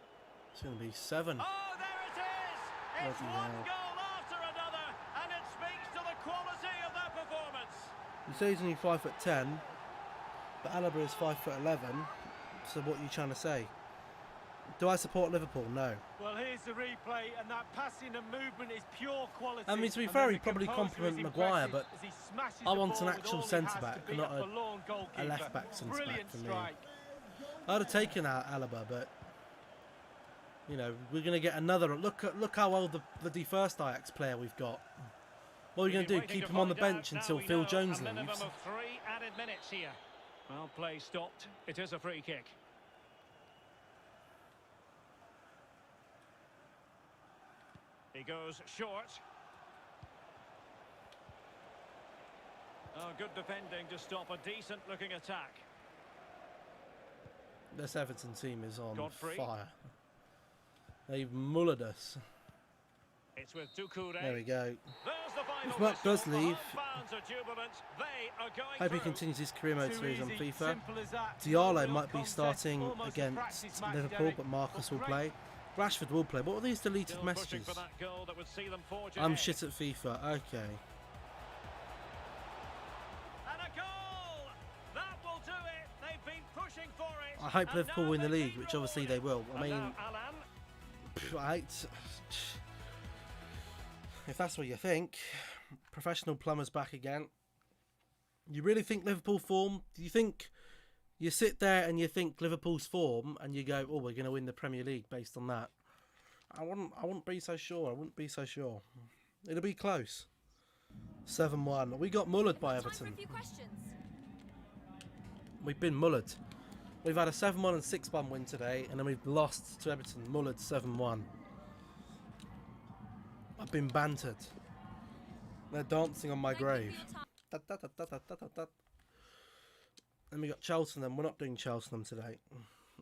It's going to be 7. Oh, there it is! It's Bloody one hell. goal after another, and it speaks to the quality of their performance. You say he's only 5'10", but Alaba is 5'11". So what are you trying to say? Do I support Liverpool? No. Well, here's the replay, and that passing and movement is pure quality. I mean, to be And fair, then he'd the probably composure compliment is Maguire, impressive but as he smashes I the want ball an with actual all he centre-back, has to beat not a forlorn goalkeeper. left-back centre-back Brilliant for me. strike. I'd have taken out Alaba, but you know, we're going to get another. Look how well the bloody first Ajax player we've got. What are we going to do? Keep him on the bench until Phil Jones A minimum leaves? of 3 added minutes here. Well, play stopped. It is a free kick. He goes short. Oh, good defending to stop a decent-looking attack. This Everton team is on Godfrey. fire. They've mullered us. It's with Doucouré. There we go. There's the final If Mark whistle. does The leave, home fans are jubilant. They are going hope he through. continues his career mode Too series on easy, FIFA. simple as that. Diallo No real might be context, starting almost a against practice match, Liverpool, Derek. but Marcus will Great. play. Rashford will play. What are these deleted Still messages? pushing for that goal that would see them forge I'm ahead. shit at FIFA. Okay. And a goal! That will do it. They've been pushing for it. I hope And Liverpool now win the they've league, been which obviously they rewarded. will. I And mean, now Alan. I hate. If that's what you think, professional plumbers back again. You really think Liverpool form? Do you think you sit there and you think Liverpool's form and you go, "Oh, we're going to win the Premier League based on that"? I wouldn't be so sure. I wouldn't be so sure. It'll be close. 7-1. We got mullered by Time for a Everton. few questions. We've been mullered. We've had a 7-1 and 6-1 win today, and then we've lost to Everton, mullered 7-1. I've been bantered. They're dancing on my Thank you grave. for your time. Dut, dut, dut, dut, dut, dut, dut. And we got Cheltenham. We're not doing Cheltenham today.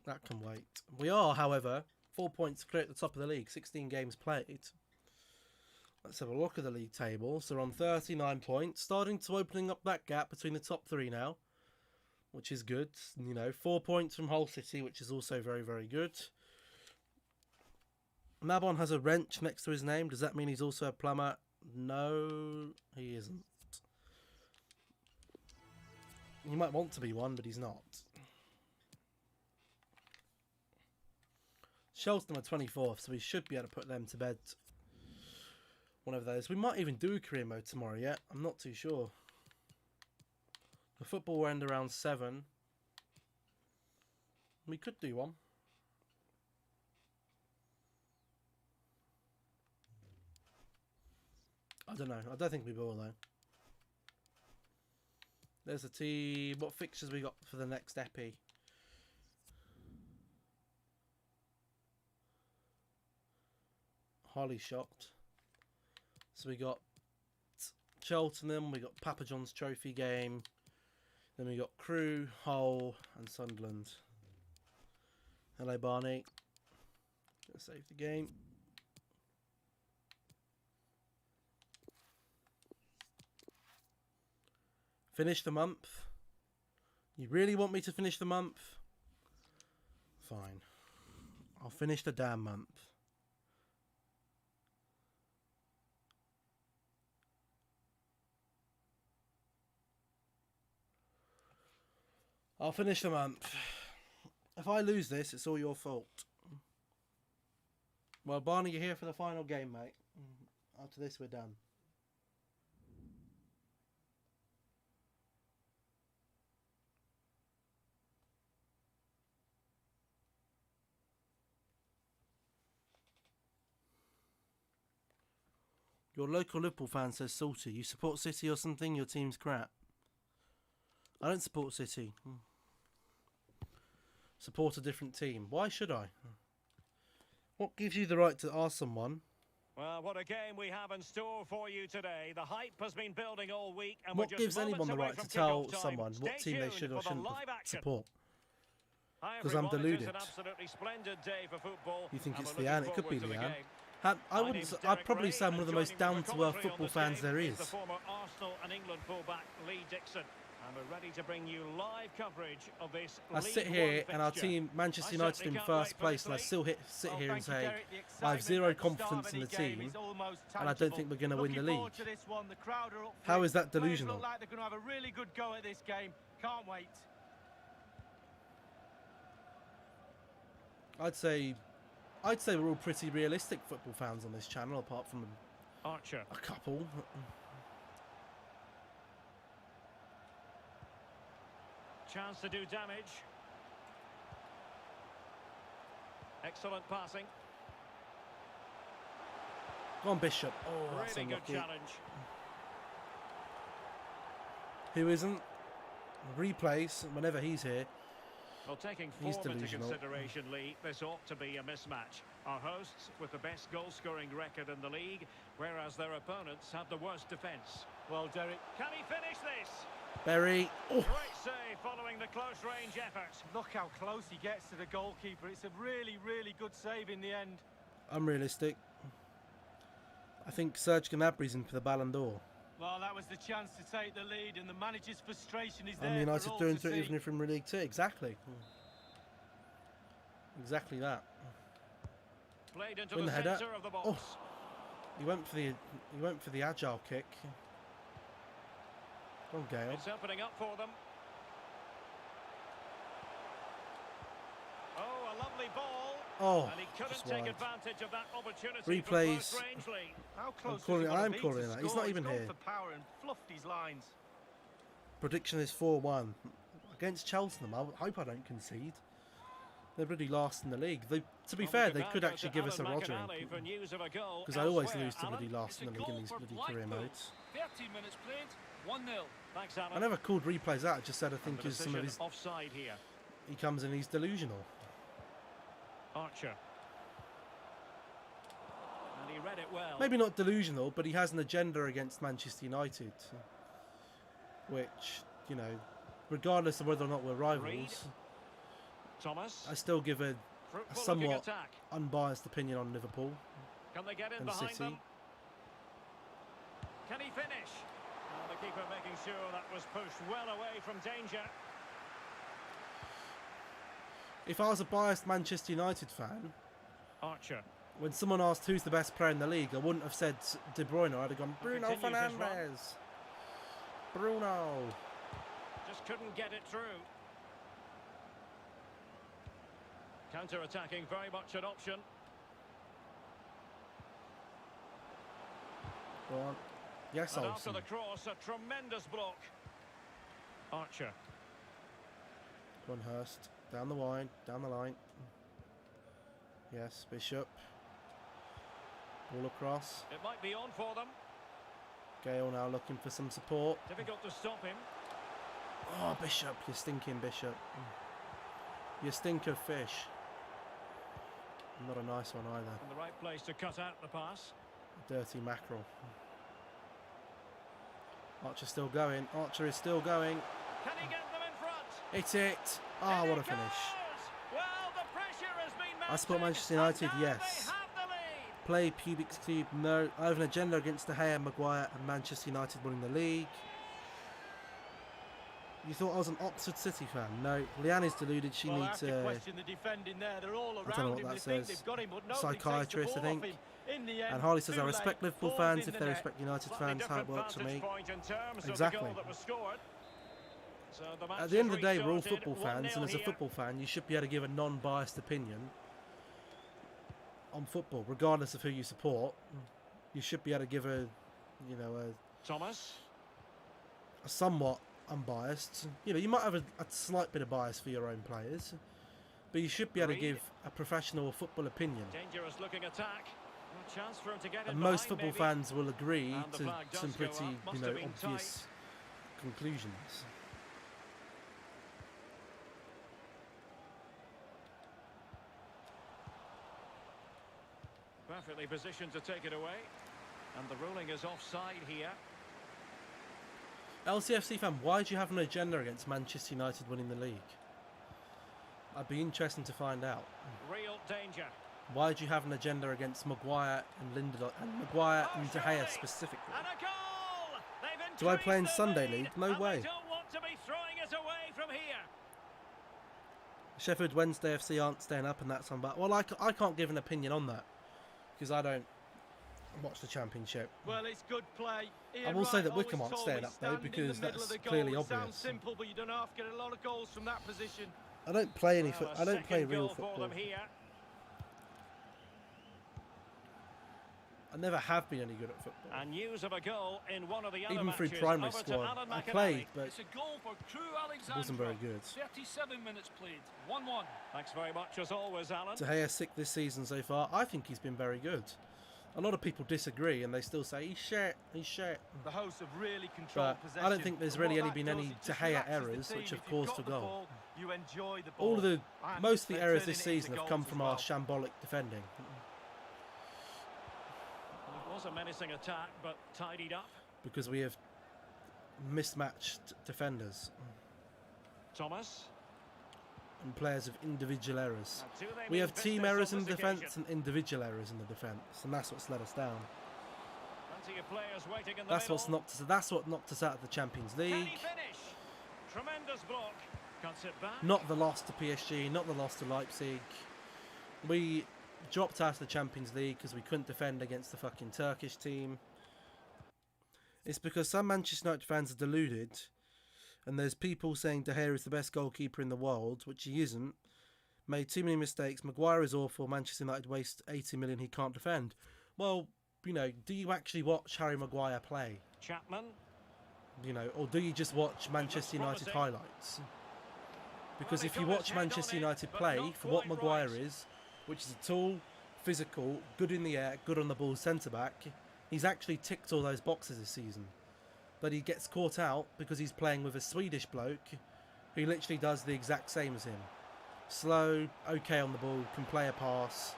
That can wait. We are, however, 4 points clear at the top of the league. 16 games played. Let's have a look at the league table. So we're on 39 points. Starting to opening up that gap between the top three now, which is good. You know, 4 points from Hull City, which is also very, very good. Mabon has a wrench next to his name. Does that mean he's also a plumber? No, he isn't. He might want to be one, but he's not. Cheltenham are 24th, so we should be able to put them to bed one of those. We might even do a career mode tomorrow yet. I'm not too sure. The football will end around 7. We could do one. I don't know. I don't think we will, though. There's a team. What fixtures we got for the next epi? Highly shocked. So we got Cheltenham, we got Papa John's Trophy game, then we got Crewe, Hull, and Sunderland. Hello, Barney. Gonna save the game. Finish the month. You really want me to finish the month? Fine. I'll finish the damn month. I'll finish the month. If I lose this, it's all your fault. Well, Barney, you're here for the final game, mate. After this, we're done. Your local Liverpool fan says salty. You support City or something? Your team's crap. I don't support City. Support a different team. Why should I? What gives you the right to ask someone? Well, what a game we have in store for you today. The hype has been building all week, and what gives anyone the right to tell someone what team they should or shouldn't support? Because I'm deluded. You think it's Leanne? It could be Leanne. I'd probably say I'm one of the most down-to-earth football fans there is. The former Arsenal and England fullback Lee Dixon. And we're ready to bring you live coverage of this. I sit here and our team, Manchester United, in first place, and I still sit here and say I have zero confidence in the team, and I don't think we're going to win the league. How is that delusional? Look like they're going to have a really good go at this game. Can't wait. I'd say we're all pretty realistic football fans on this channel, apart from Archer. A couple. Chance to do damage. Excellent passing. Go on, Bishop. Oh, that's really unlucky. good challenge. Who isn't? Replays whenever he's here. Well, taking He's form into delusional. consideration, Lee, this ought to be a mismatch. Our hosts with the best goal-scoring record in the league, whereas their opponents have the worst defence. Well, Derek, can he finish this? Berry. Oh. Great save following the close-range effort. look how close he gets to the goalkeeper. It's a really, really good save in the end. Unrealistic. I think Serge Gnabry's in for the Ballon d'Or. Well, that was the chance to take the lead, and the manager's frustration is there. And United for all doing to through see. even if from League 2. Exactly. Exactly that. Played into Win the the header. centre of the box. Oh. He went for the agile kick. Go on, Gale. It's opening up for them. Oh, a lovely ball. Oh, And he couldn't just take wide. advantage of that opportunity. Replays. From close range, Lee. How close calling- does he wanna I'm be calling to that. He's score? not even gone here. for power and fluffed his lines. Prediction is 4-1 against Cheltenham. I hope I don't concede. They're really last in the league. To be fair, they could actually give us a rogering. Because I always lose to bloody last in the league in these bloody career modes. 13 minutes played, 1-0. Thanks, Alan. I never called replays out. I just said I think The is some of his. decision offside here. He comes in, he's delusional. Archer. And he read it well. Maybe not delusional, but he has an agenda against Manchester United, which, you know, regardless of whether or not we're rivals, Thomas. I still give a Fruitful somewhat looking attack. unbiased opinion on Liverpool Can they get in and behind City. them? Can he finish? And the keeper making sure that was pushed well away from danger. If I was a biased Manchester United fan, Archer. when someone asked who's the best player in the league, I wouldn't have said De Bruyne. I'd have gone Bruno Continues his run. Fernandes. Bruno. Just couldn't get it through. Counter-attacking, very much an option. Go on. Yes, And Olsen. after the cross, a tremendous block. Archer. Go on, Hurst. Down the line. Down the line. Yes, Bishop. Ball across. It might be on for them. Gale now looking for some support. Difficult to stop him. Oh, Bishop. You stinking Bishop. You stink of fish. Not a nice one either. In the right place to cut out the pass. Dirty mackerel. Archer still going. Archer is still going. Can he get them in front? Hit it. Ah, In what it a finish. goes! Well, the pressure has been mounted. I support Manchester United, And now yes. they have the lead. Play Pubic Cube, no. I have an agenda against De Gea, Maguire and Manchester United winning the league. You thought I was an Oxford City fan? No. Leanne is deluded. She Well, I needs have to question the defending there. They're all I don't know around what him. that They think says. they've got him, but nobody takes the Psychiatrist, I ball off think. him. In the end, And Harley says, too I late. respect Liverpool Ball's fans in if the they net. respect United Slightly fans. How it different works for me. vantage point in terms Exactly. of the goal that was scored. So the match At the end of is the day, we're all restarted, football fans, 1-0 and as a here. football fan, you should be able to give a non-biased opinion on football, regardless of who you support. You should be able to give a, you know, Thomas. a somewhat unbiased. You know, you might have a slight bit of bias for your own players, but you should be able to Reed. give a professional football opinion. Dangerous looking attack. A chance for him to get in And most behind, football maybe. fans will agree And the to flag does some go pretty, up. Must you know, have been obvious conclusions. Perfectly positioned to take it away. And the ruling is offside here. LCFC fan, why do you have an agenda against Manchester United winning the league? I'd be interested to find out. Real danger. Why do you have an agenda against Maguire and Lindelof and Maguire and De Gea specifically? And a goal! They've Do I play in increased the Sunday lead, League? No and way. They don't want to be throwing it away from here. Sheffield Wednesday FC aren't staying up, and that's on. But well, I can't give an opinion on that because I don't watch the Championship. Well, it's good play. I will say that Wickham aren't staying up though because that's clearly It sounds obvious. simple, but you don't have to get a lot of goals from that position. I don't play any. Well, a I don't play second real goal for football. them here. I never have been any good at football. And news of a goal in one of the other Even through matches. primary Over to squad, Alan I McInally. played, but It's a goal for Crew Alexandra. wasn't very good. 37 minutes played. 1-1. Thanks very much as always, Alan. De Gea sick this season so far. I think he's been very good. A lot of people disagree and they still say he's shit. He's shit. The hosts have really controlled But possession. I don't think there's And really what any that been does, any it De just Gea relaxes the errors team. which have If you've caused got a the goal. ball, you enjoy the ball. All of the And most of the they're errors turning this it into season have goals come as from well. our shambolic defending. It was a menacing attack, but tidied up. Because we have mismatched defenders Thomas. and players of individual errors. Now, do they We mean have team business errors on in this defence occasion? and individual errors in the defence, and that's what's let us down. Plenty of players waiting in the That's middle. what knocked us out of the Champions Can he League. finish? Tremendous block. Cuts it back. Not the loss to PSG, not the loss to Leipzig. We dropped out of the Champions League because we couldn't defend against the fucking Turkish team. It's because some Manchester United fans are deluded, and there's people saying De Gea is the best goalkeeper in the world, which he isn't. Made too many mistakes. Maguire is awful. Manchester United waste 80 million he can't defend. Well, you know, do you actually watch Harry Maguire play? Chapman. You know, or do you just watch Manchester United promising. highlights? Because Well, if he you got his watch head on Manchester it, United but play not for what quite Maguire right. is, which is a tall, physical, good in the air, good on the ball centre back, he's actually ticked all those boxes this season. But he gets caught out because he's playing with a Swedish bloke who literally does the exact same as him. Slow, okay on the ball, can play a pass,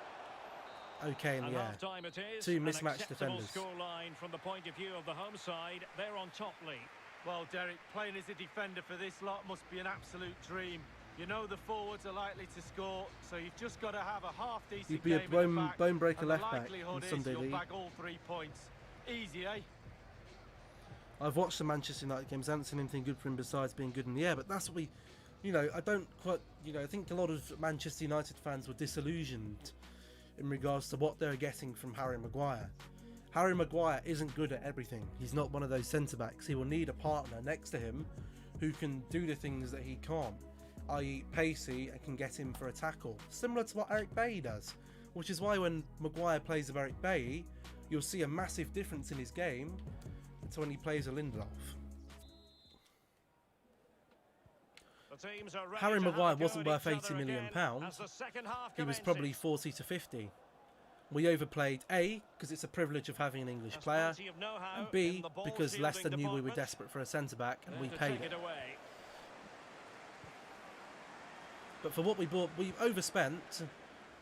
okay in And the air. half-time it is. Two An mismatched acceptable defenders. scoreline from the point of view of the home side. They're on top lead. Well, Derek, playing as a defender for this lot must be an absolute dream. You know the forwards are likely to score, so you've just got to have a half-decent He'd be a game in the back, bone breaker and left the back in likelihood is Sunday you'll League. bag all 3 points. Easy, eh? I've watched the Manchester United games. I haven't seen anything good for him besides being good in the air. But that's what we, you know, I don't quite, you know, I think a lot of Manchester United fans were disillusioned in regards to what they're getting from Harry Maguire. Harry Maguire isn't good at everything. He's not one of those centre-backs. He will need a partner next to him who can do the things that he can't, i.e. pacey and can get him for a tackle. Similar to what Eric Bailly does. Which is why when Maguire plays with Eric Bailly, you'll see a massive difference in his game to when he plays a Lindelof. Harry Maguire wasn't worth £80 million. He was probably 40 to 50. We overplayed A, because it's a privilege of having an English player, and B, because Leicester knew we were desperate for a centre-back and we paid it. But for what we bought, we overspent,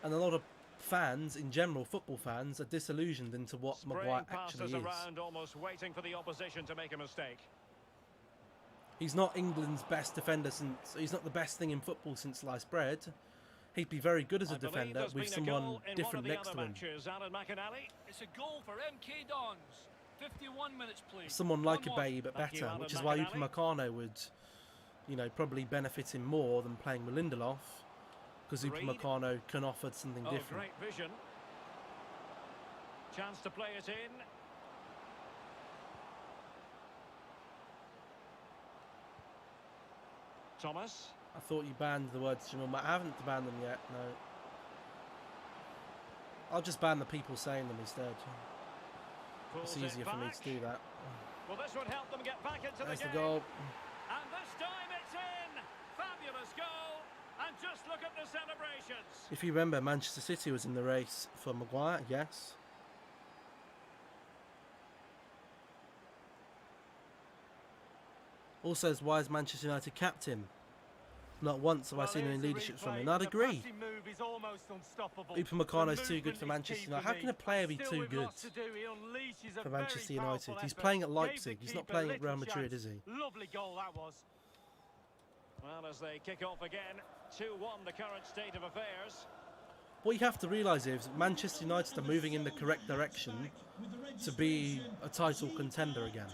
and a lot of fans, in general, football fans, are disillusioned into what Maguire actually is. Almost waiting for the opposition to make a mistake. He's not England's best defender since, he's not the best thing in football since sliced bread. He'd be very good as a defender with someone different next to him. It's a goal for MK Dons. 51 minutes, please. Someone like a Bailly, but better, which is why Upamecano would, you know, probably benefit him more than playing with Lindelof, because Upamecano can offer something different. Great vision. Chance to play it in. Thomas. I thought you banned the words Jamal. I haven't banned them yet, no. I'll just ban the people saying them instead. It's easier for me to do that. Well, this would help them get back into There's the the game. goal. And this time it's in. Fabulous goal. And just look at the celebrations. If you remember, Manchester City was in the race for Maguire, yes. Also, why is Manchester United captain? Not once have I seen any leadership from him. I'd agree. Upamecano's too good for Manchester United. How can a player be too good for Manchester United? He's playing at Leipzig. He's not playing at Real Madrid, is he? Lovely goal that was. Well, as they kick off again, 2-1 the current state of affairs. What you have to realise is Manchester United are moving in the correct direction to be a title contender again.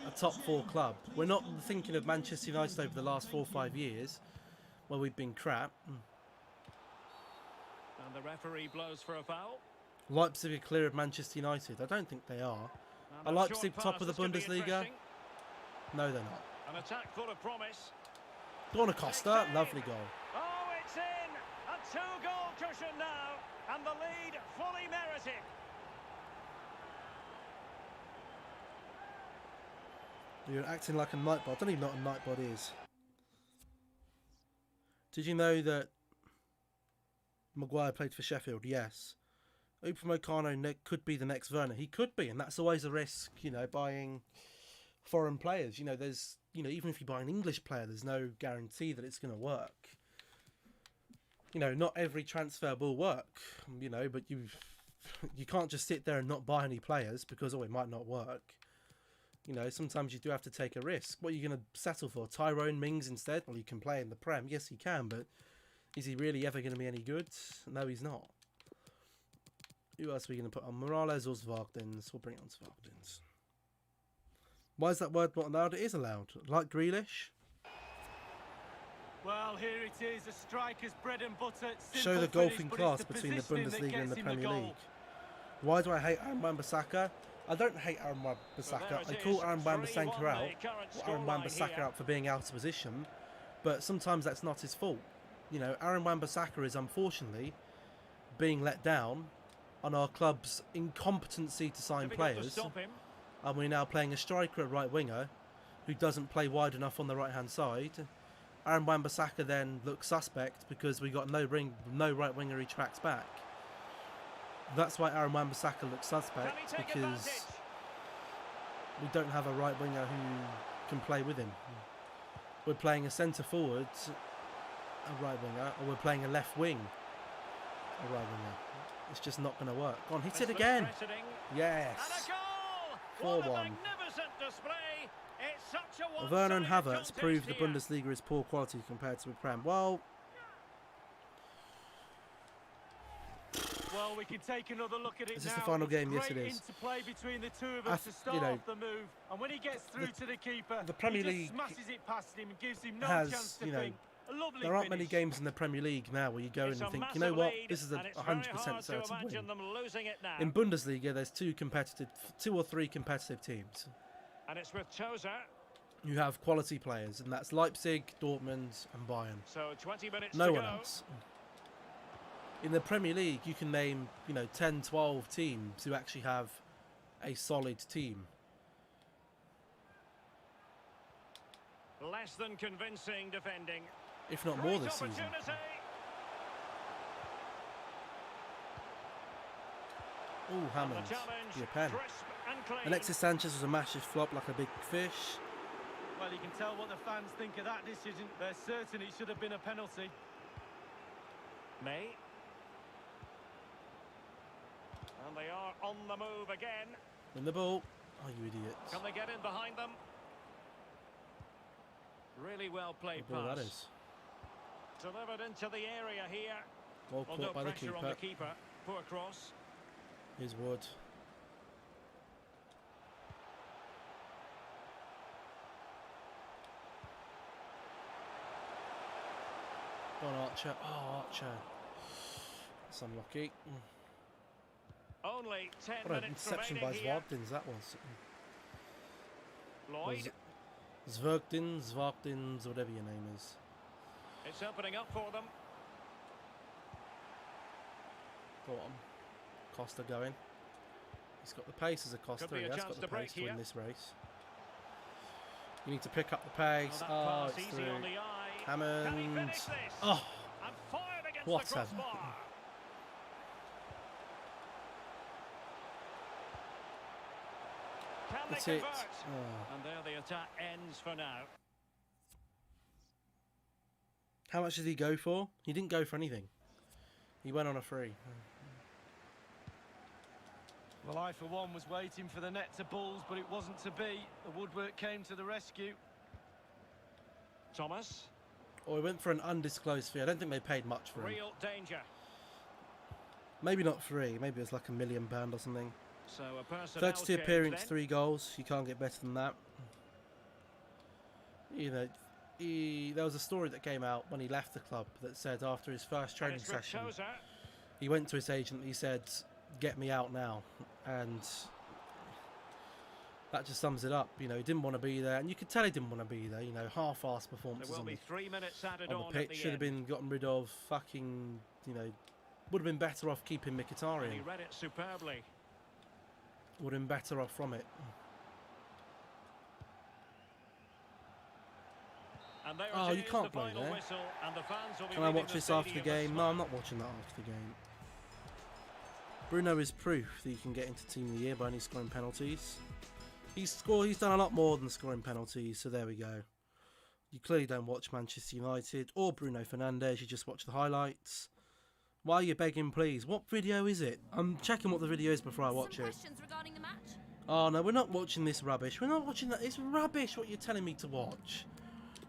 A top 4 club. We're not thinking of Manchester United over the last 4 or 5 years where we've been crap. And the referee blows for a foul. Leipzig are clear of Manchester United. I don't think they are. Are Leipzig top of the Bundesliga? No, they're not. An attack full of promise. Go on, Acosta. Lovely goal. Oh, it's in! A 2-goal cushion now, and the lead fully merited. You're acting like a nightbot. I don't even know what a nightbot is. Did you know that Maguire played for Sheffield? Yes. Upamecano could be the next Werner. He could be, and that's always a risk, you know, buying foreign players. You know, there's, you know, even if you buy an English player, there's no guarantee that it's going to work. You know, not every transfer will work, you know, but you can't just sit there and not buy any players because, oh, it might not work. You know, sometimes you do have to take a risk. What are you going to settle for? Tyrone Mings instead? Well, he can play in the Prem. Yes, he can, but is he really ever going to be any good? No, he's not. Who else are we going to put on? Morales or Svargdins? We'll bring on Svargdins. Why is that word not allowed? It is allowed. Like Grealish. Well, here it is, a striker's bread and butter. Show the golfing class between the Bundesliga and the Premier League. Why do I hate Aaron Wan-Bissaka? I don't hate Aaron Wan-Bissaka. I call Aaron Wan-Bissaka out for being out of position, but sometimes that's not his fault. You know, Aaron Wan-Bissaka is unfortunately being let down on our club's incompetency to sign players, and we're now playing a striker at right winger who doesn't play wide enough on the right hand side. Aaron Wan-Bissaka then looks suspect because we got no right winger who tracks back. That's why Aaron Wan-Bissaka looks suspect, because we don't have a right winger who can play with him. We're playing a centre forward, a right winger, or we're playing a left wing, a right winger. It's just not going to work. Go on, hit it again. Yes. 4-1. Magnificent display. It's such It's a Werner and one-sided Havertz prove the contest here. Bundesliga is poor quality compared to the Prem. Well, Well, we can take another look at it is now. this the final game? Yes, it Great is. interplay between the two of them to start off the move, and when he gets through to the keeper, the Premier he League just smashes it past him and gives him no has, chance to you know, think. A lovely there aren't many finish. games in the Premier League now where you go in It's and a think, you know massive what, lead, this is a and it's 100% very hard to certain imagine win. them losing it now. In Bundesliga, there's two or three competitive teams. And it's with Tozer. You have quality players, and that's Leipzig, Dortmund, and Bayern. So 20 minutes No to one go. else. In the Premier League, you can name, 10, 12 teams who actually have a solid team. Less than convincing defending. If not more Great this season. opportunity. Oh, And Hammond. the challenge, Your pen. crisp and clean. Alexis Sanchez was a massive flop like a big fish. Well, you can tell what the fans think of that decision. They're certain it should have been a penalty. May. And they are on the move again. Win the ball. Oh, you idiot. Can they get in behind them? Really well played What ball pass. that is. Delivered into the area here. Well Well, caught no by the pressure keeper. on the keeper. Poor cross. Here's Wood. Go on, Archer. Oh, Archer. That's unlucky. Only 10 What an minutes interception by remaining here. Zvogdins that was. Lloyd. Zvogdins, or whatever your name is. It's opening up for them. Go on. Costa going. He's got the pace as a Costa. Could be He a has chance got the to break pace to win here. this race. You need to pick up the pace. Well, that Oh, pass it's easy through. on the eye. Can he Hammond. finish this? Oh, And fired against what the a- crossbar. Can that's they it. convert? Oh. And there the attack ends for now. How much did he go for? He didn't go for anything. He went on a free. Well, I, for one, was waiting for the net to bulls, but it wasn't to be. The woodwork came to the rescue. Thomas. Or he went for an undisclosed fee. I don't think they paid much for him. Real danger. Maybe not free. Maybe it was like £1 million or something. So a personnel 32 change appearance, then. 3 goals. You can't get better than that. You know, there was a story that came out when he left the club that said after his first And training it's with session, Tozer. he went to his agent and he said, "Get me out now." And that just sums it up. You know, he didn't want to be there, and you could tell he didn't want to be there. You know, half-assed There performances will on be the 3 minutes added on on the at pitch. the Should have end. been gotten rid of. Fucking, you know, would have been better off keeping And he Mkhitaryan. read it superbly. Would have been better off from it. And there Oh, it you is, can't the play final there. whistle, and the fans will be Can I leaving watch this after the stadium game? as No, well. I'm not watching that after the game. Bruno is proof that you can get into Team of the Year by only scoring penalties. He's done a lot more than scoring penalties, so there we go. You clearly don't watch Manchester United or Bruno Fernandes, you just watch the highlights. Why are you begging, please? What video is it? I'm checking what the video is before I watch Some it. questions regarding the match? Oh no, we're not watching this rubbish. We're not watching that. It's rubbish what you're telling me to watch.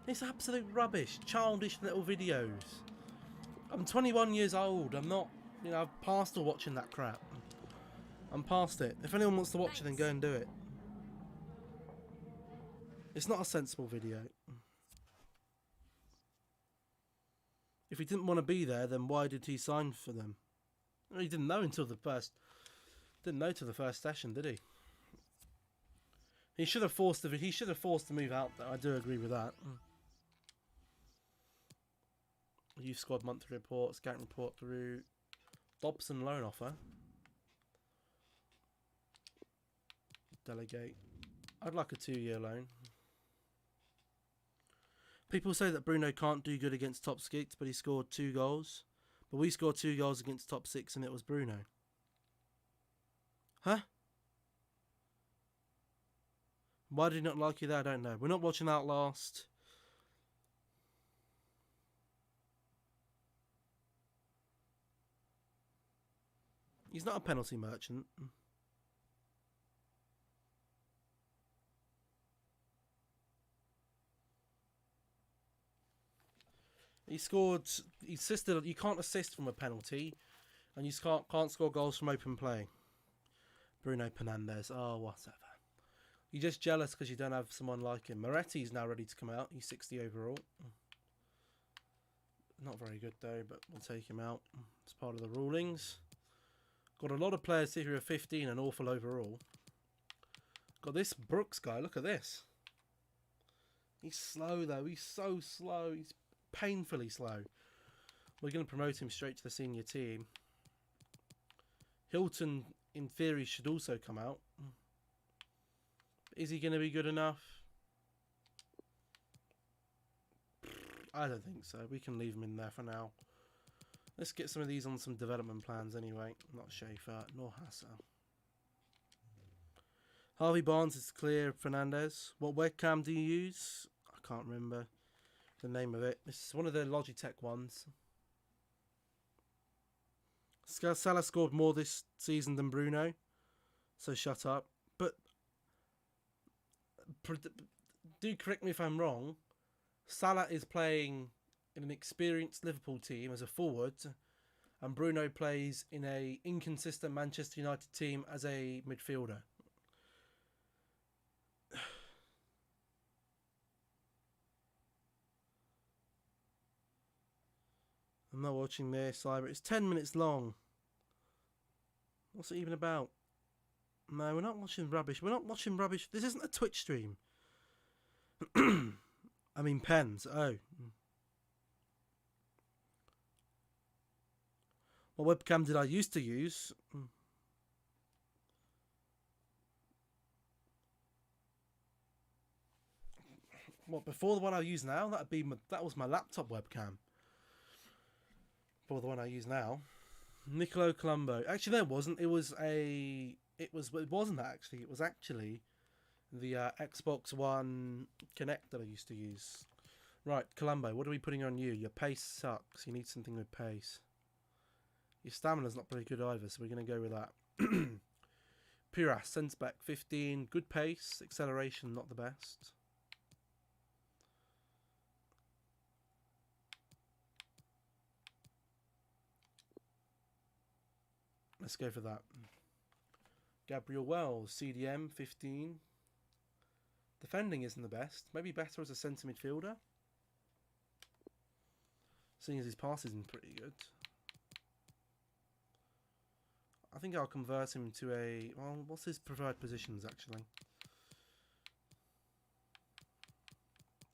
It's absolute rubbish. Childish little videos. I'm 21 years old. I'm not, I've passed all watching that crap. I'm past it. If anyone wants to watch it, then go and do it. It's not a sensible video. If he didn't want to be there, then why did he sign for them? He didn't know until the first. Didn't know till the first session, did he? He should have forced the move out there. I do agree with that. Youth squad monthly report, scouting report through. Dobson loan offer. Delegate. I'd like a 2-year loan. People say that Bruno can't do good against top 6, but he scored 2 goals. But we scored 2 goals against top 6 and it was Bruno. Huh? Why did he not like you there? I don't know. We're not watching Outlast. He's not a penalty merchant. I He scored. He assisted. You can't assist from a penalty, and you can't score goals from open play. Bruno Fernandes. Oh, whatever. You're just jealous because you don't have someone like him. Moretti's now ready to come out. He's 60 overall. Not very good though, but we'll take him out. It's part of the rulings. Got a lot of players here who are 15 and awful overall. Got this Brooks guy. Look at this. He's slow though. He's so slow. He's painfully slow. We're going to promote him straight to the senior team. Hilton, in theory, should also come out. Is he going to be good enough? I don't think so. We can leave him in there for now. Let's get some of these on some development plans anyway. Not Schaefer, nor Hasser. Harvey Barnes is clear. Fernandez. What webcam do you use? I can't remember the name of it. This is one of the Logitech ones. Salah scored more this season than Bruno, so shut up. But do correct me if I'm wrong. Salah is playing in an experienced Liverpool team as a forward, and Bruno plays in a inconsistent Manchester United team as a midfielder. I'm not watching this, Ira. It's 10 minutes long. What's it even about? No, we're not watching rubbish. We're not watching rubbish. This isn't a Twitch stream. I mean pens. Oh. What webcam did I used to use? What, before the one I use now? That was my laptop webcam. Before the one I use now. Nicolo Colombo. Actually, there wasn't. It wasn't that actually. It was actually the Xbox One Kinect that I used to use. Right, Colombo, what are we putting on you? Your pace sucks. You need something with pace. Your stamina's not very good either, so we're going to go with that. Piras, sense back, 15. Good pace. Acceleration, not the best. Let's go for that. Gabriel Wells, CDM, 15. Defending isn't the best. Maybe better as a centre midfielder. Seeing as his pass isn't pretty good. I think I'll convert him to a... Well, what's his preferred positions, actually?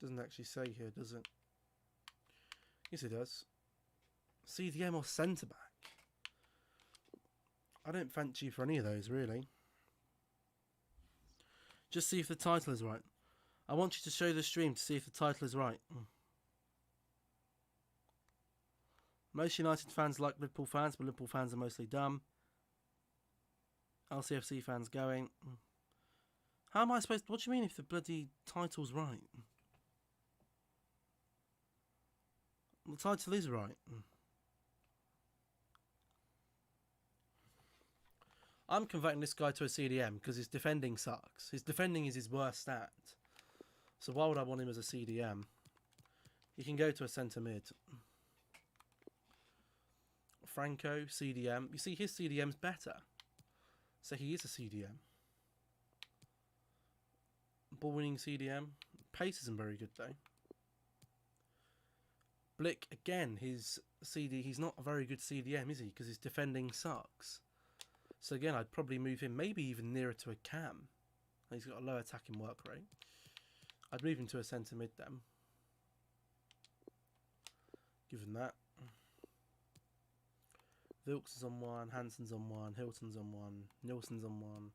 Doesn't actually say here, does it? Yes, it does. CDM or centre-back? I don't fancy you for any of those, really. Just see if the title is right. I want you to show the stream to see if the title is right. Most United fans like Liverpool fans, but Liverpool fans are mostly dumb. LCFC fans going. How am I supposed to... What do you mean if the bloody title's right? The title is right. I'm converting this guy to a CDM because his defending sucks. His defending is his worst stat. So why would I want him as a CDM? He can go to a centre mid. Franco, CDM. You see, his CDM's better. So he is a CDM. Ball winning CDM. Pace isn't very good though. Blick, again, he's not a very good CDM, is he? Because his defending sucks. So again, I'd probably move him maybe even nearer to a cam. He's got a low attacking work rate. I'd move him to a centre mid then. Given that. Wilkes is on one, Hansen's on one, Hilton's on one, Nilsson's on one.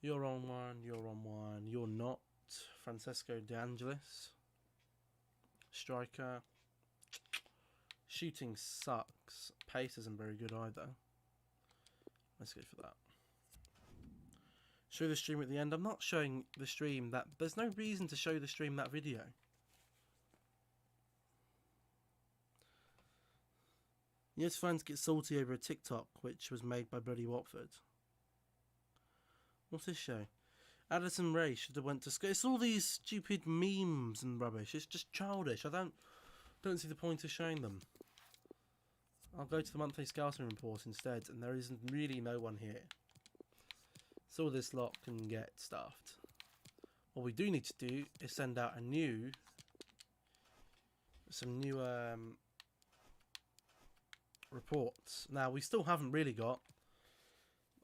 You're on one, you're on one, you're not. Francesco De Angelis. Striker. Shooting sucks. Pace isn't very good either. Let's go for that. Show the stream at the end. I'm not showing the stream that... There's no reason to show the stream that video. Yes, fans get salty over a TikTok which was made by bloody Watford. What's this show? Addison Ray should have went to school. It's all these stupid memes and rubbish. It's just childish. I don't... Don't see the point of showing them. I'll go to the monthly scouting report instead, and there isn't really no one here. So this lot can get stuffed. What we do need to do is send out some new reports. Now, we still haven't really got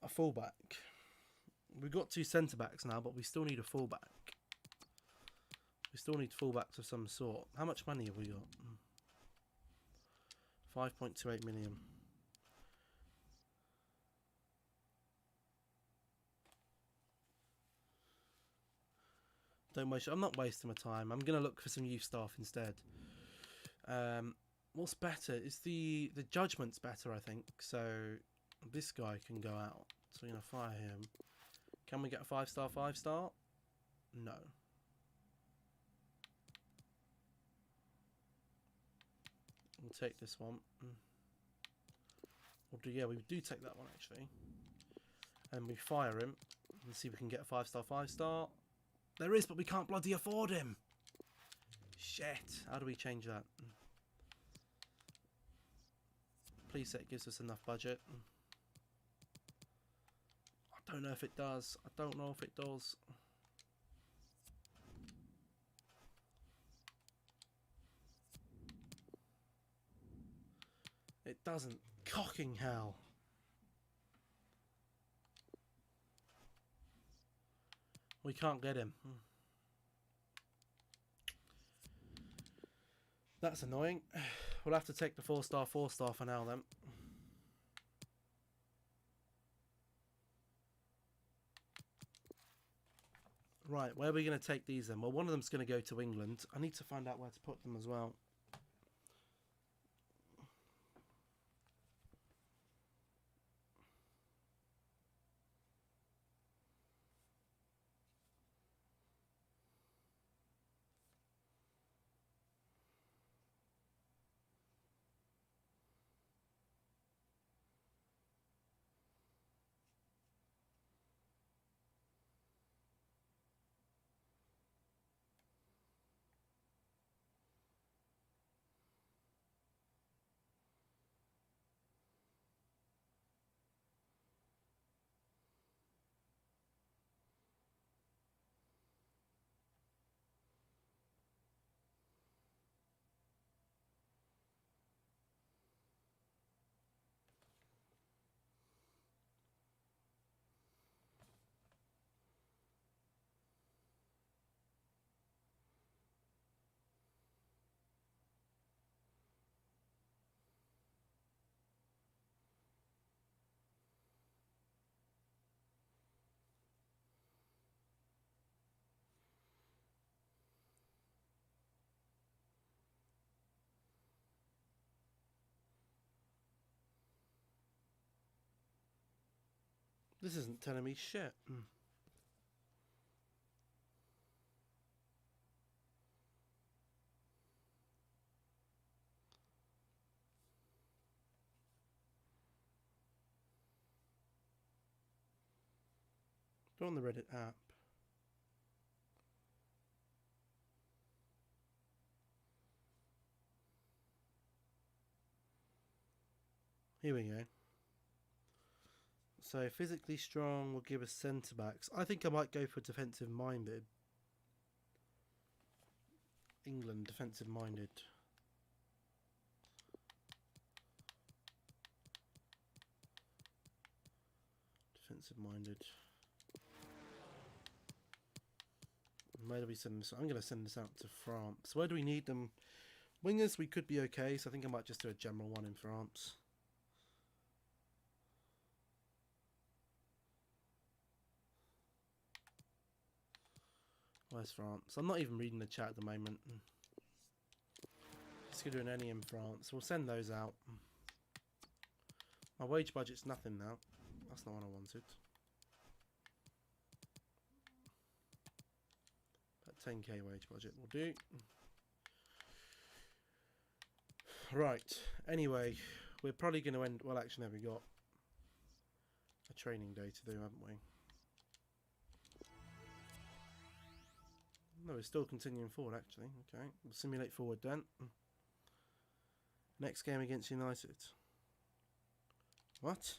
a fullback. We've got 2 centre-backs now, but we still need a fullback. We still need fullbacks of some sort. How much money have we got? 5.28 million. Don't waste. I'm not wasting my time. I'm gonna look for some youth staff instead. What's better? Is the judgment's better, I think. So this guy can go out. So we're gonna fire him. Can we get a 5-star, 5-star? No. We'll take this one. Yeah, we do take that one actually. And we fire him and see if we can get a 5-star, 5-star. There is, but we can't bloody afford him. Shit. How do we change that? Please say it gives us enough budget. I don't know if it does. I don't know if it does. It doesn't. Cocking hell. We can't get him. That's annoying. We'll have to take the 4-star, 4-star for now then. Right, where are we going to take these then? Well, one of them's going to go to England. I need to find out where to put them as well. This isn't telling me shit. Go on the Reddit app. Here we go. So physically strong will give us centre backs. I think I might go for defensive minded. England defensive minded. Defensive minded. Where do we send this? I'm going to send this out to France. Where do we need them? Wingers we could be okay, so I think I might just do a general one in France. Where's France? I'm not even reading the chat at the moment. Just going to do an any in France. We'll send those out. My wage budget's nothing now. That's not what I wanted. About 10k wage budget will do. Right. Anyway, we're probably going to end... Well, actually, no, we got a training day to do, haven't we? No, we're still continuing forward, actually. Okay, we'll simulate forward then. Next game against United. What?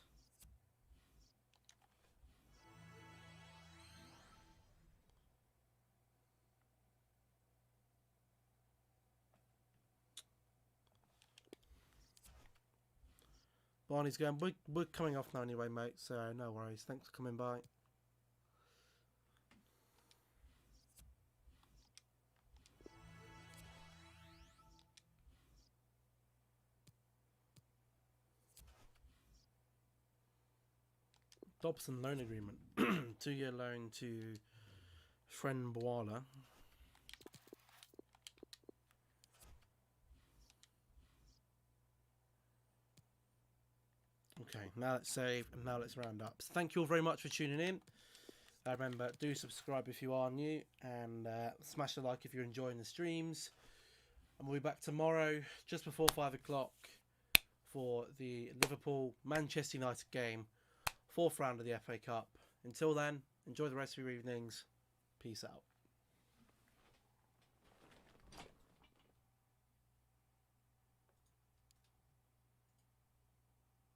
Barney's going, we're coming off now anyway, mate, so no worries. Thanks for coming by. Dobson loan agreement. 2-year loan to Friend Boala. Okay, now let's save and now let's round up. So thank you all very much for tuning in. Remember, do subscribe if you are new and smash a like if you're enjoying the streams. And we'll be back tomorrow just before 5 o'clock for the Liverpool-Manchester United game. 4th round of the FA Cup. Until then, enjoy the rest of your evenings. Peace out.